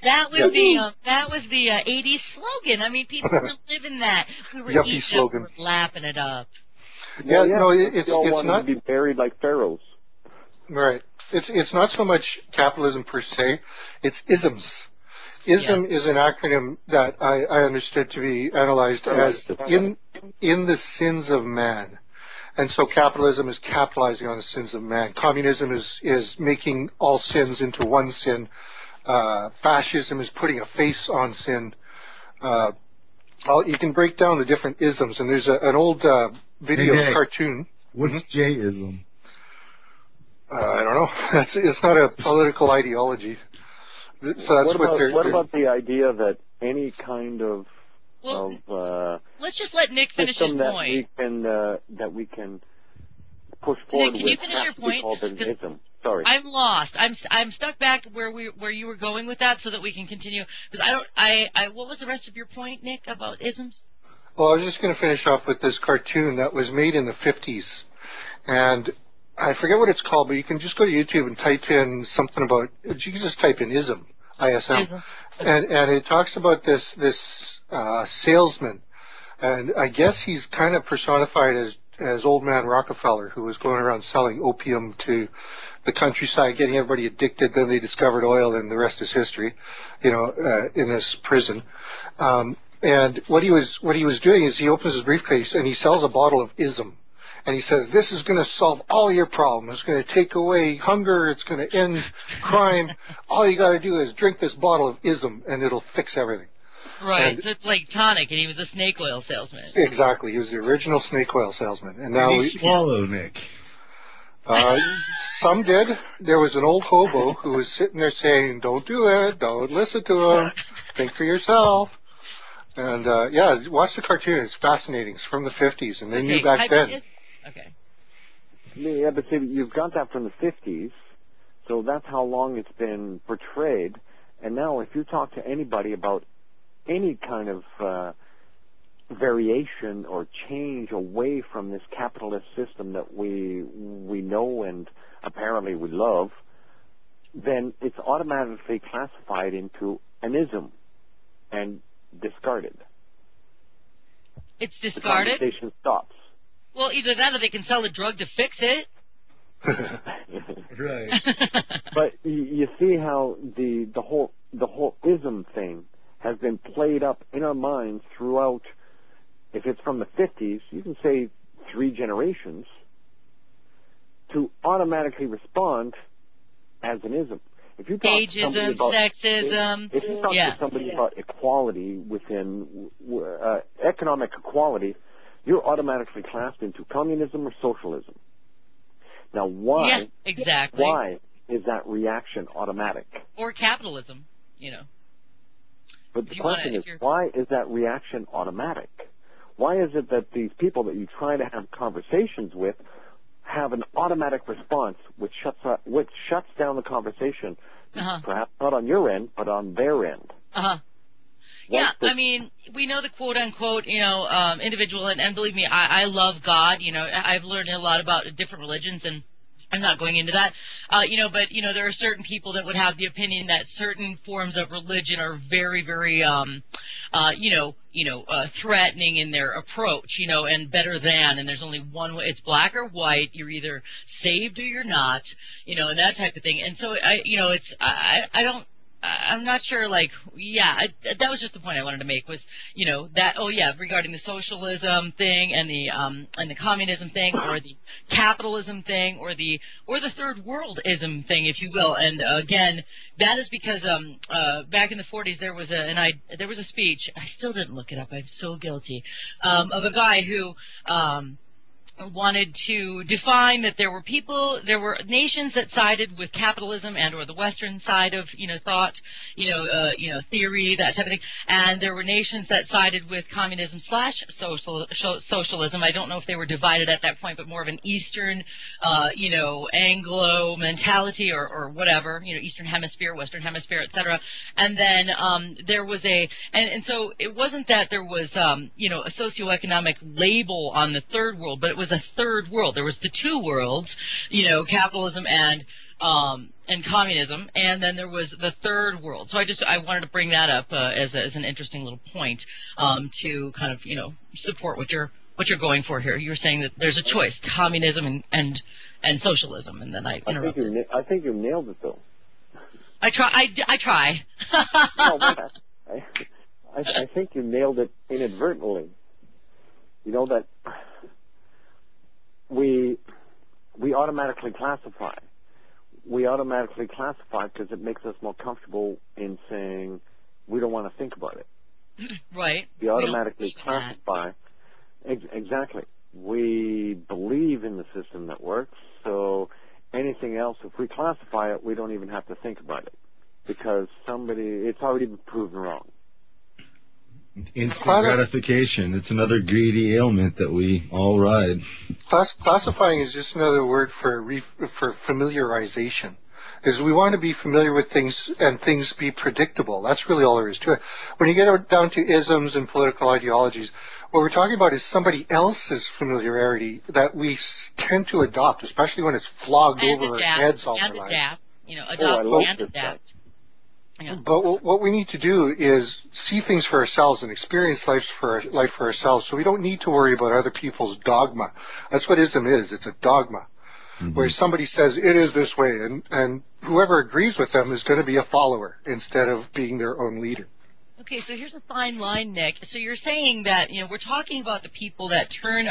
That was the 80s slogan. I mean, people were living that. We were eating it, we were lapping it up. Yeah, no, it's not to be buried like pharaohs. Right. It's not so much capitalism per se. It's isms. Ism is an acronym that I understood to be analyzed as in the sins of man. And so capitalism is capitalizing on the sins of man. Communism is making all sins into one sin. Fascism is putting a face on sin. You can break down the different isms, and there's an old video cartoon. What's J-ism? I don't know. It's not a political ideology. So that's what about the idea that any kind of let's just let Nick finish his point. That we can push forward Nick, can you finish your point? Sorry, I'm lost. I'm stuck back where you were going with that, so that we can continue. Because what was the rest of your point, Nick, about isms? Well, I was just going to finish off with this cartoon that was made in the 50s, and I forget what it's called, but you can just go to YouTube and type in something about. You can just type in ism, ISM, and it talks about this salesman, and I guess he's kind of personified as old man Rockefeller, who was going around selling opium to the countryside, getting everybody addicted. Then they discovered oil, and the rest is history. In this prison. And what he was doing is he opens his briefcase and he sells a bottle of ism. And he says, this is going to solve all your problems. It's going to take away hunger. It's going to end crime. All you got to do is drink this bottle of ism, and it'll fix everything. Right. So it's like tonic, and he was a snake oil salesman. Exactly. He was the original snake oil salesman. And now he swallowed, Nick. Some did. There was an old hobo who was sitting there saying, don't do it. Don't listen to him. Think for yourself. And, watch the cartoon. It's fascinating. It's from the 50s, and they knew back then. Okay. Yeah, but see, you've got that from the 50s, so that's how long it's been portrayed. And now if you talk to anybody about any kind of variation or change away from this capitalist system that we know and apparently we love, then it's automatically classified into an ism and discarded. It's discarded? The conversation stops. Well, either that or they can sell a drug to fix it. Right. But you see how the whole ism thing has been played up in our minds throughout. If it's from the 50s, you can say 3 generations to automatically respond as an ism. If you talk ageism, about, sexism. If you talk to somebody about equality within economic equality, you're automatically classed into communism or socialism. Now, why? Yeah, exactly. Why is that reaction automatic? Or capitalism, you know. But the question is, why is that reaction automatic? Why is it that these people that you try to have conversations with have an automatic response which shuts down the conversation, perhaps not on your end, but on their end? Yeah, I mean, we know the quote-unquote, individual, and believe me, I love God. You know, I've learned a lot about different religions, and I'm not going into that, but, there are certain people that would have the opinion that certain forms of religion are very, very, threatening in their approach, and better than, and there's only one way. It's black or white. You're either saved or you're not, and that type of thing. And so, I'm not sure, that was just the point I wanted to make was, regarding the socialism thing and the communism thing or the capitalism thing or the third worldism thing, if you will. And again, that is because back in the 40s there was a speech. I still didn't look it up. I'm so guilty of a guy who wanted to define that there were nations that sided with capitalism and or the Western side of thought, theory, that type of thing, and there were nations that sided with communism / socialism. I don't know if they were divided at that point, but more of an Eastern, Anglo mentality or whatever, Eastern Hemisphere, Western Hemisphere, etc. And then there was and so it wasn't that there was a socioeconomic label on the third world, but it was a third world. There was the two worlds, capitalism and communism, and then there was the third world. So I wanted to bring that up as an interesting little point to kind of support what you're going for here. You're saying that there's a choice, communism and socialism, and then I interrupted. I think you nailed it though. I try. No, I think you nailed it inadvertently. That we automatically classify. We automatically classify because it makes us more comfortable in saying we don't want to think about it. Right. We automatically classify. Exactly. We believe in the system that works, so anything else, if we classify it, we don't even have to think about it because it's already been proven wrong. Instant gratification. It's another greedy ailment that we all ride. Classifying is just another word for familiarization. Is we want to be familiar with things and things be predictable. That's really all there is to it. When you get down to isms and political ideologies, what we're talking about is somebody else's familiarity that we tend to adopt, especially when it's flogged over our heads all our lives. Adopt and adapt. Yeah. But what we need to do is see things for ourselves and experience life for ourselves, so we don't need to worry about other people's dogma. That's what ism is. It's a dogma, where somebody says it is this way, and whoever agrees with them is going to be a follower instead of being their own leader. Okay, so here's a fine line, Nick. So you're saying that, we're talking about the people that turn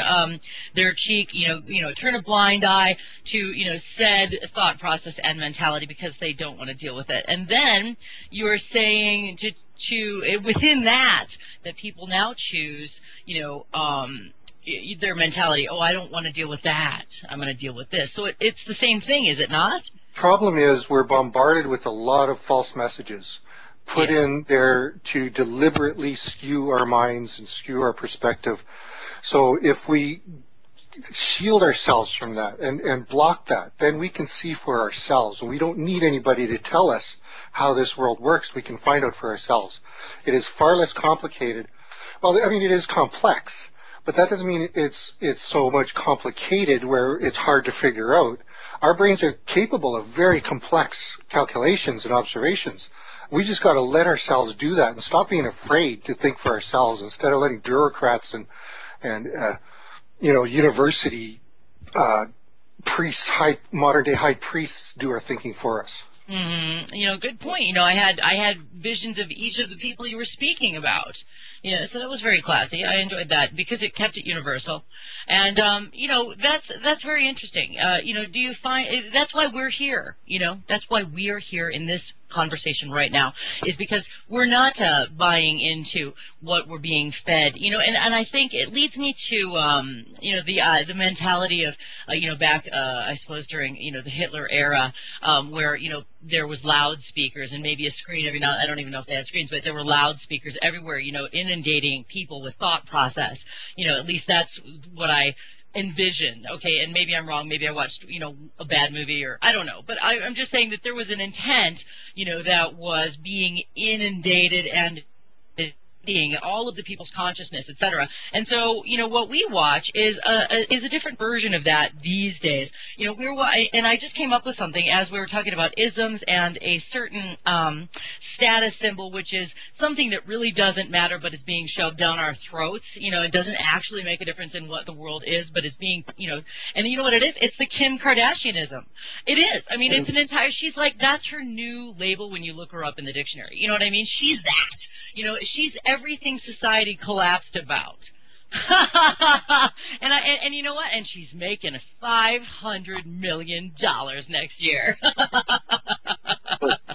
their cheek, turn a blind eye to, said thought process and mentality because they don't want to deal with it. And then you're saying to within that people now choose, their mentality, I don't want to deal with that. I'm going to deal with this. So it's the same thing, is it not? Problem is we're bombarded with a lot of false messages put in there to deliberately skew our minds and skew our perspective. So if we shield ourselves from that and block that, then we can see for ourselves. And we don't need anybody to tell us how this world works. We can find out for ourselves. It is far less complicated. Well, I mean, it is complex, but that doesn't mean it's so much complicated where it's hard to figure out. Our brains are capable of very complex calculations and observations. We just got to let ourselves do that and stop being afraid to think for ourselves instead of letting bureaucrats and university priests, modern day high priests do our thinking for us. Mm-hmm. Good point. I had visions of each of the people you were speaking about. So that was very classy. I enjoyed that because it kept it universal. And, that's very interesting. Do you find, that's why we're here, that's why we are here in this conversation right now is because we're not buying into what we're being fed, and I think it leads me to, the mentality of, back, I suppose during, the Hitler era, where, there was loudspeakers and maybe a screen every now, I don't even know if they had screens, but there were loudspeakers everywhere, inundating people with thought process. At least that's what I envision. Okay, and maybe I'm wrong, maybe I watched, a bad movie, or I don't know, but I'm just saying that there was an intent, that was being inundated and all of the people's consciousness, etc. And so, what we watch is a different version of that these days. And I just came up with something as we were talking about isms and a certain status symbol, which is something that really doesn't matter, but is being shoved down our throats. It doesn't actually make a difference in what the world is, but it's being, and you know what it is? It's the Kim Kardashianism. It is. I mean, it's an entire, she's like, that's her new label when you look her up in the dictionary. You know what I mean? She's that. She's everything society collapsed about. and you know what? And she's making $500 million next year.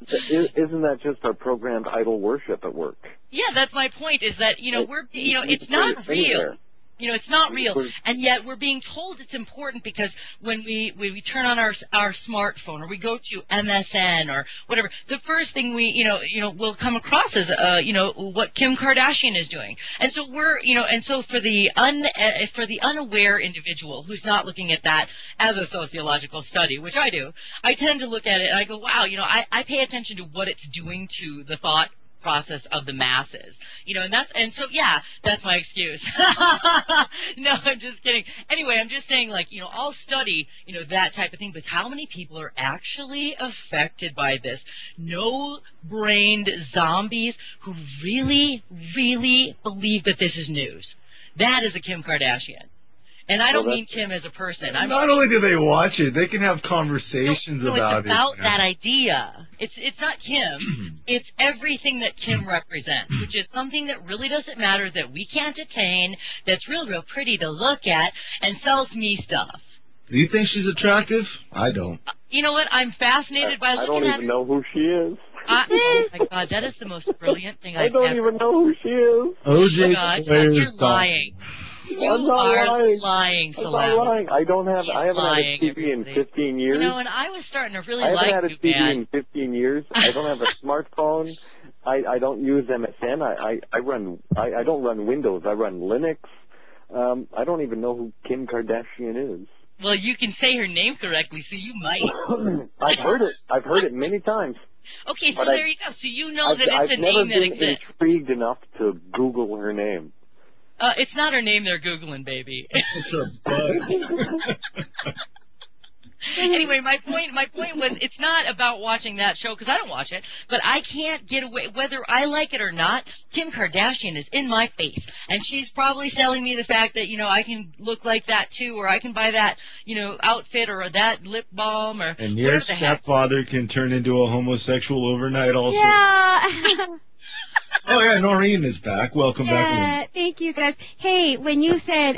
Isn't that just our programmed idol worship at work? Yeah, that's my point. Is that it's not real. It's not real, and yet we're being told it's important because when we turn on our smartphone or we go to MSN or whatever, the first thing we'll come across is what Kim Kardashian is doing, and so and so for the unaware individual who's not looking at that as a sociological study, which I do, I tend to look at it and I go, wow, I pay attention to what it's doing to the thought process of the masses, and so that's my excuse. No, I'm just kidding. Anyway, I'm just saying, I'll study, that type of thing, but how many people are actually affected by this? No-brained zombies who really, really believe that this is news. That is a Kim Kardashian. And I don't mean Kim as a person. Not only do they watch it, they can have conversations about it. It's about that idea. It's not Kim. It's everything that Kim represents, which is something that really doesn't matter, that we can't attain, that's real, real pretty to look at, and sells me stuff. Do you think she's attractive? I don't. You know what? I'm fascinated by looking at her. I don't even know who she is. Oh my God, that is the most brilliant thing I've ever. I don't even know who she is. OJ You're lying. You are lying, I'm not lying. I haven't had a TV in 15 years. And I was starting to really I like you, haven't had a TV in 15 years. I don't have a smartphone. I don't use MSN. I don't run Windows. I run Linux. I don't even know who Kim Kardashian is. Well, you can say her name correctly, so you might. I've heard it. I've heard it many times. Okay, so there you go. So you know that it's a name that exists. I've never been intrigued enough to Google her name. It's not her name they're Googling, baby. It's a bug. Anyway, my point was, it's not about watching that show, because I don't watch it, but I can't get away, whether I like it or not, Kim Kardashian is in my face, and she's probably selling me the fact that, I can look like that too, or I can buy that, outfit, or that lip balm, or and your stepfather can turn into a homosexual overnight also. Yeah. Oh, yeah, Noreen is back. Welcome back. Thank you, guys. Hey, when you said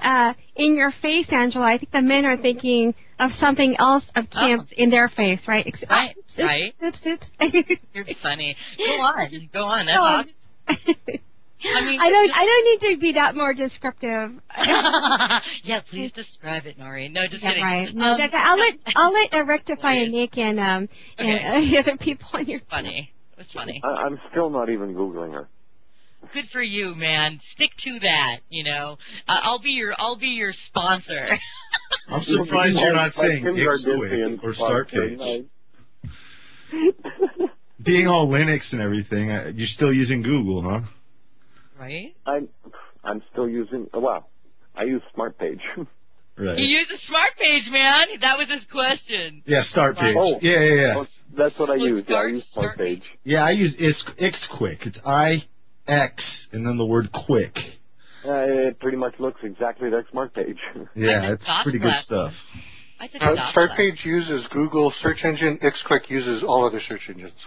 in your face, Angela, I think the men are thinking of something else of Kim's in their face, right? Right. Oops. You're funny. Go on. That's awesome. I don't need to be that more descriptive. Yeah, please describe it, Noreen. No, just kidding. Right. No, I'll let Rectify and Nick and other people on your. It's funny. I'm still not even Googling her. Good for you, man. Stick to that. I'll be your sponsor. I'm surprised you're not saying Ixquick or Start Page. Being all Linux and everything, you're still using Google, huh? Right. I'm still using. I use Smart Page. Right. He uses Smart Page, man. That was his question. Yeah, Start Page. Oh. Yeah. Oh, that's what I use. I use Start Page. Yeah, I use Ixquick. It's I-X and then the word quick. It pretty much looks exactly like Smart Page. Yeah, it's pretty good stuff. Start Page uses Google search engine. Ixquick uses all other search engines.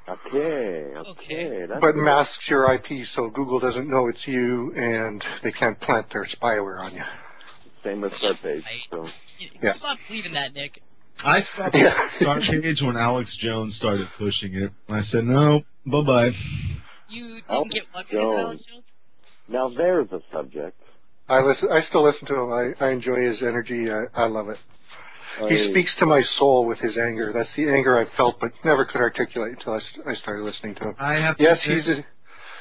Okay. But masks your IP so Google doesn't know it's you and they can't plant their spyware on you. Same with Start Page. So. Yeah. Stop believing that, Nick. I stopped at the start page when Alex Jones started pushing it. I said, no, bye-bye. You didn't get one because of Alex Jones? Now there's a subject. I still listen to him. I enjoy his energy. I love it. He speaks to my soul with his anger. That's the anger I felt, but never could articulate until I started listening to him. Yes,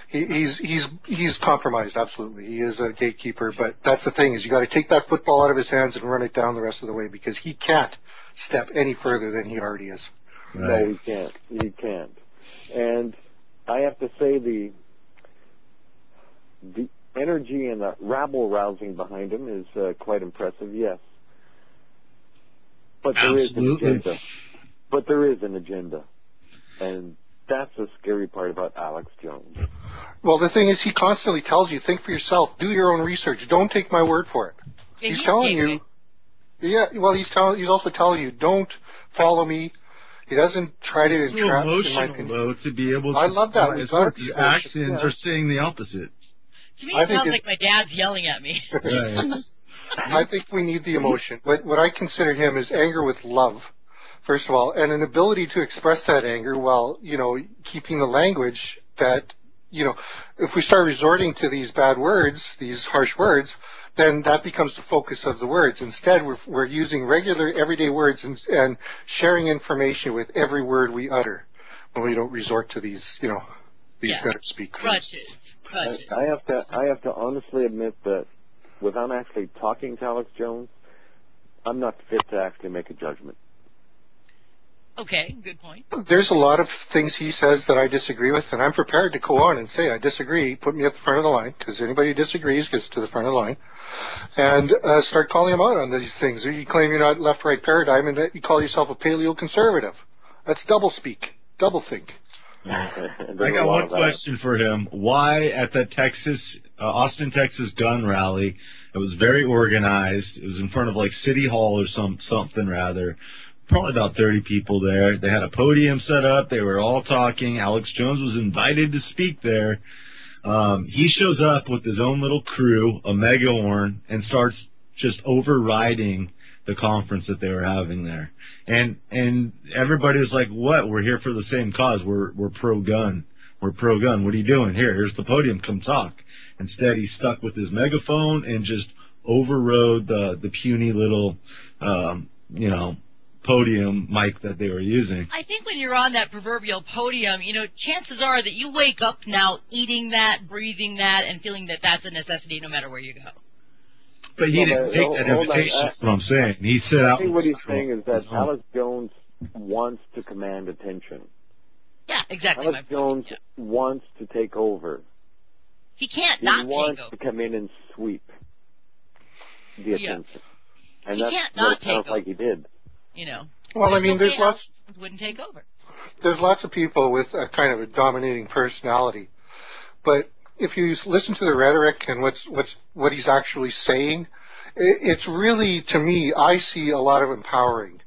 he's compromised. Absolutely, he is a gatekeeper. But that's the thing, is you got to take that football out of his hands and run it down the rest of the way, because he can't step any further than he already is. Right. No, he can't. He can't. And I have to say the energy and the rabble-rousing behind him is quite impressive, yes. But there is an agenda. But there is an agenda. And that's the scary part about Alex Jones. Well, the thing is, he constantly tells you, think for yourself, do your own research, don't take my word for it. Yeah, he's telling you, he's also telling you, don't follow me. He doesn't try to entrap. It's so emotional, though, to be able to. I love that. His actions are saying the opposite. To me, it sounds like my dad's yelling at me. Right. I think we need the emotion. What I consider him is anger with love, first of all, and an ability to express that anger while, keeping the language that, if we start resorting to these bad words, these harsh words, then that becomes the focus of the words. Instead, we're using regular, everyday words and sharing information with every word we utter when we don't resort to these, gutter speak. Crutches. I have to honestly admit that without actually talking to Alex Jones, I'm not fit to actually make a judgment. Okay, good point. There's a lot of things he says that I disagree with, and I'm prepared to go on and say I disagree. Put me at the front of the line, because anybody who disagrees gets to the front of the line, and start calling him out on these things. You claim you're not left-right paradigm, and that you call yourself a paleo-conservative. That's double speak, double think. I got one question for him. Why at the Austin, Texas gun rally, it was very organized. It was in front of like City Hall or something rather. Probably about 30 people there. They had a podium set up. They were all talking. Alex Jones was invited to speak there. He shows up with his own little crew, a megahorn, and starts just overriding the conference that they were having there. And everybody was like, what? We're here for the same cause. We're pro-gun. We're pro-gun. What are you doing? Here's the podium. Come talk. Instead, he stuck with his megaphone and just overrode the puny little, podium mic that they were using. I think when you're on that proverbial podium, chances are that you wake up now eating that, breathing that, and feeling that that's a necessity no matter where you go. But he didn't take that invitation, that's what I'm saying. He said I think what he's saying is that Alex Jones wants to command attention. Yeah, exactly. Alex Jones wants to take over. He can't not take over. He wants to come in and sweep the attention. And he can't not take over. Like he did. Well, I mean, there's lots. Wouldn't take over. There's lots of people with a kind of a dominating personality, but if you listen to the rhetoric and what he's actually saying, it's really, to me, I see a lot of empowering.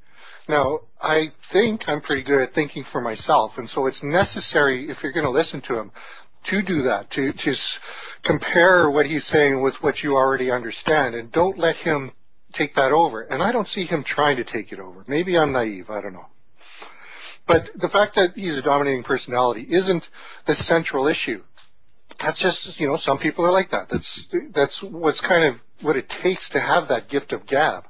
Now, I think I'm pretty good at thinking for myself, and so it's necessary, if you're going to listen to him, to do that, to compare what he's saying with what you already understand, and don't let him take that over. And I don't see him trying to take it over. Maybe I'm naive, I don't know. But the fact that he's a dominating personality isn't the central issue. That's just, some people are like that. That's what's kind of what it takes to have that gift of gab,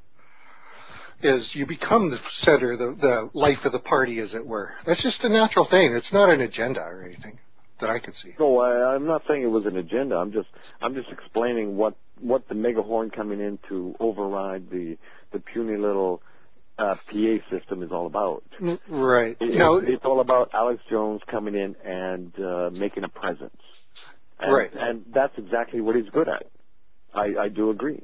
is you become the center, the life of the party, as it were. That's just a natural thing. It's not an agenda or anything that I can see. No, I'm not saying it was an agenda. I'm just explaining what the megahorn coming in to override the puny little PA system is all about. Right. It's all about Alex Jones coming in and making a presence. Right. And that's exactly what he's good at. I do agree.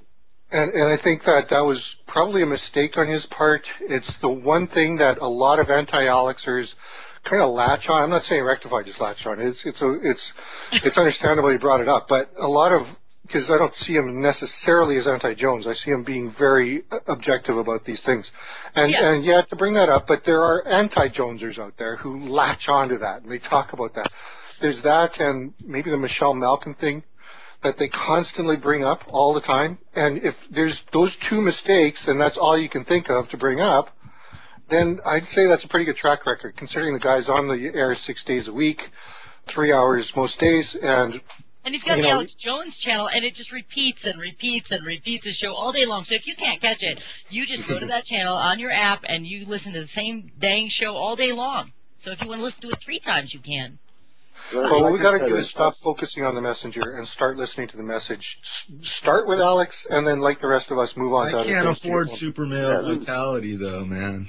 And I think that was probably a mistake on his part. It's the one thing that a lot of anti-Alexers kind of latch on. I'm not saying rectify, just latch on. It's understandable he brought it up, but a lot of, because I don't see him necessarily as anti-Jones. I see him being very objective about these things. And to bring that up, but there are anti-Jonesers out there who latch onto that, and they talk about that. There's that, and maybe the Michelle Malkin thing that they constantly bring up all the time. And if there's those two mistakes, and that's all you can think of to bring up, then I'd say that's a pretty good track record, considering the guy's on the air 6 days a week, 3 hours most days, and he's got the Alex Jones channel, and it just repeats and repeats and repeats the show all day long. So if you can't catch it, you just go to that channel on your app, and you listen to the same dang show all day long. So if you want to listen to it 3 times, you can. Well, what we got to do is stop focusing on the messenger and start listening to the message. Start with Alex, and then, like the rest of us, move on to other things. I can't afford super male vitality, though, man.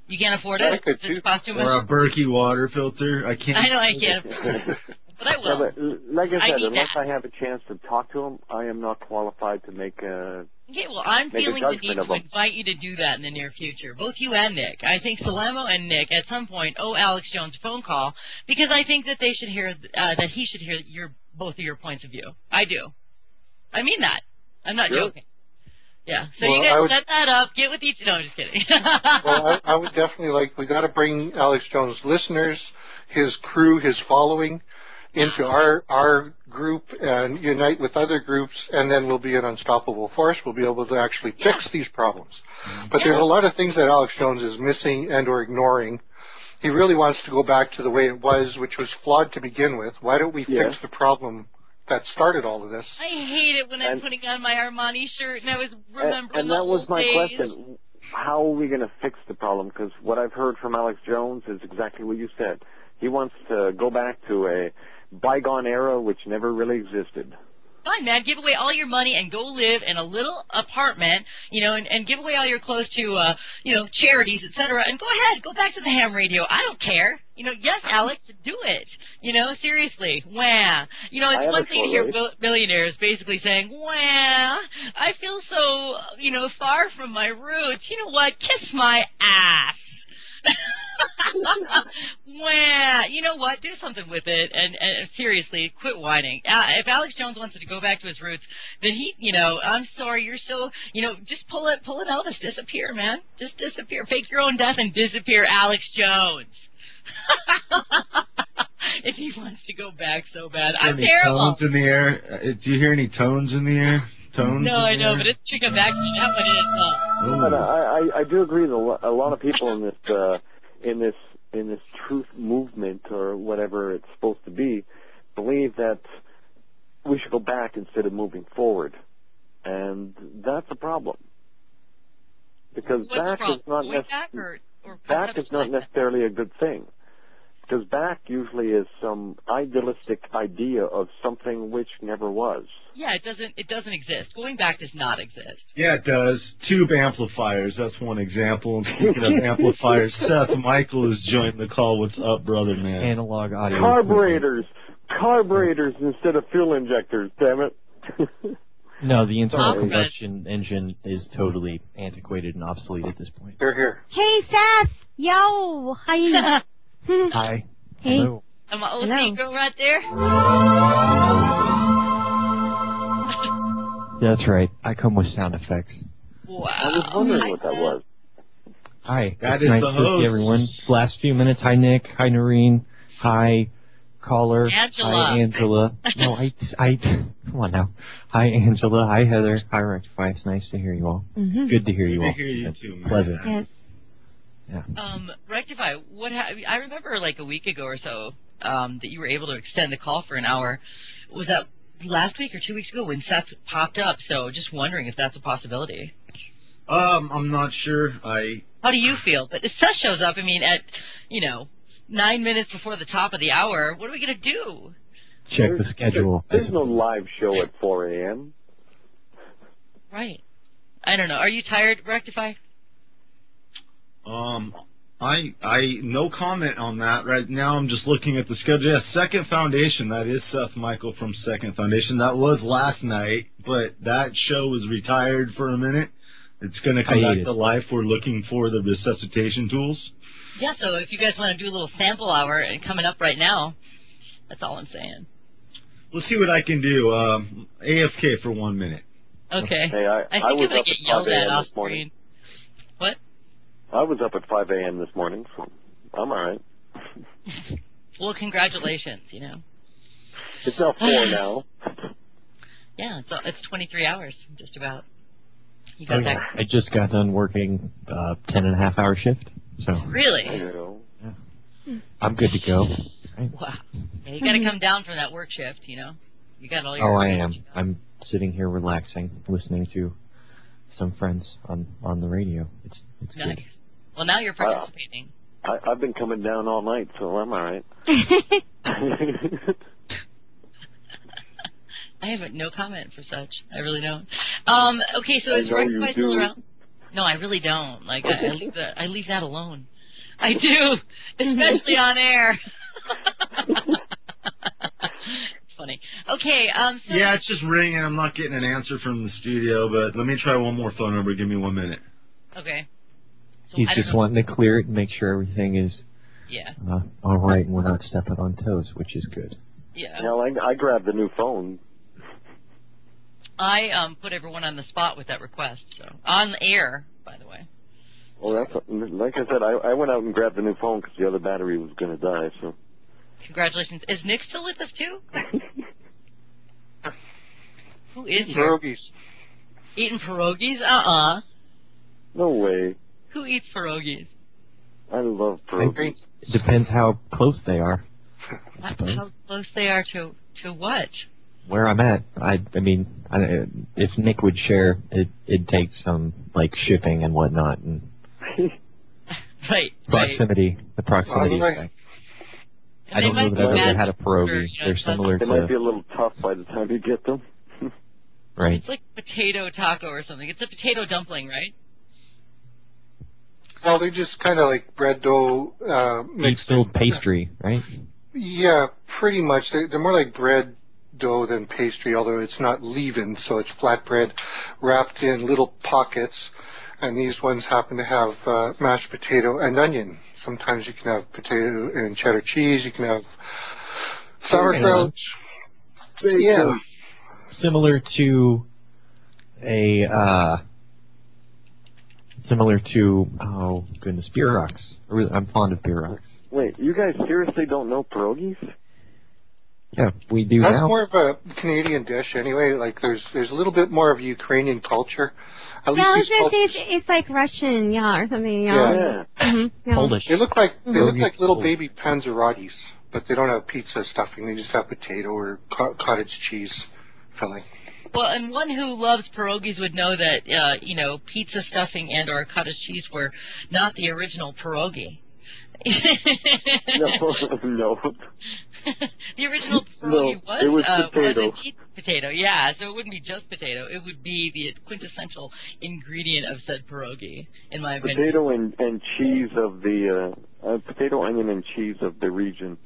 You can't afford it? Does it cost too much? Or a Berkey water filter. I can't. I know I can't afford it. But I will. Yeah, but like I said, unless I have a chance to talk to him, I am not qualified to make a Okay, well, I'm feeling the need to invite you to do that in the near future, both you and Nick. I think Salamo and Nick at some point owe Alex Jones a phone call because I think that they should hear that he should hear both of your points of view. I do. I mean that. I'm not joking. Yeah. So you guys set that up. Get with each. No, I'm just kidding. Well, I would definitely we got to bring Alex Jones' listeners, his crew, his following, into our group and unite with other groups, and then we'll be an unstoppable force. We'll be able to actually fix these problems. But there's a lot of things that Alex Jones is missing and or ignoring. He really wants to go back to the way it was, which was flawed to begin with. Why don't we fix the problem that started all of this? I hate it when I'm putting on my Armani shirt and I was remembering and that was my days. question. How are we going to fix the problem? Because what I've heard from Alex Jones is exactly what you said. He wants to go back to a bygone era which never really existed. Fine, man. Give away all your money and go live in a little apartment, and give away all your clothes to, charities, etc. And go ahead, go back to the ham radio. I don't care. Yes, Alex, do it. Seriously. Wah. It's one thing to hear billionaires basically saying, wah, I feel so, far from my roots. You know what? Kiss my ass. Well, you know what? Do something with it, and seriously, quit whining. If Alex Jones wants to go back to his roots, then I'm sorry, you're so, just pull it Elvis, disappear, man. Just disappear. Fake your own death and disappear, Alex Jones. If he wants to go back so bad. I'm terrible. Tones in the air? Do you hear any tones in the air? Tones? No, I know, but it's tricking back to me. That one is. But I do agree that a lot of people in this truth movement or whatever it's supposed to be believe that we should go back instead of moving forward, and that's a problem because back is not necessarily a good thing. Because back usually is some idealistic idea of something which never was. Yeah, it doesn't exist. Going back does not exist. Yeah, it does. Tube amplifiers, that's one example. And speaking of amplifiers, Seth Michael has joined the call. What's up, brother, man? Analog audio. Carburetors instead of fuel injectors, damn it. No, the internal combustion engine is totally antiquated and obsolete at this point. Here. Hey, Seth! Yo! Hi. Hi. Hey. Hello. I'm an OC girl right there. That's right. I come with sound effects. Wow. I was wondering what that was. Hi. It's nice to see everyone. Last few minutes. Hi, Nick. Hi, Noreen. Hi, caller. Angela. Hi, Angela. No, I come on now. Hi, Angela. Hi, Heather. Hi, Rectify. It's nice to hear you all. Mm-hmm. Good to hear you all. Good to hear you too, man. Pleasant. Yes. Yeah. Rectify, I remember like a week ago or so that you were able to extend the call for an hour. Was that last week or 2 weeks ago when Seth popped up? So just wondering if that's a possibility. I'm not sure. How do you feel? But if Seth shows up, at 9 minutes before the top of the hour, what are we going to do? Check the schedule. There's no live show at 4 a.m. Right. I don't know. Are you tired, Rectify? I no comment on that right now. I'm just looking at the schedule. Yeah, Second Foundation. That is Seth Michael from Second Foundation. That was last night, but that show was retired for a minute. It's going to come back to life. We're looking for the resuscitation tools. Yeah, so if you guys want to do a little sample hour and coming up right now, that's all I'm saying. Let's see what I can do. AFK for 1 minute. Okay. Hey, I think was I'm going up to get yelled at off screen. What? I was up at 5 a.m. this morning, so I'm all right. Well, congratulations, It's now 4 now. Yeah, it's 23 hours, just about. You got that? I just got done working 10.5-hour shift, So Really? I'm good to go. Wow. Yeah, you got to come down from that work shift, you know. You got all your. Oh, I am. I'm sitting here relaxing, listening to some friends on the radio. It's nice. good. Well, now you're participating. I've been coming down all night, so I'm all right. I have no comment for such. I really don't. Okay, so is Rex still around? No, I really don't. Like I leave that alone. I do, especially on air. It's funny. Okay. So yeah, it's just ringing. I'm not getting an answer from the studio, but let me try one more phone number. Give me 1 minute. Okay. So He's just wanting to clear it and make sure everything is all right and we're not stepping on toes, which is good. Yeah. Well, I grabbed the new phone. I put everyone on the spot with that request, so on the air, by the way. Well, that's like I said. I went out and grabbed the new phone because the other battery was going to die. So. Congratulations. Is Nick still with us too? Who is here? Pierogies. Eating pierogies? No way. Who eats pierogies? I love pierogies. It depends how close they are. How close they are to what? Where I'm at, I mean, if Nick would share, it'd take some like shipping and whatnot and right. proximity. The proximity effect. I don't know that I've ever had a pierogi. They're similar to. They might be a little tough by the time you get them. Right. It's like potato taco or something. It's a potato dumpling, right? Well, they're just kind of like bread dough mixed filled pastry, right? Yeah, pretty much. They're more like bread dough than pastry, although it's not leavened, so it's flatbread wrapped in little pockets. And these ones happen to have mashed potato and onion. Sometimes you can have potato and cheddar cheese. You can have sauerkraut. Yeah. Similar to oh goodness, beer rocks. I'm fond of beer rocks. Wait, you guys seriously don't know pierogies? Yeah, we do. That's now. more of a Canadian dish anyway. Like there's a little bit more of Ukrainian culture. At Yeah, I least was gonna say it's like Russian, or something. Yeah. Mm-hmm. Polish. They look like little baby panzerottis, but they don't have pizza stuffing. They just have potato or cottage cheese filling. Well, and one who loves pierogies would know that, pizza stuffing and or cottage cheese were not the original pierogi. No. The original pierogi was potato. indeed potato, yeah. So it wouldn't be just potato. It would be the quintessential ingredient of said pierogi, in my opinion. Potato and cheese of the potato, onion, and cheese of the region.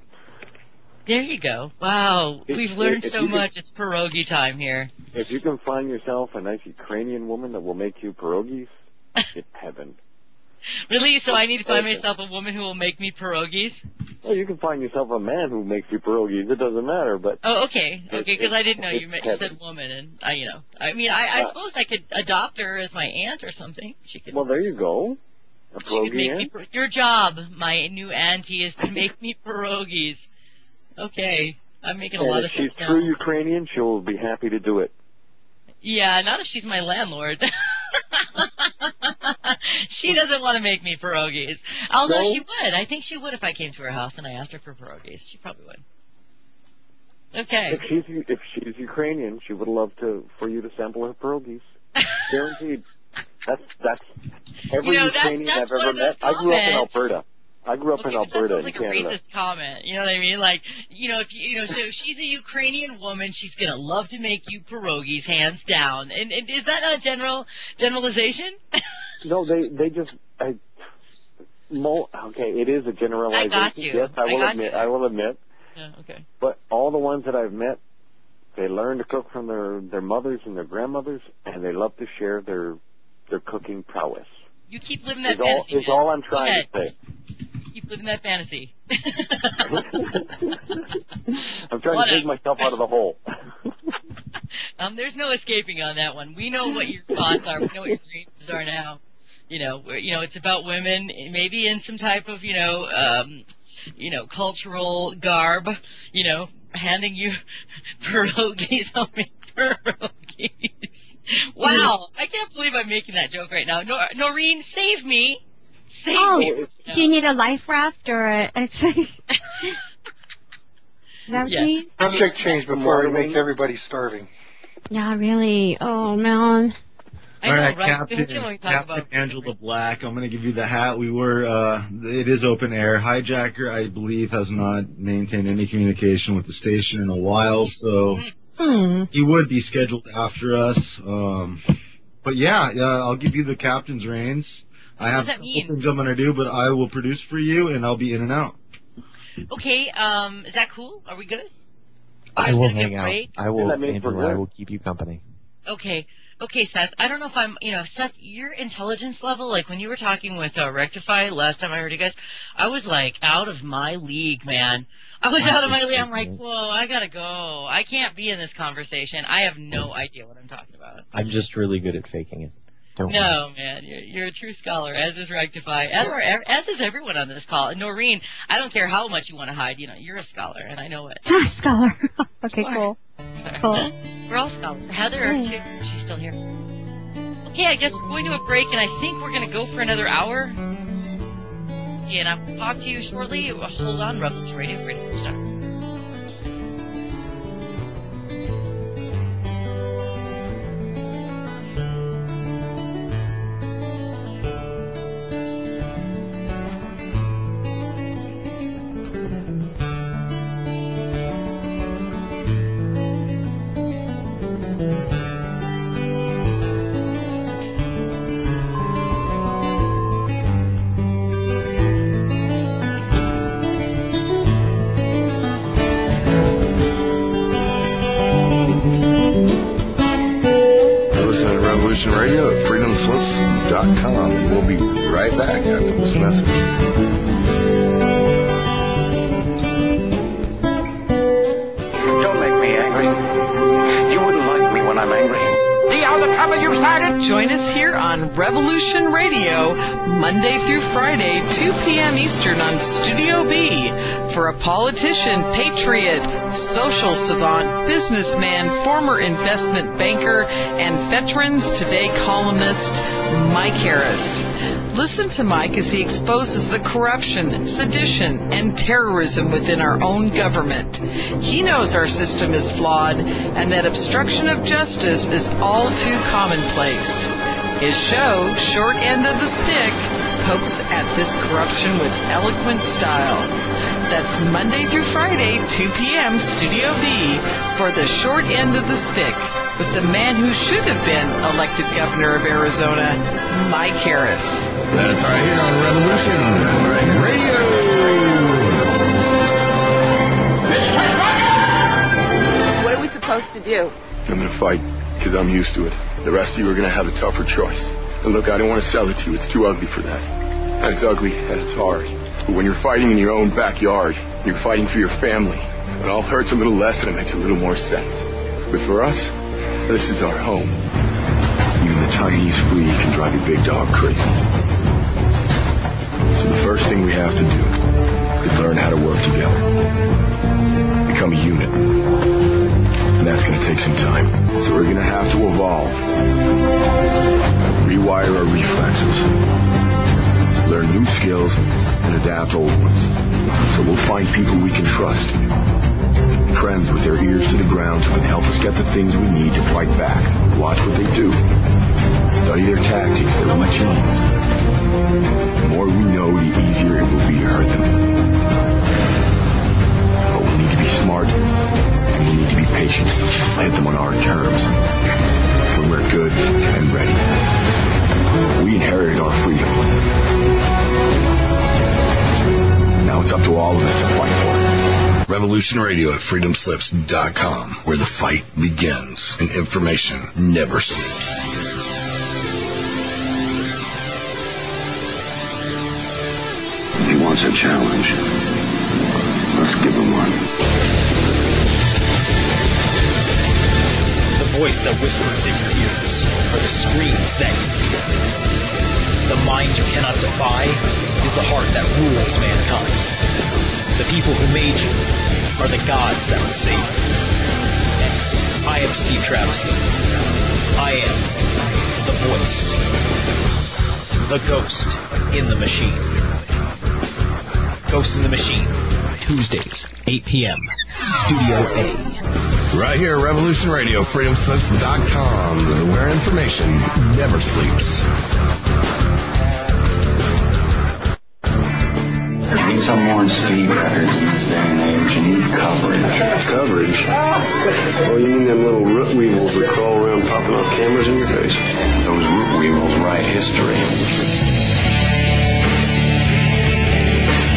There you go. Wow, we've learned so much. It's pierogi time here. If you can find yourself a nice Ukrainian woman that will make you pierogies, it's heaven. Really? So I need to find myself a woman who will make me pierogies? Well, you can find yourself a man who makes you pierogies. It doesn't matter, but... Oh, okay. Okay, because I didn't know you said woman, and I suppose I could adopt her as my aunt or something. She could. Well, there you go. A pierogi aunt. Your job, my new auntie, is to make me pierogies. Okay, I'm making a lot of sense now. And if she's true Ukrainian, she'll be happy to do it. Yeah, not if she's my landlord. She doesn't want to make me pierogies. Although she would. I think she would if I came to her house and I asked her for pierogies. She probably would. Okay. If she's Ukrainian, she would love for you to sample her pierogies. Guaranteed. That's every Ukrainian I've ever met. I grew up in Alberta. I grew up in Alberta, that sounds like in Canada. A racist comment. You know what I mean? Like, so if she's a Ukrainian woman, she's gonna love to make you pierogies, hands down. And is that not a generalization? No, they just. Okay, it is a generalization. I got you. Yes, I will admit. Yeah, okay. But all the ones that I've met, they learn to cook from their mothers and their grandmothers, and they love to share their cooking prowess. You keep living that fantasy. Is all I'm trying to say. Keep living that fantasy. I'm trying to dig myself out of the hole. There's no escaping on that one. We know what your thoughts are. We know what your dreams are now. It's about women, maybe in some type of, cultural garb, handing you pierogies, homemade pierogies. Wow, I can't believe I'm making that joke right now. Noreen, save me. Same Oh, here. do you need a life raft or a... Is that what you need? Subject change before we make everybody starving. Not really. Oh, man. All right, Captain Angela Black, I'm going to give you the hat. It is open air. Hijacker, I believe, has not maintained any communication with the station in a while, so he would be scheduled after us. But yeah, I'll give you the captain's reins. I have a couple things I'm going to do, but I will produce for you, and I'll be in and out. Okay, is that cool? Are we good? I will hang out. I will keep you company. Okay, Seth, I don't know if I'm, Seth, your intelligence level, like when you were talking with Rectify last time I heard you guys, I was like out of my league, man. I was out of my league. I'm like, whoa, I gotta go. I can't be in this conversation. I have no idea what I'm talking about. I'm just really good at faking it. No, man, you're a true scholar, as is Rectify, as is everyone on this call. And Noreen, I don't care how much you want to hide, you're a scholar, and I know it. Scholar. Okay, cool. Cool. We're all scholars. Heather, too. She's still here. Okay, I guess we're going to a break, and I think we're going to go for another hour. Okay, and I'll talk to you shortly. Hold on, Rebels Radio, ready to start. Radio at freedomslips.com. We'll be right back after this message. Don't make me angry. You wouldn't like me when I'm angry. See how the trouble you've started? Join us here on Revolution Radio, Monday through Friday, 2 p.m. Eastern on Studio B, for a politician, patriot, social savant, businessman, former investment banker, and Veterans Today columnist, Mike Harris. Listen to Mike as he exposes the corruption, sedition, and terrorism within our own government. He knows our system is flawed and that obstruction of justice is all too commonplace. His show, Short End of the Stick, pokes at this corruption with eloquent style. That's Monday through Friday, 2 p.m. Studio B for the Short End of the Stick with the man who should have been elected governor of Arizona, Mike Harris. That's right here on Revolution Radio. What are we supposed to do? I'm going to fight because I'm used to it. The rest of you are going to have a tougher choice. And look, I don't want to sell it to you. It's too ugly for that. And it's ugly and it's hard. But when you're fighting in your own backyard, you're fighting for your family. It all hurts a little less and it makes a little more sense. But for us, this is our home. Even the tiniest flea can drive a big dog crazy. So the first thing we have to do is learn how to work together. Become a unit. And that's going to take some time. So we're going to have to evolve. Rewire our reflexes. Learn new skills and adapt old ones. So we'll find people we can trust. Friends with their ears to the ground who can help us get the things we need to fight back. Watch what they do. Study their tactics, their routines. The more we know, the easier it will be to hurt them. But we need to be smart, and we need to be patient. Hit them on our terms. When we're good and ready. We inherited our freedom. Now it's up to all of us to fight for it. Revolution Radio at freedomslips.com, where the fight begins and information never sleeps. He wants a challenge. Let's give him one. The voice that whispers in your ears are the screams that you feel. The mind you cannot defy is the heart that rules mankind. The people who made you are the gods that will save you. And I am Steve Travesty. I am the voice, the ghost, in the Machine. Ghost in the Machine, Tuesdays, 8 p.m., Studio A. Right here, Revolution Radio, freedomslips.com, where information never sleeps. You need some more speed records in this day and age. You need coverage. Coverage? Oh, you mean them little root weevils that crawl around popping off cameras in your face? Those root weevils write history.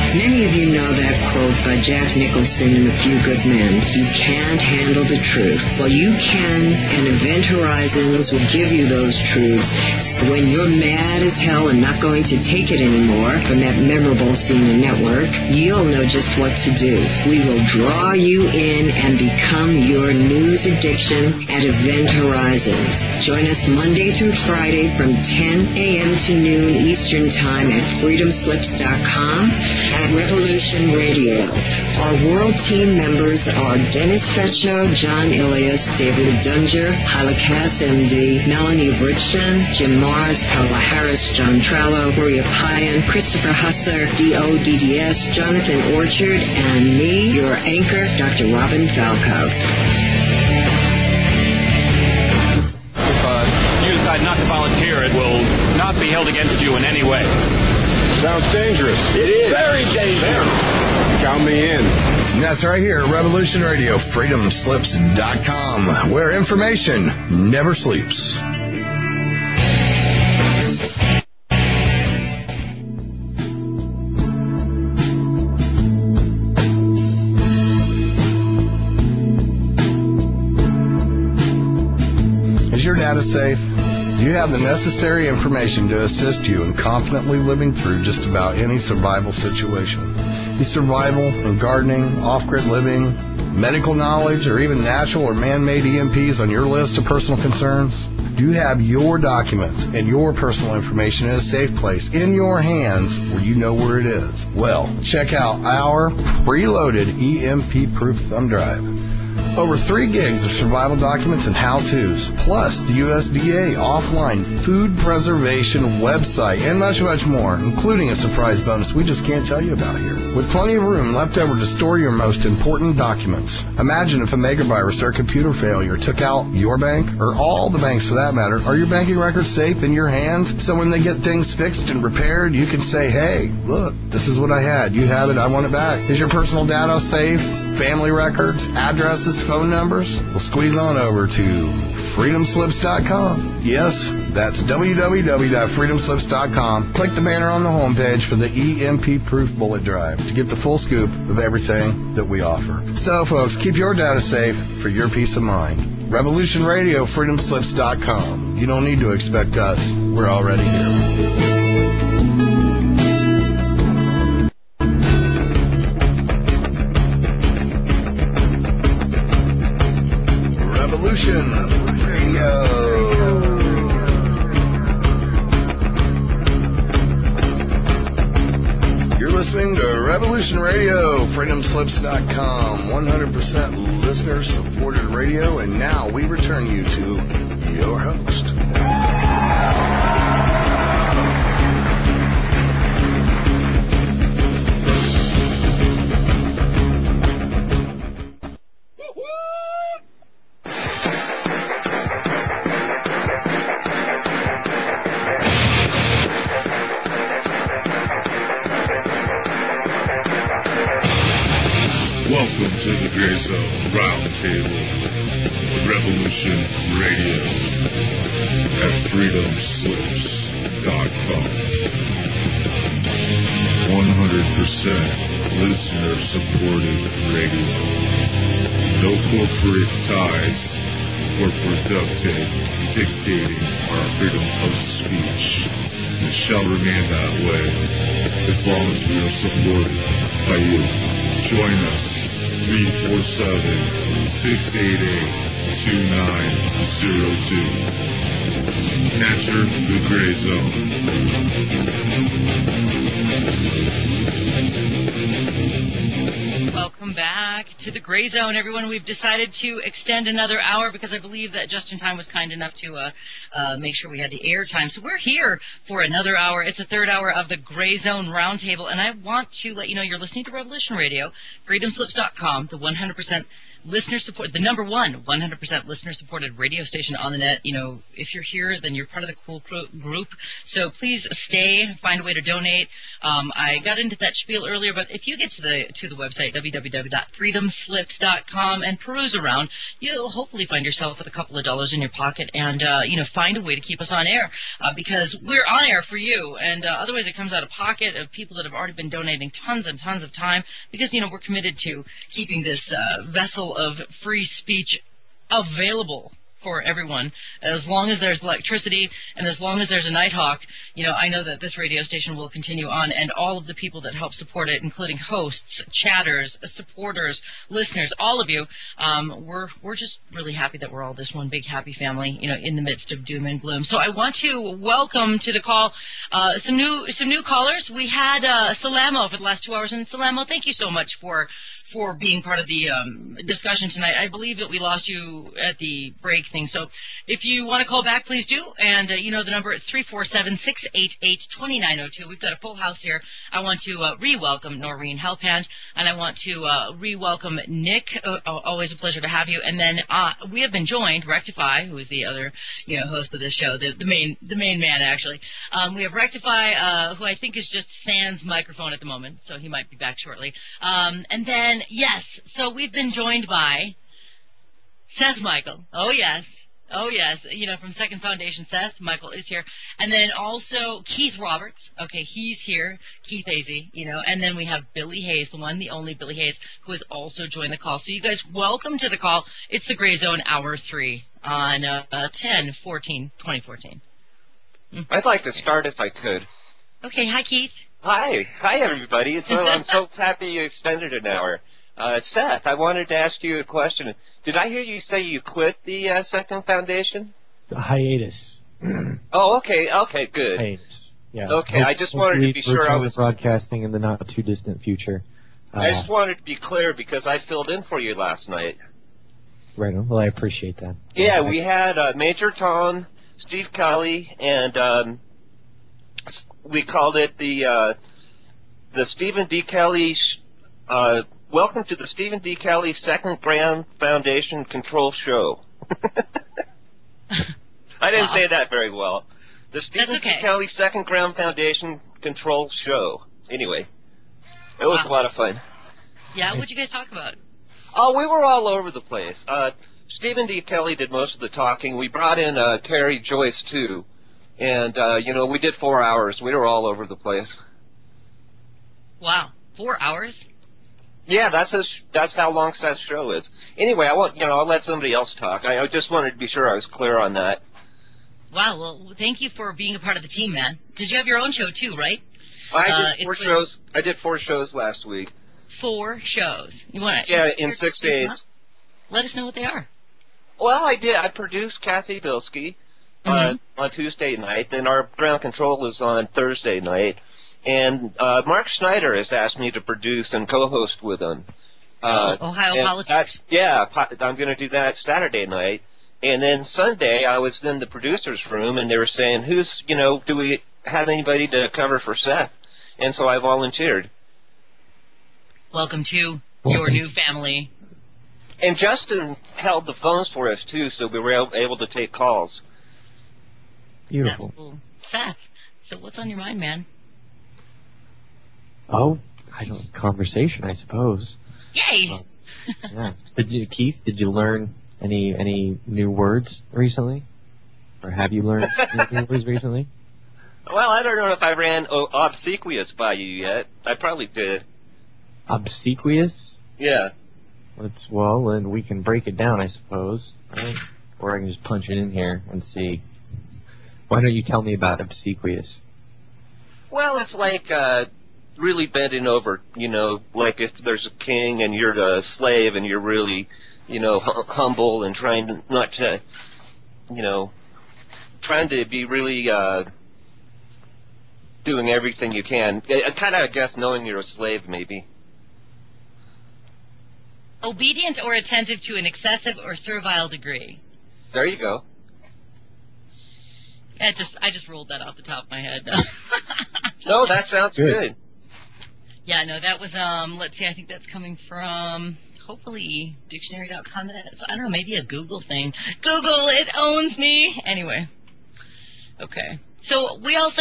Many of you know that quote by Jack Nicholson in A Few Good Men. You can't handle the truth. Well, you can, and Event Horizons will give you those truths. So when you're mad as hell and not going to take it anymore from that memorable senior network, you'll know just what to do. We will draw you in and become your news addiction at Event Horizons. Join us Monday through Friday from 10 a.m. to noon Eastern Time at freedomslips.com. At Revolution Radio. Our world team members are Dennis Fetcho, John Ilias, David Dunger, Hyla Cass, MD, Melanie Bridgeton, Jim Mars, Paula Harris, John Trallo, Maria Payan, Christopher Husser, DODDS, Jonathan Orchard, and me, your anchor, Dr. Robin Falco. If you decide not to volunteer, it will not be held against you in any way. Sounds dangerous. It is. Very dangerous. Count me in. And that's right here, Revolution Radio, freedomslips.com, where information never sleeps. Is your data safe? Do you have the necessary information to assist you in confidently living through just about any survival situation? Is survival and gardening, off-grid living, medical knowledge, or even natural or man-made EMPs on your list of personal concerns? Do you have your documents and your personal information in a safe place in your hands where you know where it is? Well, check out our preloaded EMP-proof thumb drive. Over 3 gigs of survival documents and how-tos, plus the USDA offline food preservation website, and much, much more, including a surprise bonus we just can't tell you about here. With plenty of room left over to store your most important documents. Imagine if a megavirus or computer failure took out your bank, or all the banks for that matter. Are your banking records safe in your hands? So when they get things fixed and repaired, you can say, hey, look, this is what I had. You have it. I want it back. Is your personal data safe? Family records, addresses, phone numbers? Well, squeeze on over to freedomslips.com. Yes, that's www.freedomslips.com. Click the banner on the homepage for the EMP-proof bullet drive to get the full scoop of everything that we offer. So, folks, keep your data safe for your peace of mind. Revolution Radio, freedomslips.com. You don't need to expect us. We're already here. Radio. You're listening to Revolution Radio, freedomslips.com, 100% listener-supported radio, and now we return you to your host. Welcome to the Gray Zone Roundtable, Revolution Radio at freedomslips.com. 100% listener-supported radio. No corporate ties or dictating our freedom of speech. It shall remain that way as long as we are supported by you. Join us, 347-688-2902. Enter the Gray Zone. Welcome back to the Gray Zone, everyone. We've decided to extend another hour because I believe that Justin Time was kind enough to make sure we had the air time. So we're here for another hour. It's the third hour of the Gray Zone Roundtable, and I want to let you know you're listening to Revolution Radio, freedomslips.com, the 100% listener support, the number one 100% listener supported radio station on the net. You know, if you're here, then you're part of the cool group. So please stay, find a way to donate. I got into that spiel earlier, but if you get to the website www.freedomslips.com and peruse around, you'll hopefully find yourself with a couple of dollars in your pocket and find a way to keep us on air because we're on air for you, and otherwise it comes out of pocket of people that have already been donating tons and tons of time because we're committed to keeping this vessel of free speech available for everyone. As long as there's electricity and as long as there's a Nighthawk, I know that this radio station will continue on, and all of the people that help support it, including hosts, chatters, supporters, listeners, all of you, we're just really happy that we're all this one big happy family, in the midst of doom and gloom. So I want to welcome to the call some new callers. We had Salamo for the last 2 hours, and Salamo, thank you so much for being part of the discussion tonight. I believe that we lost you at the break thing. So if you want to call back, please do. And the number is 347-688-2902. We've got a full house here. I want to re-welcome Noreen Helpand, and I want to re-welcome Nick. Always a pleasure to have you. And then we have been joined, Rectify, who is the other host of this show, the main man, actually. We have Rectify, who I think is just sans microphone at the moment, so he might be back shortly. And then yes, so we've been joined by Seth Michael. Oh yes, from Second Foundation. Seth Michael is here, and then also Keith Roberts. Okay, he's here. Keith Hazy, and then we have Billy Hayes, the one, the only Billy Hayes, who has also joined the call. So you guys, welcome to the call. It's the Gray Zone Hour 3 on 10/14/2014. I'd like to start if I could. Okay, hi Keith. Hi everybody. I'm so happy you extended an hour. Seth, I wanted to ask you a question. Did I hear you say you quit the Second Foundation? The hiatus. Oh, okay, good. Hiatus. Yeah. Okay, I just wanted to be sure I was broadcasting in the not too distant future. I just wanted to be clear because I filled in for you last night. Right on. Well, I appreciate that. Yeah, we had Major Tom, Steve Kelly, and we called it the Stephen D. Kelly. Welcome to the Stephen D. Kelly Second Grand Foundation Control Show. I didn't say that very well. The Stephen D. Kelly Second Grand Foundation Control Show. Anyway, it was a lot of fun. Yeah, what'd you guys talk about? Oh, we were all over the place. Stephen D. Kelly did most of the talking. We brought in Terry Joyce too. And, we did 4 hours. We were all over the place. Wow. 4 hours? Yeah, that's how long Seth's show is. Anyway, I'll let somebody else talk. I just wanted to be sure I was clear on that. Wow, well, thank you for being a part of the team, man. Because you have your own show, too, right? I did 4 shows. I did 4 shows last week. 4 shows? You want to? Yeah, in 6 days. Let us know what they are. Well, I did. I produced Kathy Bilski on Tuesday night. Then our ground control is on Thursday night. And Mark Schneider has asked me to produce and co-host with him. Ohio Politics. I'm going to do that Saturday night. And then Sunday, I was in the producer's room, and they were saying, do we have anybody to cover for Seth? And so I volunteered. Welcome to your new family. And Justin held the phones for us, too, so we were able to take calls. Beautiful. That's cool. Seth, so what's on your mind, man? Oh, conversation, I suppose. Yay! Yeah. Keith, did you learn any new words recently? Or have you learned new words recently? Well, I don't know if I ran obsequious by you yet. I probably did. Obsequious? Yeah. And we can break it down, I suppose. Right? Or I can just punch it in here and see. Why don't you tell me about obsequious? Well, it's like really bending over, like if there's a king and you're the slave and you're really, humble and trying not to, trying to be really doing everything you can. Kind of, I guess, knowing you're a slave, maybe. Obedient or attentive to an excessive or servile degree. There you go. I just rolled that off the top of my head. No, that sounds good. Yeah, no, that was, let's see, I think that's coming from, hopefully, dictionary.com. That's, I don't know, maybe a Google thing. Google, it owns me. Anyway. Okay. So we had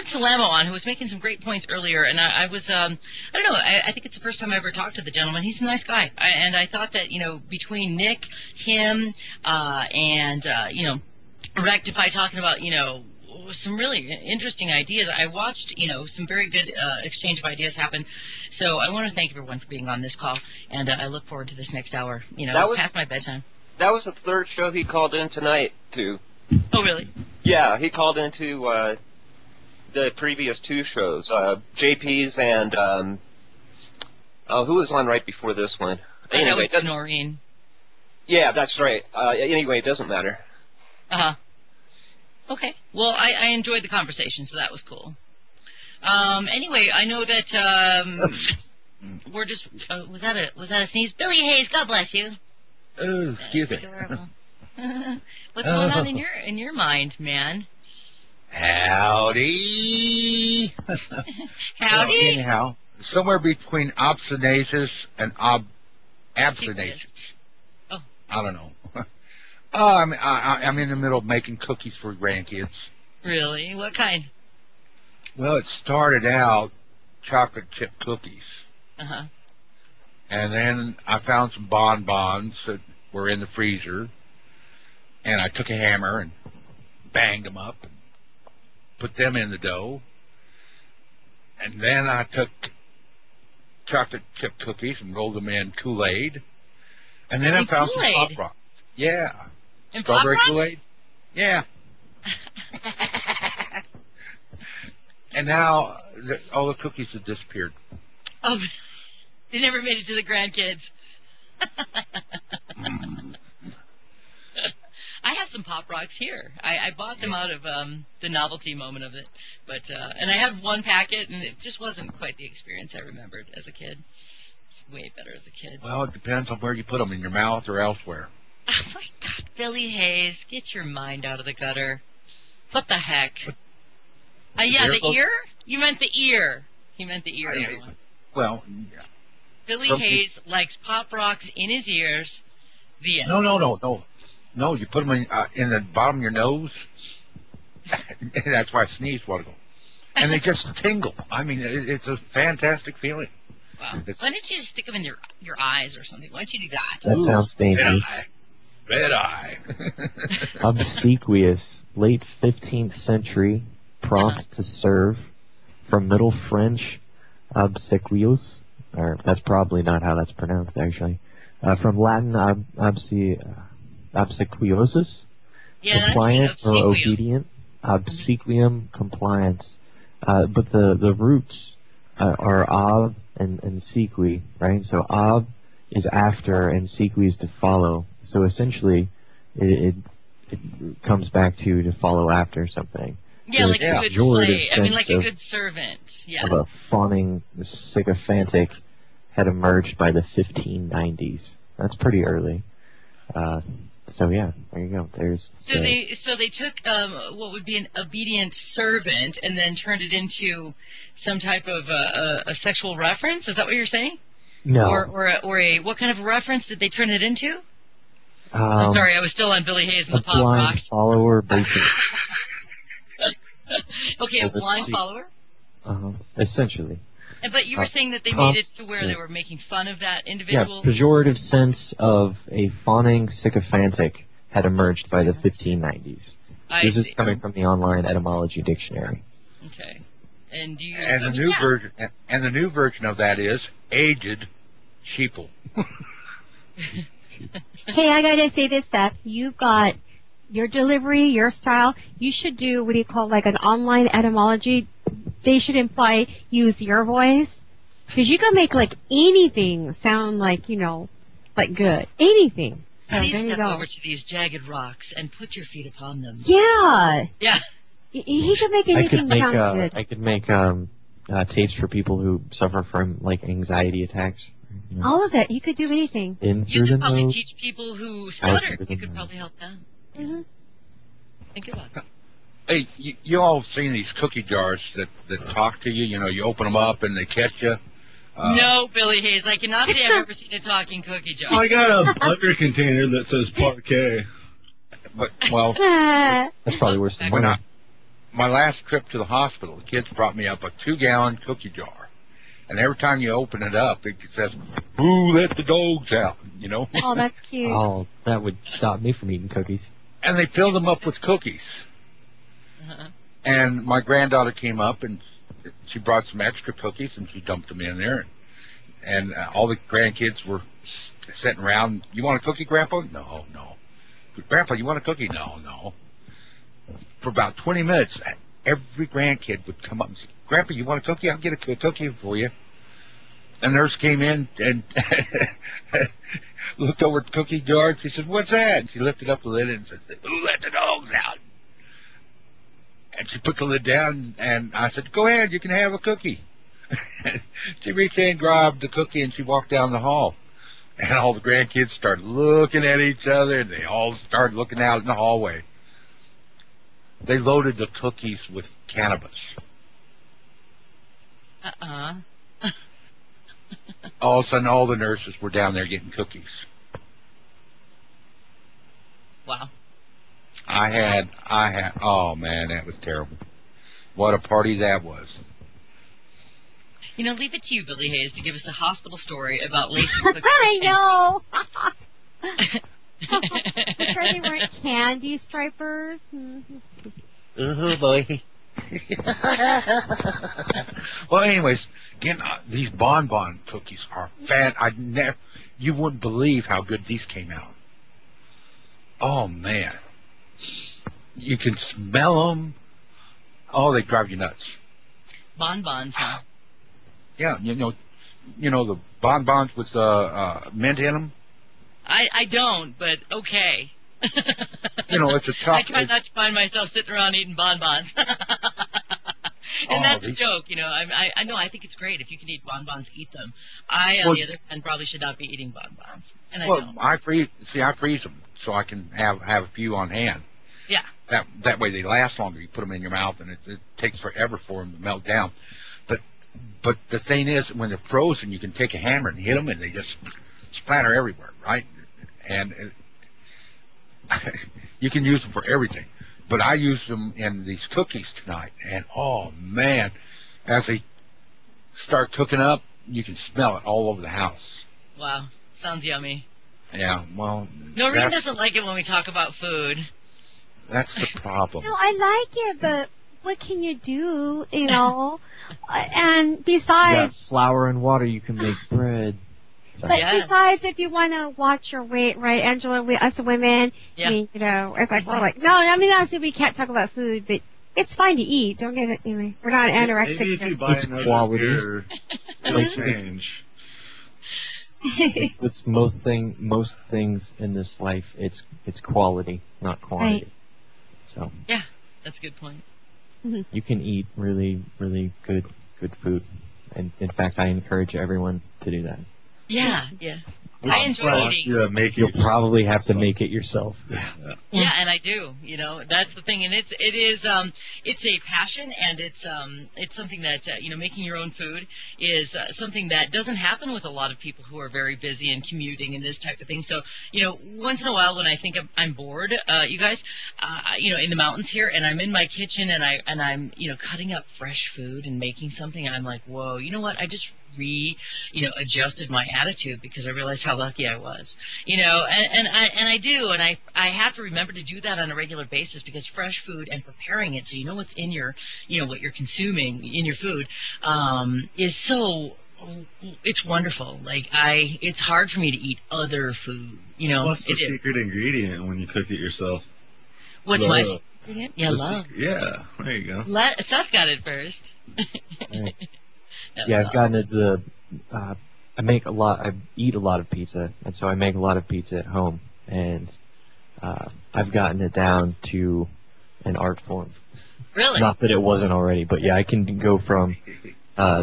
Salamo on, who was making some great points earlier, and I was, I don't know, I think it's the first time I ever talked to the gentleman. He's a nice guy. And I thought that, between Nick, him, and Rectify talking about, some really interesting ideas. I watched, some very good exchange of ideas happen. So I want to thank everyone for being on this call, and I look forward to this next hour. It's past my bedtime. That was the third show he called in tonight, too. Oh, really? Yeah, he called into the previous two shows, JP's and, who was on right before this one? Anyway, Noreen. Yeah, that's right. Anyway, it doesn't matter. Uh-huh. Okay. Well, I enjoyed the conversation, so that was cool. Anyway, I know that we're just was that a sneeze? Billy Hayes, God bless you. Oh, excuse me. What's going on in your mind, man? Howdy. Howdy. Well, anyhow, somewhere between obsolescence and abstination. Oh. I don't know. I'm in the middle of making cookies for grandkids. Really? What kind? Well, it started out chocolate chip cookies. Uh-huh. And then I found some bonbons that were in the freezer. And I took a hammer and banged them up and put them in the dough. And then I took chocolate chip cookies and rolled them in Kool-Aid. And then I found some Pop Rocks. Yeah. And Strawberry Pop Rocks? Kool-Aid? Yeah. And now all the cookies have disappeared. Oh, they never made it to the grandkids. I have some Pop Rocks here. I bought them out of the novelty moment of it, but and I had one packet, and it just wasn't quite the experience I remembered as a kid. It's way better as a kid. Well, it depends on where you put them, in your mouth or elsewhere. Oh my God, Billy Hayes, get your mind out of the gutter. What the heck? Yeah, the ear? You meant the ear. He meant the ear. Well, yeah. Billy Hayes likes Pop Rocks in his ears. The end. No, you put them in the bottom of your nose. That's why I sneezed a while ago. And they just tingle. I mean, it's a fantastic feeling. Wow. Why don't you just stick them in your eyes or something? Why don't you do that? That sounds dangerous. Red eye. Obsequious, late 15th century, prompt to serve, from Middle French, obsequious, or that's probably not how that's pronounced actually. From Latin, obsequiosus, compliant or obedient, obsequium, compliance. But the roots are ob and sequi, right? So ob is after and sequi is to follow. So essentially, it comes back to follow after something. Yeah, like a good slave. I mean, like a good servant. Yeah. Of a fawning sycophantic had emerged by the 1590s. That's pretty early. So yeah, there you go. There's. So they took what would be an obedient servant and then turned it into some type of a sexual reference. Is that what you're saying? No. Or a what kind of reference did they turn it into? I'm sorry, I was still on Billy Hayes and the Pop Rocks. A blind follower, basically. Okay, a blind follower? Essentially. But you were saying that they made it to where they were making fun of that individual? Yeah, pejorative sense of a fawning sycophantic had emerged by the 1590s. This is coming from the online etymology dictionary. Okay. And do you... And the new version of that is aged sheeple. Hey, I gotta say this, Seth. You've got your delivery, your style. You should do what do you call like an online etymology. They should use your voice, because you can make like anything sound like like good. Anything. So Please there you step go. over to these jagged rocks and put your feet upon them. Yeah. Yeah. He could make anything sound good. I could make tapes for people who suffer from like anxiety attacks All of it. You could do anything. In You through the could probably nose. teach people who Out stutter. through the You could nose. probably help them. Mm-hmm. Think about it. Hey, you all have seen these cookie jars that talk to you. You know, you open them up and they catch you. No, Billy Hayes. I cannot say I've ever seen a talking cookie jar. I got a butter container that says parquet. But, well, That's probably worse than mine. My last trip to the hospital, the kids brought me up a 2-gallon cookie jar. And every time you open it up, it says, "Who let the dogs out?" You know? Oh, that's cute. Oh, that would stop me from eating cookies. And they filled them up with cookies. And my granddaughter came up and she brought some extra cookies and she dumped them in there. And all the grandkids were sitting around. "You want a cookie, Grandpa?" "No, no." "Grandpa, you want a cookie?" "No, no." For about 20 minutes, every grandkid would come up and say, "Grandpa, you want a cookie? I'll get a cookie for you." And nurse came in and looked over at the cookie jar. And she said, "What's that?" And she lifted up the lid and said, "Who let the dogs out?" And she put the lid down, and I said, "Go ahead, you can have a cookie." She reached in, grabbed the cookie, and she walked down the hall. And all the grandkids started looking at each other, and they all started looking out in the hallway. They loaded the cookies with cannabis. All of a sudden, all the nurses were down there getting cookies. Wow. I had, oh man, that was terrible. What a party that was. You know, leave it to you, Billy Hayes, to give us a hospital story about lacing cookies. I know. I'm sure they weren't candy stripers. Oh boy. Well, anyways, again, these bonbon cookies are you wouldn't believe how good these came out. Oh man, you can smell them. Oh, they drive you nuts. Bonbons, huh? Yeah, you know the bonbons with mint in them. I don't, but okay. You know, it's a tough. I try not to find myself sitting around eating bonbons. And that's a joke, you know. I know. I think it's great if you can eat bonbons, eat them. On the other hand, probably should not be eating bonbons. And I don't. I freeze them so I can have a few on hand. Yeah. That way they last longer. You put them in your mouth, and it takes forever for them to melt down. But the thing is, when they're frozen, you can take a hammer and hit them, and they just splatter everywhere, right? And you can use them for everything. But I used them in these cookies tonight, and oh man, as they start cooking up, you can smell it all over the house. Wow, sounds yummy. Yeah, well. Noreen doesn't like it when we talk about food. That's the problem. No, I like it, but what can you do, you know? And besides... Yeah, flour and water, you can make bread. But besides, if you want to watch your weight, right, Angela, us women, I mean, you know, it's like, we're like, no, I mean, obviously we can't talk about food, but it's fine to eat. Don't get it, anyway. We're not anorexic. Maybe if you buy another beer, it'll change. It's most things in this life, it's quality, not quantity. Right. So yeah, that's a good point. You can eat really, really good food, and in fact, I encourage everyone to do that. Yeah, yeah. I enjoy eating. You'll probably have to make it yourself. Yeah, and I do. You know, that's the thing, and it's a passion, and it's something that you know, making your own food is something that doesn't happen with a lot of people who are very busy and commuting and this type of thing. So, you know, once in a while when I think I'm bored, you guys, you know, in the mountains here, and I'm in my kitchen and I'm you know, cutting up fresh food and making something, and I'm like, whoa, you know what? I just adjusted my attitude because I realized how lucky I was, you know, and I do, and I have to remember to do that on a regular basis, because fresh food and preparing it so you know what's in your, you know, what you're consuming in your food is so, it's wonderful. Like it's hard for me to eat other food, you know. What's the secret ingredient when you cook it yourself? What's my secret ingredient? Yeah, love. Yeah, there you go. Seth got it first. Right. Yeah, I've gotten into I eat a lot of pizza, and so I make a lot of pizza at home, and I've gotten it down to an art form. Really? Not that it wasn't already, but yeah, I can go from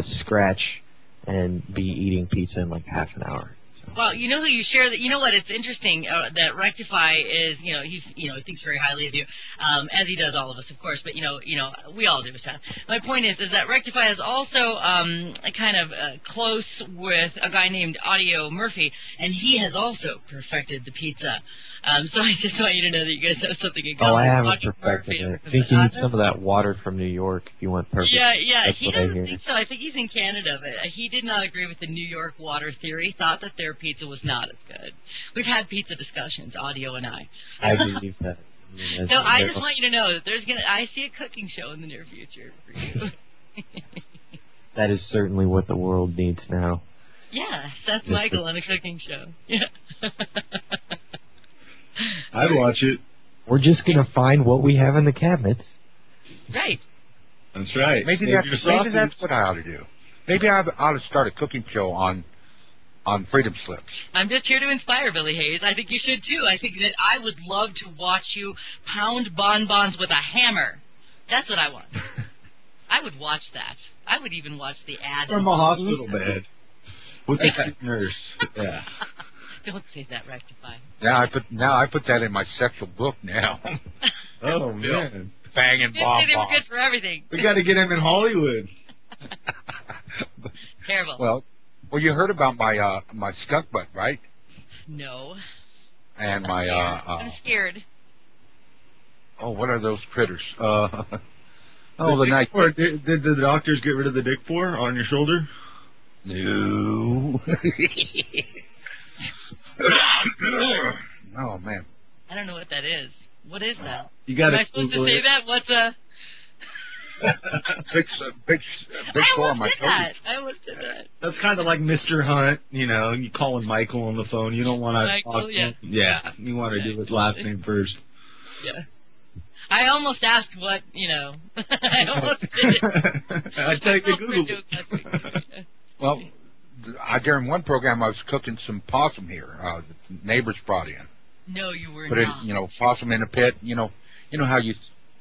scratch and be eating pizza in like half an hour. Well, you know who you share that. You know what? It's interesting that Rectify is. He thinks very highly of you, as he does all of us, of course. But we all do, Seth. My point is that Rectify is also kind of close with a guy named Audio Murphy, and he has also perfected the pizza. So I just want you to know that you guys have something in common. Oh, I haven't perfected it. I think you need some of that water from New York if you want perfect. Yeah. That's He doesn't think so. I think he's in Canada, but he did not agree with the New York water theory. Thought that their pizza was not as good. We've had pizza discussions, Audio and I. I believe that. So I just want you to know that I see a cooking show in the near future for you. That is certainly what the world needs now. Yeah, Seth Michael on a cooking show. Yeah. I'd watch it. We're just going to find what we have in the cabinets. Right. That's right. Maybe that's what I ought to do. Maybe I ought to start a cooking show on Freedom Slips. I'm just here to inspire, Billy Hayes. I think you should, too. I think that I would love to watch you pound bonbons with a hammer. That's what I want. I would watch that. I would even watch the ads. From a hospital bed. With the nurse. Yeah. Don't say that, Rectify. Now I put that in my sexual book now. Oh, man. Banging bonbons. They were good for everything. We got to get him in Hollywood. Terrible. Well, you heard about my skunk butt, right? No. And I'm scared. Oh, what are those critters? The night. Did the doctors get rid of the dick for on your shoulder? No. Oh man. I don't know what that is. What is that? You got. Am I supposed to say that? What's a? big sore on my shoulder. I almost did that. That's kind of like Mr. Hunt, and you calling Michael on the phone. You don't want to talk to him. Yeah, you want to do his last name first. Yeah. I almost asked what, I almost did it. I take the Google. Well, during one program I was cooking some possum here. The neighbors brought in. No, you were Put not. It, possum in a pit. You know how you.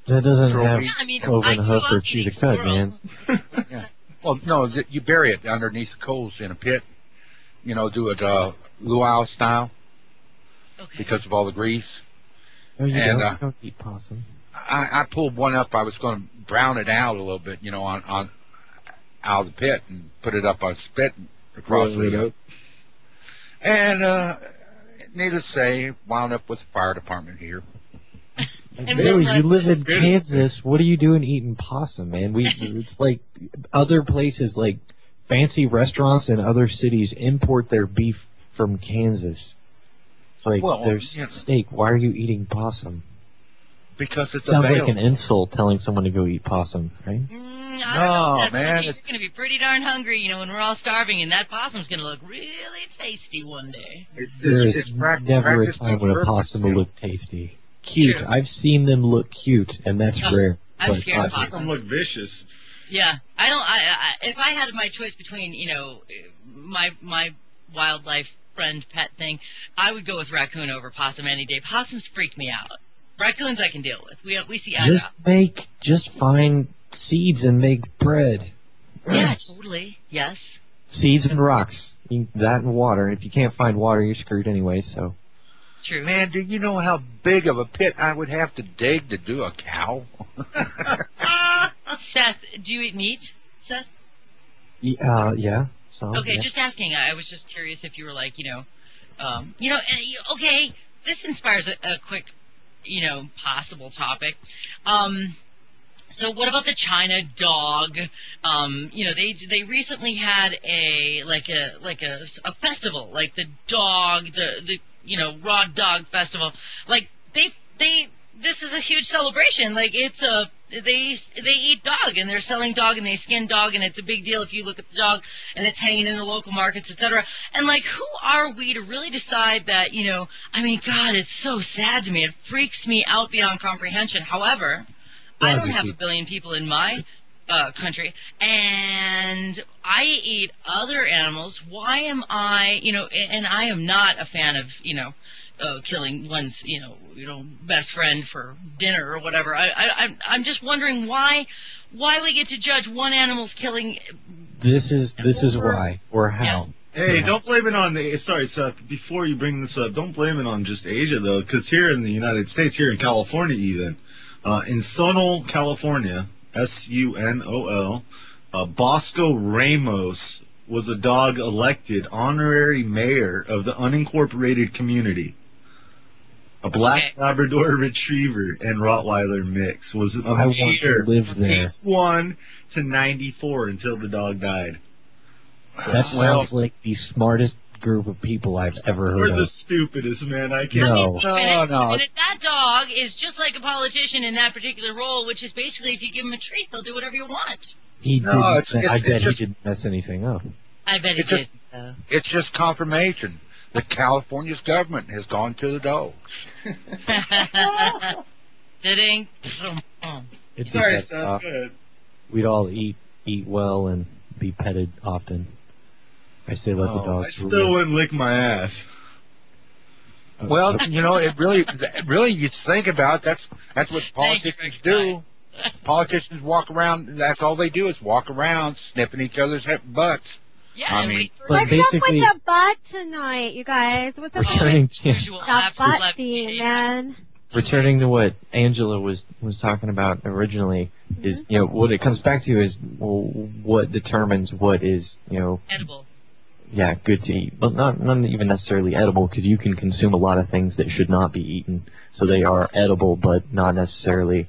That doesn't have cloven hoof or chew to cut, man. Yeah. Well, no, you bury it underneath the coals in a pit. Do it luau style. Okay. Because of all the grease. No, you don't eat possum. I pulled one up. I was going to brown it out a little bit, on out of the pit and put it up on spit across the. And needless to say, wound up with the fire department here. Billy, you live in Kansas. What are you doing eating possum, man? It's like other places, like fancy restaurants in other cities, import their beef from Kansas. It's like there's steak. Why are you eating possum? Because it's sounds like an insult telling someone to go eat possum, right? No, man. You're going to be pretty darn hungry, when we're all starving, and that possum's going to look really tasty one day. There's never a time when a possum will look tasty. Cute. True. I've seen them look cute, and that's rare. I'm scared of possums. Some look vicious. Yeah, I don't. If I had my choice between, my wildlife friend pet thing, I would go with raccoon over possum any day. Possums freak me out. Raccoons I can deal with. We see. Just find seeds and make bread. Yeah, totally. Yes. Seeds and rocks. That and water. If you can't find water, you're screwed anyway. So. True. Man, do you know how big of a pit I would have to dig to do a cow? Seth, do you eat meat, Seth? Yeah. Okay, just asking. I was just curious if you were like, okay, this inspires a quick, possible topic. So what about the China dog? They recently had a festival, like the dog, the raw dog festival. Like this is a huge celebration. Like they eat dog and they're selling dog and they skin dog and it's a big deal if you look at the dog and it's hanging in the local markets, etc. And like, who are we to really decide that, God, it's so sad to me. It freaks me out beyond comprehension. However, I don't have 1 billion people in my country, and I eat other animals. Why am I, and I am not a fan of, killing one's, best friend for dinner or whatever. I'm just wondering why we get to judge one animal's killing This is why or how. Hey, don't blame it on sorry, Seth, before you bring this up, don't blame it on just Asia, though, because here in the United States, here in California even, in Sunol, California, Sunol, Bosco Ramos was a dog elected honorary mayor of the unincorporated community. A black Labrador Retriever and Rottweiler mix was a mayor from 81 to 94 until the dog died. That sounds like the smartest group of people I've ever heard Or of. the stupidest, man. I can't. No. And that dog is just like a politician in that particular role, which is basically if you give him a treat, they'll do whatever you want. I bet he didn't mess anything up. I bet he did. It's just confirmation that California's government has gone to the dogs. It's Sorry, just that, Seth. Good. we'd all eat well and be petted often. I say let the dogs. I still wouldn't lick my ass. Well, you know, it really, you think about it, that's what politicians do. Politicians walk around. That's all they do is walk around sniffing each other's butts. Yeah, I mean, What's up with the butt tonight, you guys? What's up with the butt theme, man? Returning to what Angela was talking about originally is, you know, what it comes back to is, well, what determines what is, you know, edible. Yeah, good to eat, but not even necessarily edible, because you can consume a lot of things that should not be eaten, so they are edible, but not necessarily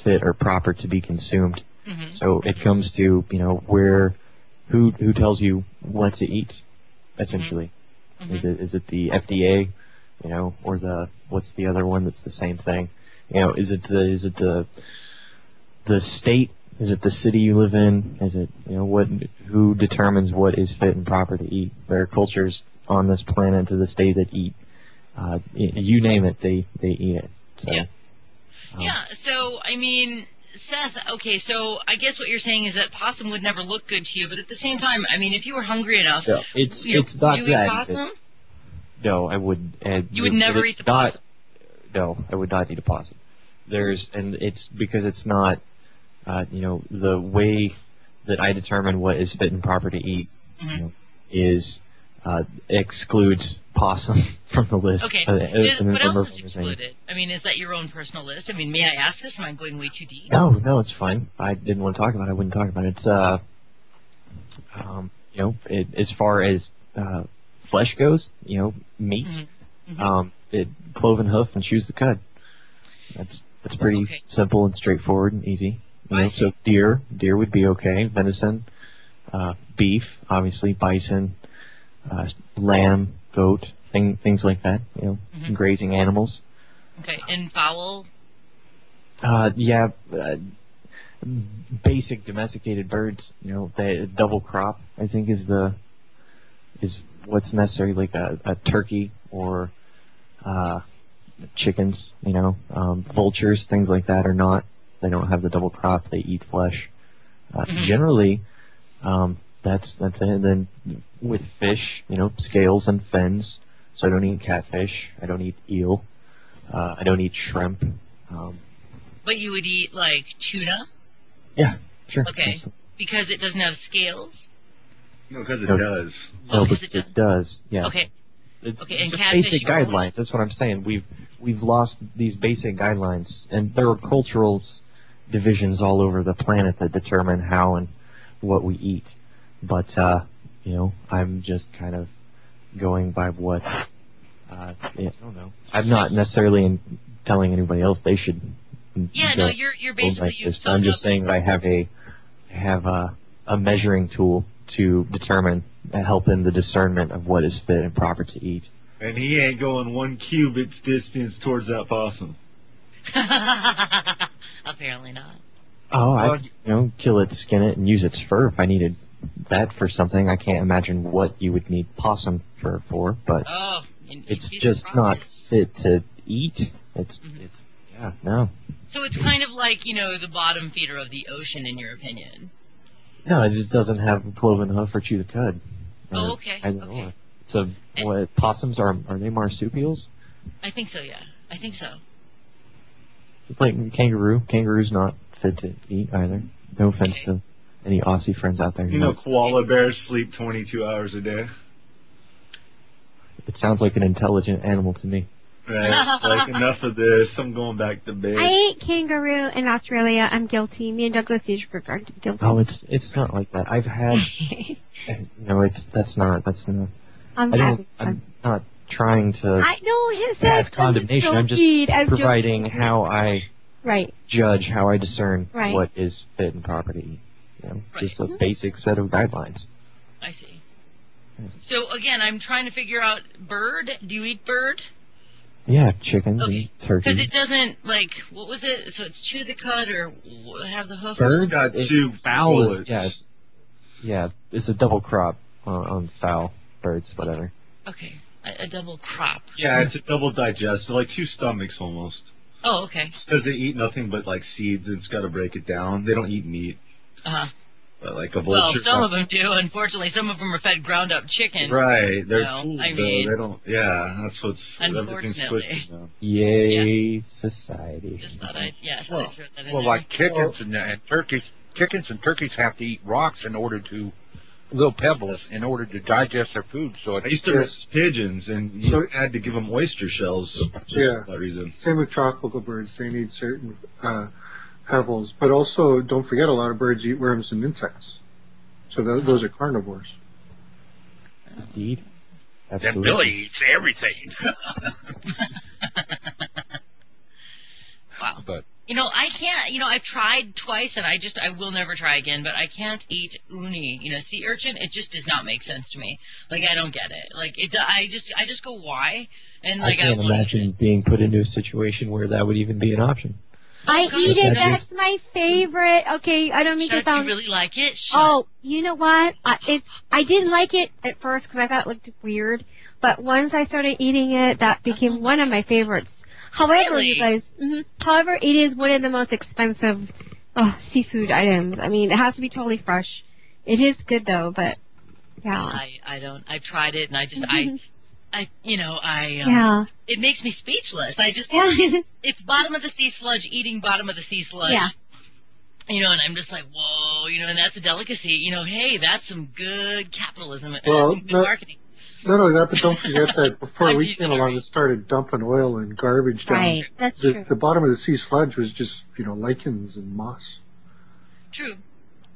fit or proper to be consumed. Mm-hmm. So it comes to, you know, who tells you what to eat, essentially. Mm-hmm. Is it the FDA, you know, or what's the other one that's the same thing? You know, is it the state? Is it the city you live in? Is it, you know, who determines what is fit and proper to eat? There are cultures on this planet to this day that eat, you name it, they eat it. So, yeah, so, I mean, Seth, okay, so I guess what you're saying is that possum would never look good to you, but at the same time, I mean, if you were hungry enough, no, it's not would you that. eat possum? No, I would. You would never eat the possum? No, I would not eat a possum. And it's because it's not, you know, the way that I determine what is fit and proper to eat, you know, is excludes possum from the list. Okay. What else is excluded? I mean, is that your own personal list? I mean, may I ask this? Am I going way too deep? No, it's fine. I didn't want to talk about it. I wouldn't talk about it. It's, you know, as far as flesh goes, you know, meat, cloven hoof and chews the cud. That's pretty simple and straightforward and easy. You know, so deer would be okay. Venison, beef, obviously, bison, lamb, goat, things like that. You know, grazing animals. Okay, and fowl. Basic domesticated birds. You know, the double crop, I think, is what's necessary. Like a turkey or chickens. You know, vultures, things like that are not. They don't have the double crop. They eat flesh. Generally, that's it. And then with fish, you know, scales and fins. So I don't eat catfish. I don't eat eel. I don't eat shrimp. But you would eat, like, tuna? Yeah, sure. Okay, because it doesn't have scales? No, because it does. No, but it does, yeah. Okay. It's and basic guidelines. That's what I'm saying. We've lost these basic guidelines, and there are cultural divisions all over the planet that determine how and what we eat. But you know, I'm just kind of going by what I don't know. I'm not necessarily telling anybody else they should. Yeah, no, you're basically I'm just saying that I have a measuring tool to determine, help in the discernment of what is fit and proper to eat. And he ain't going 1 cubit's distance towards that possum. Apparently not. Oh, I'd kill it, skin it, and use its fur if I needed that for something. I can't imagine what you would need possum fur for, but it's just not fit to eat. It's no. So it's kind of like, you know, the bottom feeder of the ocean, in your opinion. No, it just doesn't have cloven hoof or chew the cud. Oh, okay. I don't know. So, what, possums are they marsupials? I think so, yeah. I think so. It's like kangaroo. Kangaroo's not fit to eat either. No offense to any Aussie friends out there. You know, koala bears sleep 22 hours a day. It sounds like an intelligent animal to me. Right, it's like, enough of this, I'm going back to bed. I ate kangaroo in Australia. I'm guilty. Me and Douglas Eastbrook are guilty. Oh, it's not like that. I've had, that's not. I'm not trying to I know pass condemnation. I'm just providing how I right. judge, how I discern right. what is fit and proper to eat. You know, right. Just a basic set of guidelines. I see. So again, I'm trying to figure out bird. Do you eat bird? Yeah, chickens and turkeys. Because it doesn't, like, what was it? So it's chew the cud or have the hoof? Birds got two fowl bullets. Yeah, it's a double crop on fowl, birds, whatever. Okay, a double crop. Yeah, it's a double digest, like 2 stomachs almost. Oh, okay. Because they eat nothing but like seeds, and it's got to break it down. They don't eat meat. Uh-huh. But like a vulture. Well, some of them do. Unfortunately, some of them are fed ground up chicken. Right, they're cool. I mean, they don't. Yeah, that's what's everything's twisted now. Yay, society. Just thought I'd throw that in well, there. like chickens and turkeys. Chickens and turkeys have to eat rocks in order to, little pebbles, in order to digest their food. So I used to raise pigeons, and you had to give them oyster shells just for that reason. Same with tropical birds. They need certain pebbles. But also, don't forget, a lot of birds eat worms and insects. So those are carnivores. Indeed. Then Billy eats everything. Wow. But I can't, I've tried twice and I will never try again, but I can't eat uni, sea urchin. It just does not make sense to me. Like, I don't get it. Like, I just go, why? And like, I can't imagine being put into a situation where that would even be an option. I eat it. That's my favorite. Okay, I don't mean to sound. You really like it? Oh, you know what? I didn't like it at first because I thought it looked weird, but once I started eating it, that became one of my favorites. However, really? you guys, however, it is one of the most expensive seafood items. I mean, it has to be totally fresh. It is good though, but yeah. I've tried it and it makes me speechless. It's bottom of the sea sludge eating bottom of the sea sludge. Yeah. And I'm just like, whoa, and that's a delicacy. Hey, that's some good capitalism. Well, that's some good marketing. Not only that, but don't forget that before we came along and started dumping oil and garbage down, right, that's true. The bottom of the sea sludge was just, lichens and moss. True.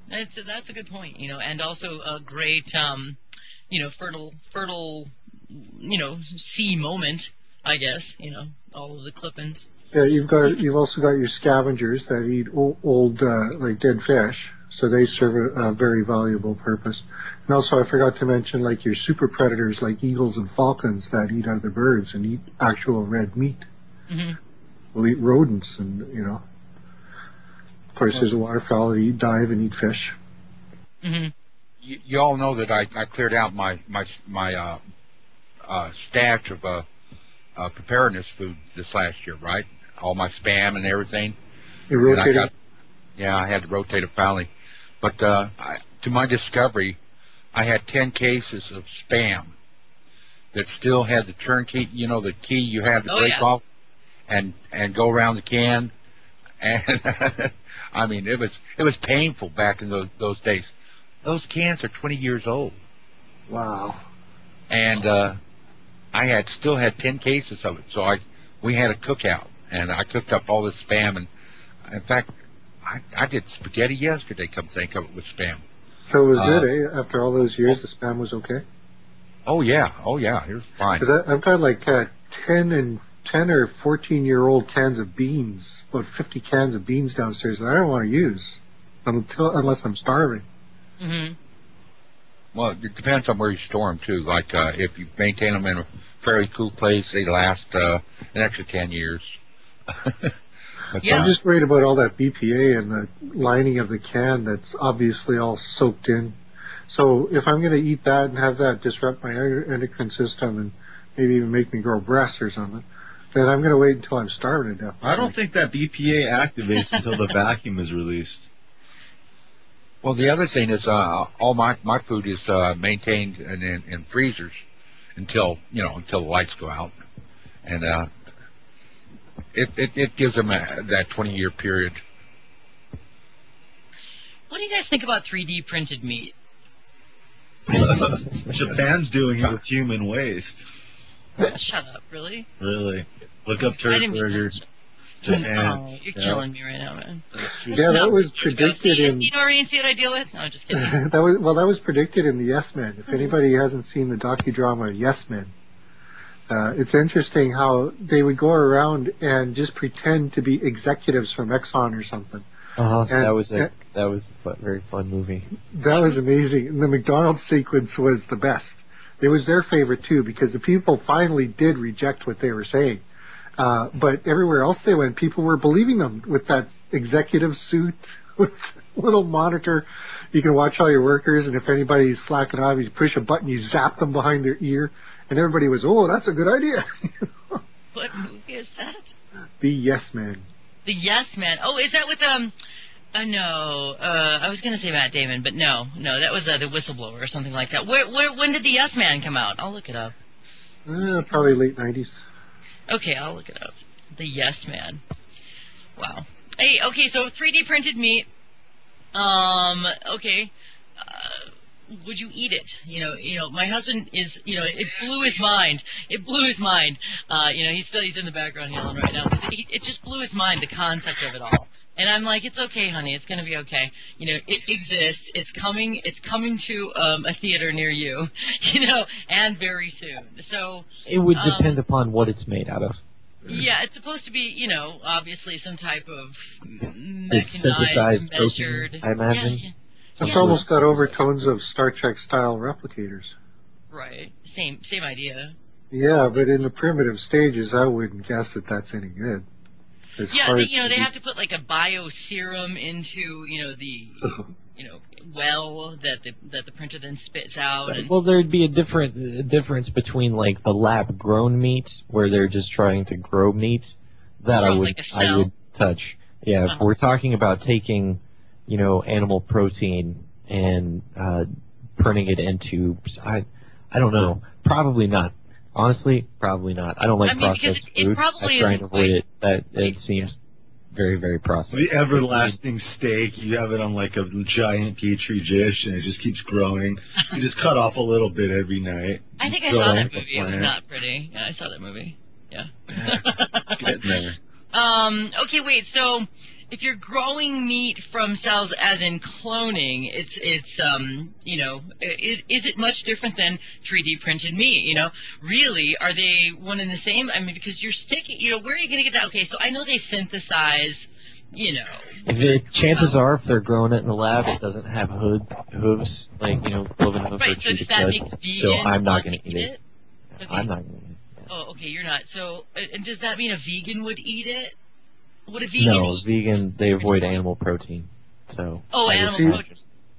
That's a good point, and also a great, fertile, sea moment, I guess, all of the clippings. Yeah, you've also got your scavengers that eat old like dead fish, so they serve a very valuable purpose. And also, I forgot to mention, like, your super predators like eagles and falcons that eat other birds and eat actual red meat. Mm-hmm. Will eat rodents, and of course, there's a waterfowl that dive and eat fish. Mm-hmm. You all know that I cleared out my stash of preparedness food this last year, right? All my Spam and everything. You rotated? I had to rotate it finally. But to my discovery, I had 10 cases of Spam that still had the turnkey, the key you had to break off and go around the can. And I mean, it was painful back in those days. Those cans are 20 years old. Wow. And I still had 10 cases of it. So we had a cookout, and I cooked up all this Spam. And in fact, I did spaghetti yesterday, come think of it, with Spam. So it was good, eh? After all those years, the Spam was okay? Oh, yeah. It was fine. Because I've got like 10 or 14-year-old cans of beans, about 50 cans of beans downstairs that I don't want to use unless I'm starving. Mm-hmm. Well, it depends on where you store them, too. Like, if you maintain them in a fairly cool place, they last an extra 10 years. I'm just worried about all that BPA and the lining of the can that's obviously all soaked in. So if I'm going to eat that and have that disrupt my endocrine system and maybe even make me grow breasts or something, then I'm going to wait until I'm starving to death. I don't think that BPA activates until the vacuum is released. Well, the other thing is all my food is maintained in freezers until the lights go out, and it gives them that 20-year period. What do you guys think about 3D printed meat? Japan's doing it with human waste. Shut up, really? Really? Look up turd burgers. Japan. Oh, you're killing me right now, man. Yeah, that was predicted in. See, Noreen, see what I deal with? No, I'm just kidding. that was predicted in the Yes Men. If anybody hasn't seen the docudrama Yes Men, it's interesting how they would go around and just pretend to be executives from Exxon or something. That was a very fun movie. That was amazing. And the McDonald's sequence was the best. It was their favorite too, because the people finally did reject what they were saying. But everywhere else they went, people were believing them with that executive suit with little monitor. You can watch all your workers, and if anybody's slacking off, you push a button, you zap them behind their ear, and everybody was, oh, that's a good idea. What movie is that? The Yes Man. The Yes Man. Oh, is that with no. I was going to say Matt Damon, but no, that was the Whistleblower or something like that. When did the Yes Man come out? I'll look it up. Probably late 90s. Okay, I'll look it up. The Yes Man. Wow. Hey, okay, so 3D printed meat. Okay. Would you eat it? You know, my husband is, it blew his mind. It blew his mind. He's in the background yelling right now. It just blew his mind, the concept of it all. And I'm like, it's okay, honey. It's going to be okay. It exists. It's coming to a theater near you, and very soon. So it would depend upon what it's made out of. Yeah, it's supposed to be, obviously some type of synthesized measured protein, I imagine. Yeah. It's almost got overtones of Star Trek style replicators. Right. Same idea. Yeah, but in the primitive stages, I wouldn't guess that that's any good. They have to put like a bioserum into, the well that the printer then spits out. Right. Well, there'd be a difference between like the lab grown meat where they're just trying to grow meat that I would touch. Yeah, if we're talking about taking, animal protein and printing it into, I don't know, probably not. Honestly, probably not. I don't like processed food. I try and avoid it. It seems very, very processed. The everlasting steak, you have it on like a giant petri dish, and it just keeps growing. You just cut off a little bit every night. I think I saw that movie. It was not pretty. Yeah, I saw that movie. Yeah. It's getting there. Okay, wait. So, if you're growing meat from cells, as in cloning, it's is it much different than 3D printed meat? Really, are they one and the same? I mean, because you're sticking, where are you going to get that? Okay, so I know they synthesize, chances are, if they're growing it in the lab, it doesn't have hooves, like, cloven hoof. Right, so does that make vegan? So I'm not going to eat it. Okay. I'm not going to eat it. Yeah. Oh, okay, you're not. So, and does that mean a vegan would eat it? Would a vegan No, vegan, they avoid animal protein. So. Oh, animal protein.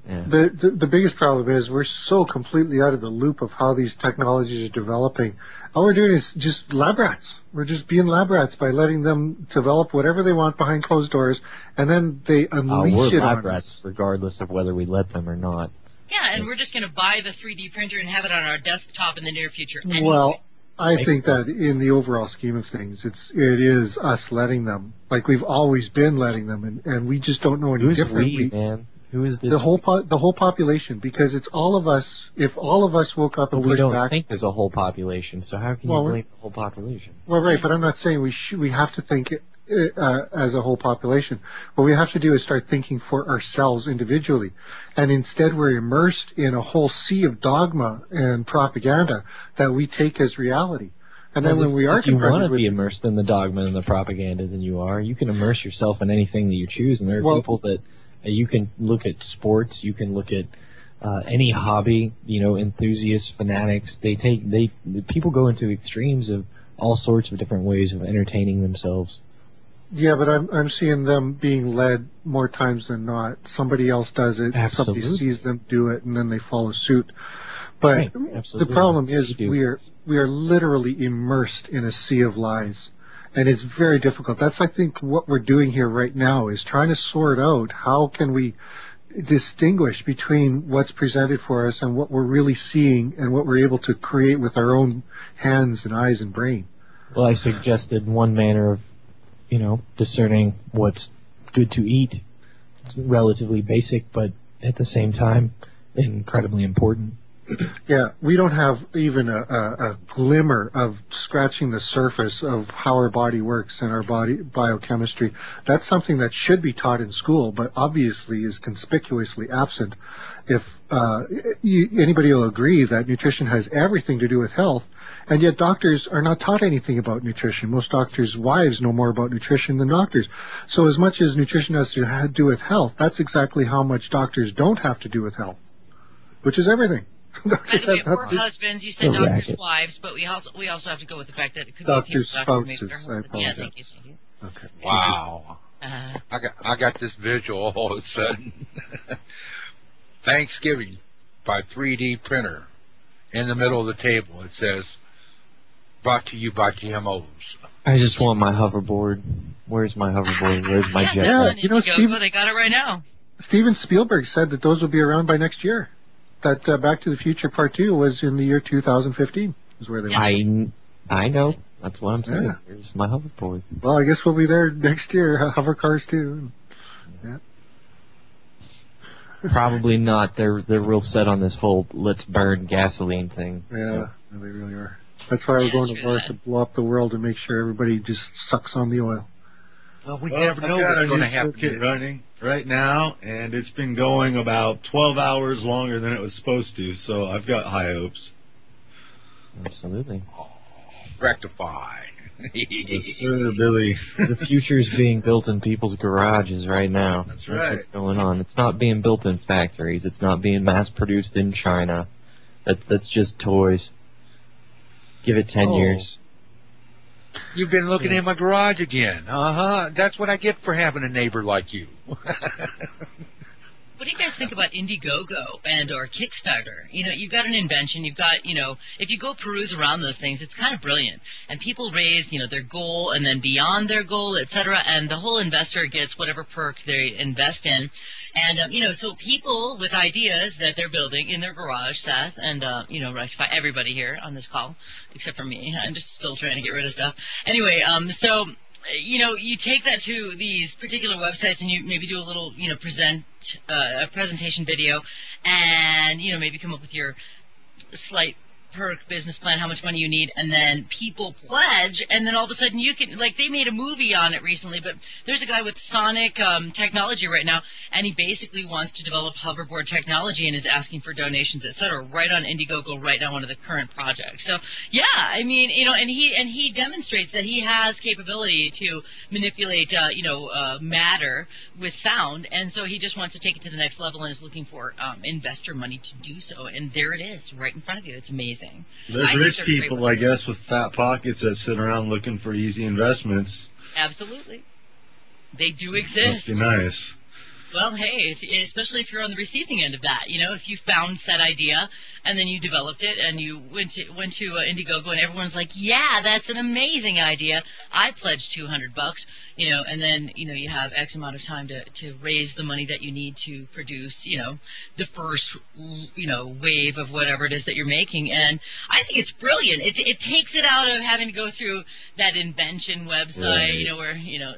Yeah. The biggest problem is we're so completely out of the loop of how these technologies are developing. All we're doing is just lab rats. We're just being lab rats by letting them develop whatever they want behind closed doors, and then they unleash it on us. We're lab rats regardless of whether we let them or not. Yeah, and we're just going to buy the 3D printer and have it on our desktop in the near future anyway. Well, I think that in the overall scheme of things, it is us letting them, like we've always been letting them, and we just don't know any different. Who's we, man? Who is this? The whole population, because it's all of us. If all of us woke up and pushed back, we don't think there's a whole population. So how can you blame the whole population? Well, right, but I'm not saying we have to think as a whole population. What we have to do is start thinking for ourselves individually, and instead we're immersed in a whole sea of dogma and propaganda that we take as reality. And then when we are if you want to be immersed in the dogma and the propaganda, then you can immerse yourself in anything that you choose. And there are people that you can look at sports, you can look at any hobby, enthusiasts, fanatics. People go into extremes of all sorts of different ways of entertaining themselves. Yeah, but I'm seeing them being led more times than not. Somebody else does it, Absolutely. Somebody sees them do it, and then they follow suit. But the problem is we are literally immersed in a sea of lies, and it's very difficult. That's, I think, what we're doing here right now is trying to sort out how can we distinguish between what's presented for us and what we're really seeing and what we're able to create with our own hands and eyes and brain. Well, I suggested one manner of discerning what's good to eat. It's relatively basic, but at the same time, incredibly important. Yeah, we don't have even a glimmer of scratching the surface of how our body works and our body biochemistry. That's something that should be taught in school, but obviously is conspicuously absent. If anybody will agree that nutrition has everything to do with health, and yet doctors are not taught anything about nutrition. Most doctors' wives know more about nutrition than doctors. So as much as nutrition has to do with health, that's exactly how much doctors don't have to do with health, which is everything. By the way, or husbands, you said doctors' wives, but we also have to go with the fact that it could be spouses. I apologize. Yeah, thank you. Okay. Wow. I got this visual all of a sudden. Thanksgiving by 3D printer. In the middle of the table, it says, brought to you by GMOs. I just want my hoverboard. Where's my hoverboard? Where's my jet? Yeah, you know, they got it right now. Steven Spielberg said that those will be around by next year. That Back to the Future Part 2 was in the year 2015 is where they were. I know. That's what I'm saying. Yeah. Here's my hoverboard. Well, I guess we'll be there next year. Hover cars too. Yeah. Probably not. They're real set on this whole let's burn gasoline thing. Yeah, they really are. That's why we're going to war to blow up the world and make sure everybody just sucks on the oil. Well, we never know what's going to happen. I've got a new circuit running right now, and it's been going about 12 hours longer than it was supposed to, so I've got high hopes. Absolutely. Oh, rectify. Yes, sir, Billy. The future's being built in people's garages right now. That's right. That's what's going on. It's not being built in factories. It's not being mass-produced in China. That's just toys. Give it 10 years. You've been looking in my garage again. That's what I get for having a neighbor like you. What do you guys think about Indiegogo and or Kickstarter? You know, you've got an invention, you've got, if you go peruse around those things, it's kind of brilliant. And people raise, their goal and then beyond their goal, etc. And the whole investor gets whatever perk they invest in. And, so people with ideas that they're building in their garage, Seth, and, Rectify, everybody here on this call, except for me. I'm just still trying to get rid of stuff. Anyway, so you take that to these particular websites and you maybe do a little, a presentation video and, maybe come up with your slight perk business plan, how much money you need, and then people pledge, and then all of a sudden you can, they made a movie on it recently, but there's a guy with Sonic technology right now, and he basically wants to develop hoverboard technology and is asking for donations, etc., right on Indiegogo right now, one of the current projects. So, yeah, I mean, and he demonstrates that he has capability to manipulate, matter with sound, and so he just wants to take it to the next level and is looking for investor money to do so, and there it is, right in front of you. It's amazing. There's rich people, I guess, with fat pockets that sit around looking for easy investments. Absolutely. They do exist. Must be nice. Well, hey, especially if you're on the receiving end of that, if you found said idea and then you developed it and you went to Indiegogo and everyone's like, yeah, that's an amazing idea. I pledged $200, and then, you have X amount of time to raise the money that you need to produce, the first, wave of whatever it is that you're making. And I think it's brilliant. It takes it out of having to go through that invention website, right. where,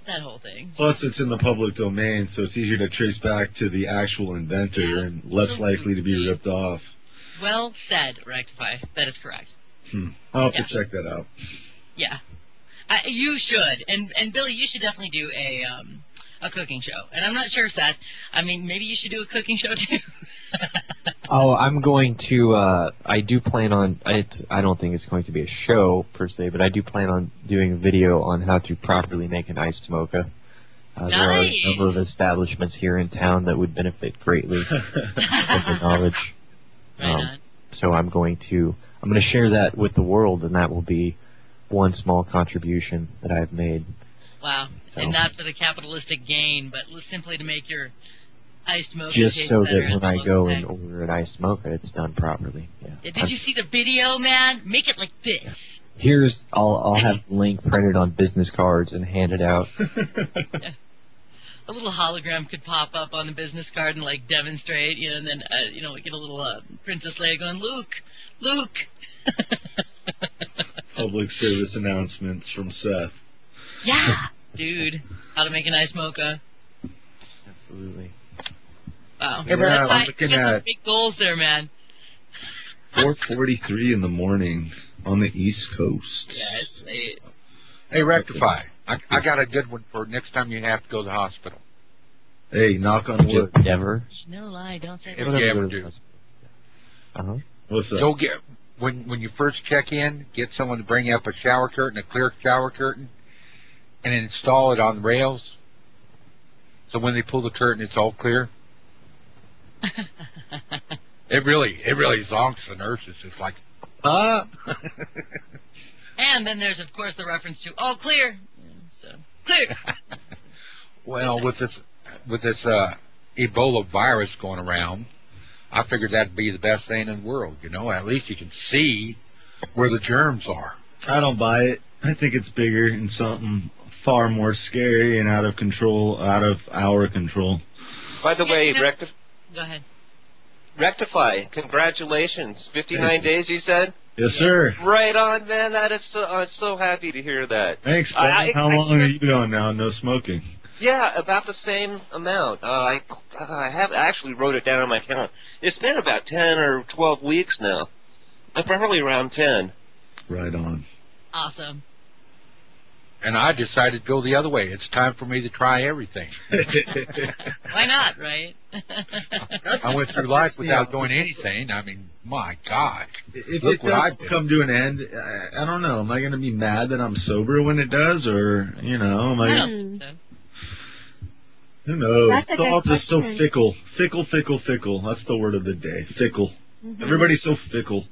that whole thing. Plus, it's in the public domain, so it's easier to trace back to the actual inventor and less likely to be ripped off. Well said, Rectify. That is correct. I'll have to check that out. Yeah. You should. And Billy, you should definitely do a cooking show. And I'm not sure, Seth. I mean, maybe you should do a cooking show, too. Oh, I'm going to, I do plan on, I don't think it's going to be a show, per se, but I do plan on doing a video on how to properly make an iced mocha. Nice. There are a number of establishments here in town that would benefit greatly from the knowledge. So I'm going to share that with the world, and that will be one small contribution that I've made. Wow. So. And not for the capitalistic gain, but simply to make your iced mocha just taste so better that when I go and order an iced mocha, it's done properly. Yeah. Did you see the video, man? Make it like this. I'll have the link printed on business cards and hand it out. A little hologram could pop up on the business card and demonstrate, and then get a little Princess Leia going, Luke. Public service announcements from Seth. Yeah, dude, how to make an iced mocha. Absolutely. Wow. Yeah, That's I'm high. looking You got some at big goals there, man. 4:43 in the morning on the East Coast. Yeah, it's late. Hey, Rectify. I got a good one for next time you have to go to the hospital. Hey, knock on wood. Never. No lie, don't say If that. you ever do. Uh-huh. What's up? Go get when you first check in, get someone to bring up a shower curtain, a clear shower curtain, and install it on the rails. So when they pull the curtain, it's all clear. It really zonks the nurses. It's like, And then there's, of course, the reference to all clear. Yeah, so clear. well, with this Ebola virus going around, I figured that'd be the best thing in the world. You know, at least you can see where the germs are. I don't buy it. I think it's bigger and something far more scary and out of our control. By the way, Go ahead. Rectify. Congratulations. 59 days, you said? Yes, sir. Right on, man. That is I'm so happy to hear that. Thanks, man. How long are you going now? No smoking. Yeah, about the same amount. I actually wrote it down on my calendar. It's been about 10 or 12 weeks now. I'm probably around 10. Right on. Awesome. And I decided to go the other way. It's time for me to try everything. Why not, right? I went through life without doing anything. I mean, my God. If Look it what does I've been. come to an end, I don't know. Am I going to be mad that I'm sober when it does? Or, am I... I don't think so. Who knows? That's a It's good all just so question. fickle. Fickle. That's the word of the day. Fickle. Mhm. Everybody's so fickle.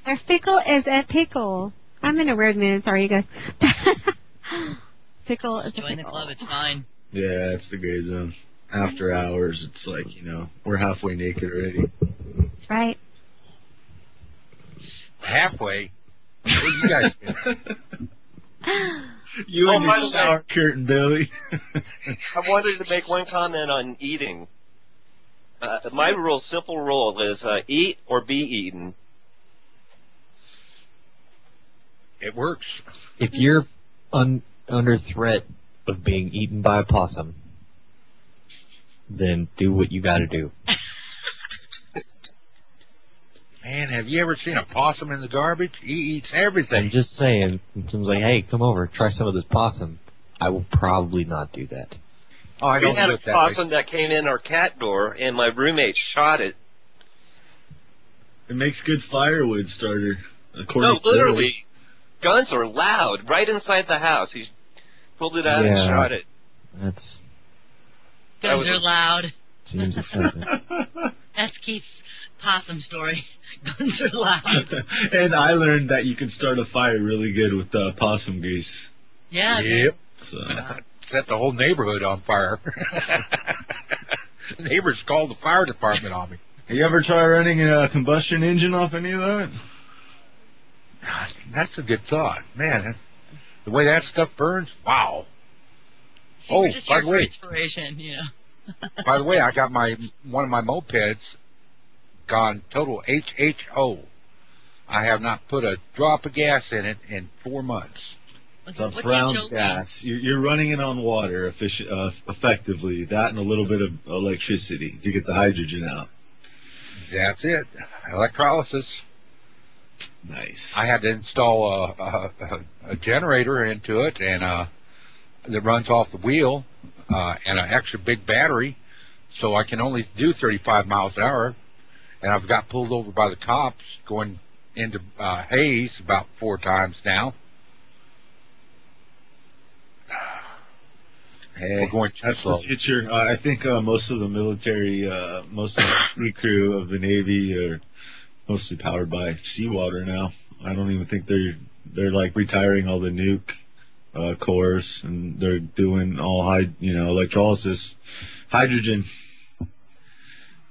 They're fickle as a pickle. I'm in a weird mood. Sorry, you guys. Fickle is a Join the pickle. club, it's fine. Yeah, it's the gray zone. After hours, it's like, we're halfway naked already. That's right. Halfway? Where you guys been? You and by your the shower curtain, Billy. I wanted to make one comment on eating. My simple rule is eat or be eaten. It works. If you're under threat of being eaten by a possum, then do what you got to do. Man, have you ever seen a possum in the garbage? He eats everything. I'm just saying, if someone's like, hey, come over, try some of this possum, I will probably not do that. Oh, I We don't had do a it that possum that came in our cat door, and my roommate shot it. It makes good firewood starter. No, literally, guns are loud right inside the house. He pulled it out and shot it. That's Guns are loud. seems excessive. That's Keith's possum story. Guns are loud. And I learned that you can start a fire really good with possum grease. Yeah. Yep. So. Set the whole neighborhood on fire. The neighbors called the fire department on me. You ever try running a combustion engine off any of that? That's a good thought. Man, the way that stuff burns, wow. See, we're just by here the for way, inspiration, by the way, I got one of my mopeds gone total HHO. I have not put a drop of gas in it in 4 months. The Brown's gas. You're running it on water effectively. That and a little bit of electricity to get the hydrogen out. That's it. Electrolysis. Nice. I had to install a generator into it, and that runs off the wheel, and an extra big battery, so I can only do 35 miles an hour. And I've got pulled over by the cops going into Hayes about 4 times now. Hey, we're going that's the future. I think most of the military, most of the sea crew of the Navy are mostly powered by seawater now. I don't even think they're like retiring all the nuke cores, and they're doing all electrolysis, hydrogen.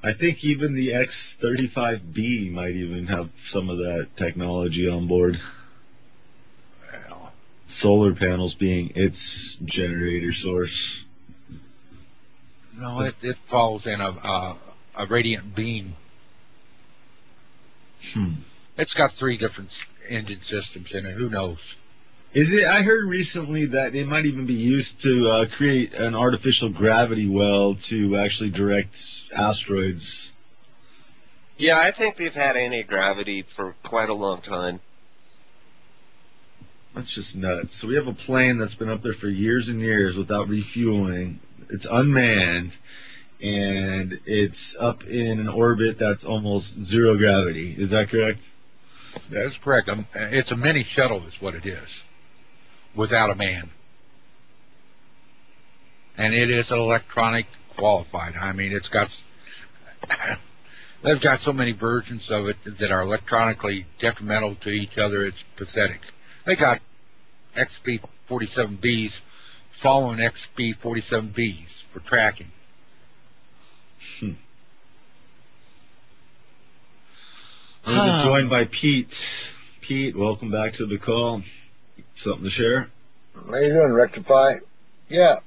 I think even the X-35B might even have some of that technology on board. Solar panels being its generator source. No, it falls in a radiant beam. It's got 3 different engine systems in it. Who knows? Is it? I heard recently that it might even be used to create an artificial gravity well to actually direct asteroids. Yeah, I think they've had anti-gravity for quite a long time. That's just nuts. So we have a plane that's been up there for years and years without refueling. It's unmanned, and it's up in an orbit that's almost zero gravity. Is that correct? That is correct. It's a mini shuttle is what it is, without a man. And it is electronic qualified. I mean, it's got... They've got so many versions of it that are electronically detrimental to each other, it's pathetic. They got XB-47Bs following XB-47Bs for tracking. We're joined by Pete. Pete, welcome back to the call. Something to share? How you doing, Rectify? Yeah,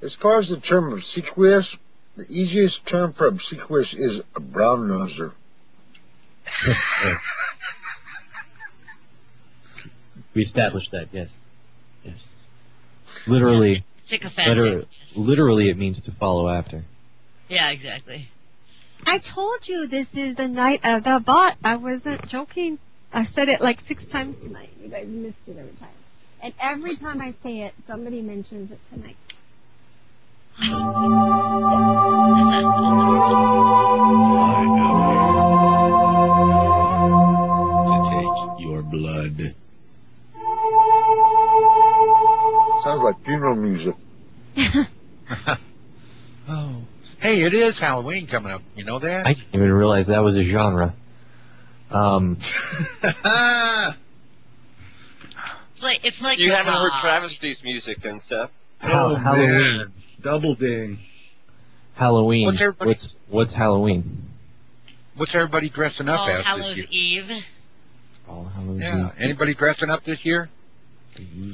as far as the term obsequious, the easiest term for obsequious is a brown noser. We established that, yes. Yes. Literally, sycophantic. Literally it means to follow after. Yeah, exactly. I told you this is the night of the bot. I wasn't joking. I said it like 6 times tonight. You guys missed it every time. And every time I say it, somebody mentions it tonight. I am here to take your blood. Sounds like funeral music. Oh. Hey, it is Halloween coming up. You know that? I didn't even realize that was a genre. It's like you haven't heard Travesties music then, Seth? Halloween. Man. Double ding. Halloween. What's What's Halloween? What's everybody dressing up All as Hallows this year? Eve. All Hallows Yeah. Eve. Anybody dressing up this year?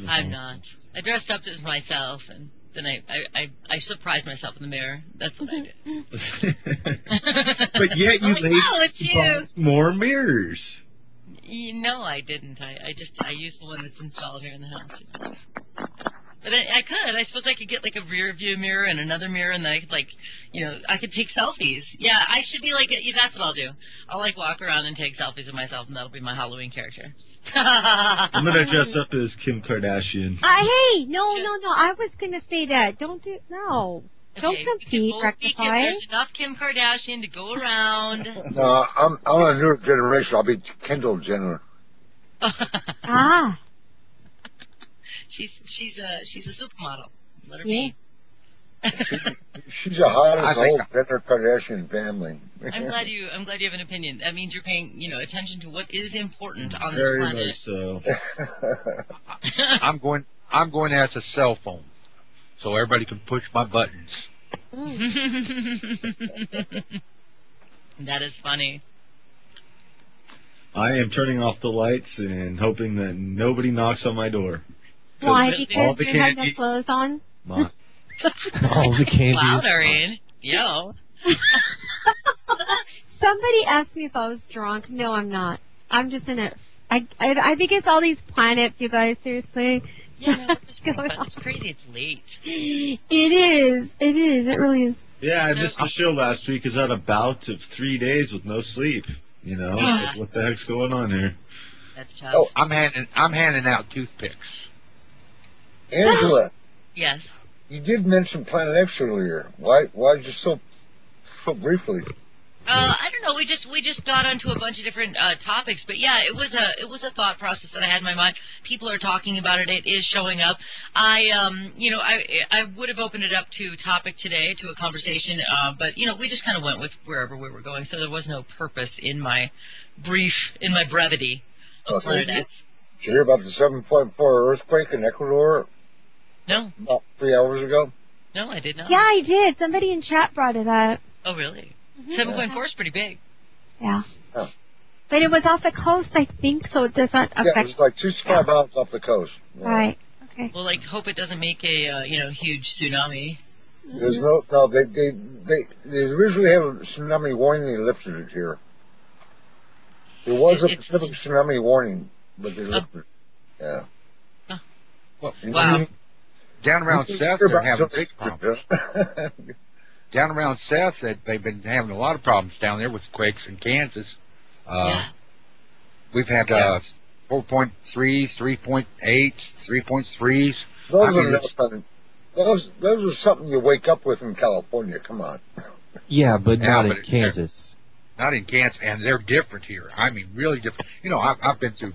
I'm not. I dressed up as myself, and then I surprised myself in the mirror. That's what I did. But yet you it's you. bought more mirrors. No, I didn't. I used the one that's installed here in the house. You know. But I suppose I could get like a rear view mirror and another mirror, and then I could I could take selfies. Yeah, I should be like, that's what I'll do. I'll like walk around and take selfies of myself, and that'll be my Halloween character. I'm gonna dress up as Kim Kardashian. Hey, no. I was gonna say that. Don't compete, Rectify. There's enough Kim Kardashian to go around. No, I'm a newer generation. I'll be Kendall Jenner. She's a supermodel. Let her be. She's the hottest of the whole Jenner Kardashian family. I'm glad you have an opinion. That means you're paying attention to what is important on this Very planet. much so. I'm going as a cell phone, so everybody can push my buttons. That is funny. I am turning off the lights and hoping that nobody knocks on my door. Why? Because you have no clothes on? All the candy. Wow, Doreen. Yo. Somebody asked me if I was drunk. No, I'm not. I'm just in it. I think it's all these planets, you guys. Seriously. Yeah, it's crazy. It's late. It is. It really is. Yeah, I missed the show last week because I had a bout of 3 days with no sleep. Like, what the heck's going on here? That's tough. Oh, I'm handing out toothpicks. Angela. Yes. You did mention Planet X earlier. Why just so briefly? I don't know. We just got onto a bunch of different topics, but yeah, it was a thought process that I had in my mind. People are talking about it. It is showing up. I would have opened it up to topic today, to a conversation, but we just kind of went with wherever we were going. So there was no purpose in my brevity of Planet X. Did you hear about the 7.4 earthquake in Ecuador? No. About 3 hours ago? No, I did not. Yeah, I did. Somebody in chat brought it up. Oh, really? 7.4 is pretty big. Yeah. But it was off the coast, I think, so it does not affect... Yeah, it was like 65 miles off the coast. Yeah. Right. Okay. Well, hope it doesn't make a, huge tsunami. There's no, they originally had a tsunami warning, they lifted it here. There was a Pacific tsunami warning, but they lifted it. Yeah. Huh. Well, wow. Down around Seth, they're having big problems. Down around Seth, they've been having a lot of problems down there with quakes in Kansas. We've had 4.3s, 3.8s, 3.3s. Those are something you wake up with in California. Come on. Yeah, but not in Kansas. Not in Kansas, and they're different here. I mean, really different. You know, I've been through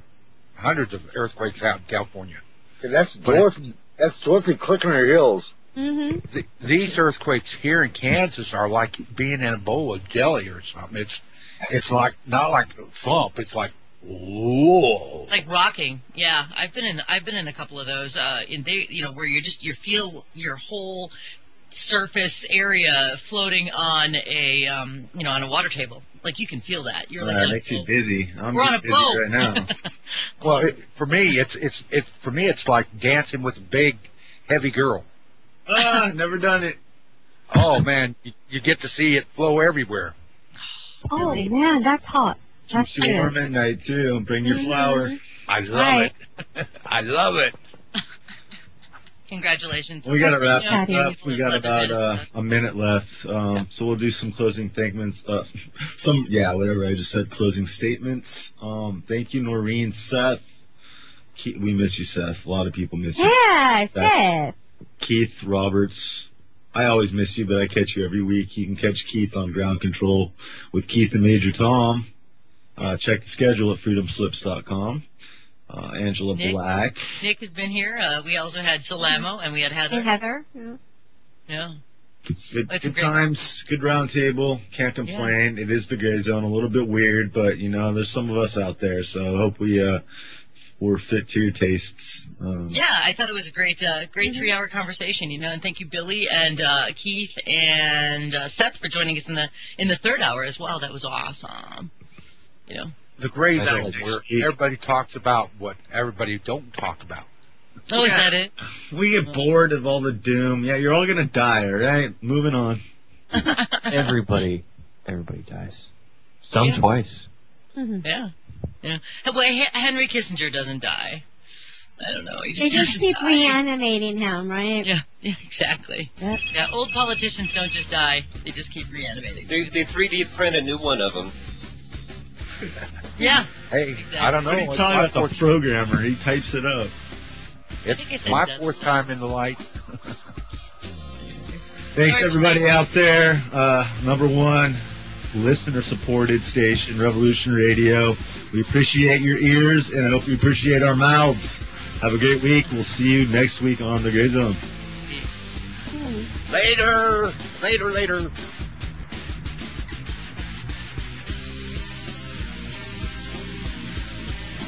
hundreds of earthquakes out in California. And that's Dorothy Culinary Hills. Mm-hmm. These earthquakes here in Kansas are like being in a bowl of jelly or something. It's like not like a thump. It's like whoa, like rocking. Yeah, I've been in a couple of those. Where you feel your whole surface area floating on a on a water table. Like you can feel that. You're like, it makes you dizzy. We're on a busy boat right now. Well, for me, it's like dancing with a big, heavy girl. Never done it. Oh man, you get to see it flow everywhere. Oh man, that's hot. That's Keeps you warm at night too. Bring your flower. I love it. I love it. Congratulations. We got to wrap this up. We got about a minute left, so we'll do some closing statements. Whatever I just said, closing statements. Thank you, Noreen, Seth. We miss you, Seth. A lot of people miss you. Yeah, Seth. Keith Roberts. I always miss you, but I catch you every week. You can catch Keith on Ground Control with Keith and Major Tom. Check the schedule at freedomslips.com. Angela Black. Nick has been here. We also had Salamo, and we had Heather. And Heather. Yeah. Good times, good round table. Can't complain. Yeah. It is the gray zone, a little bit weird, but there's some of us out there, so I hope we're fit to your tastes. I thought it was a great 3-hour conversation, and thank you, Billy and Keith and Seth for joining us in the third hour as well. That was awesome. The gray zone where everybody talks about what everybody don't talk about. Oh, is that it? We get bored of all the doom. Yeah, you're all gonna die, all right? Moving on. Everybody dies. Some twice. Mm-hmm. Yeah. Well, Henry Kissinger doesn't die. I don't know. They just keep reanimating him, right? Yeah, exactly. Yep. Yeah, old politicians don't just die. They just keep reanimating. They 3D print a new one of them. Yeah. Hey, exactly. I don't know. What are you talking about the programmer? He types it up. It's my fourth time in the light. Thanks, everybody out there. Number one listener-supported station, Revolution Radio. We appreciate your ears, and I hope you appreciate our mouths. Have a great week. We'll see you next week on The Gray Zone. Later.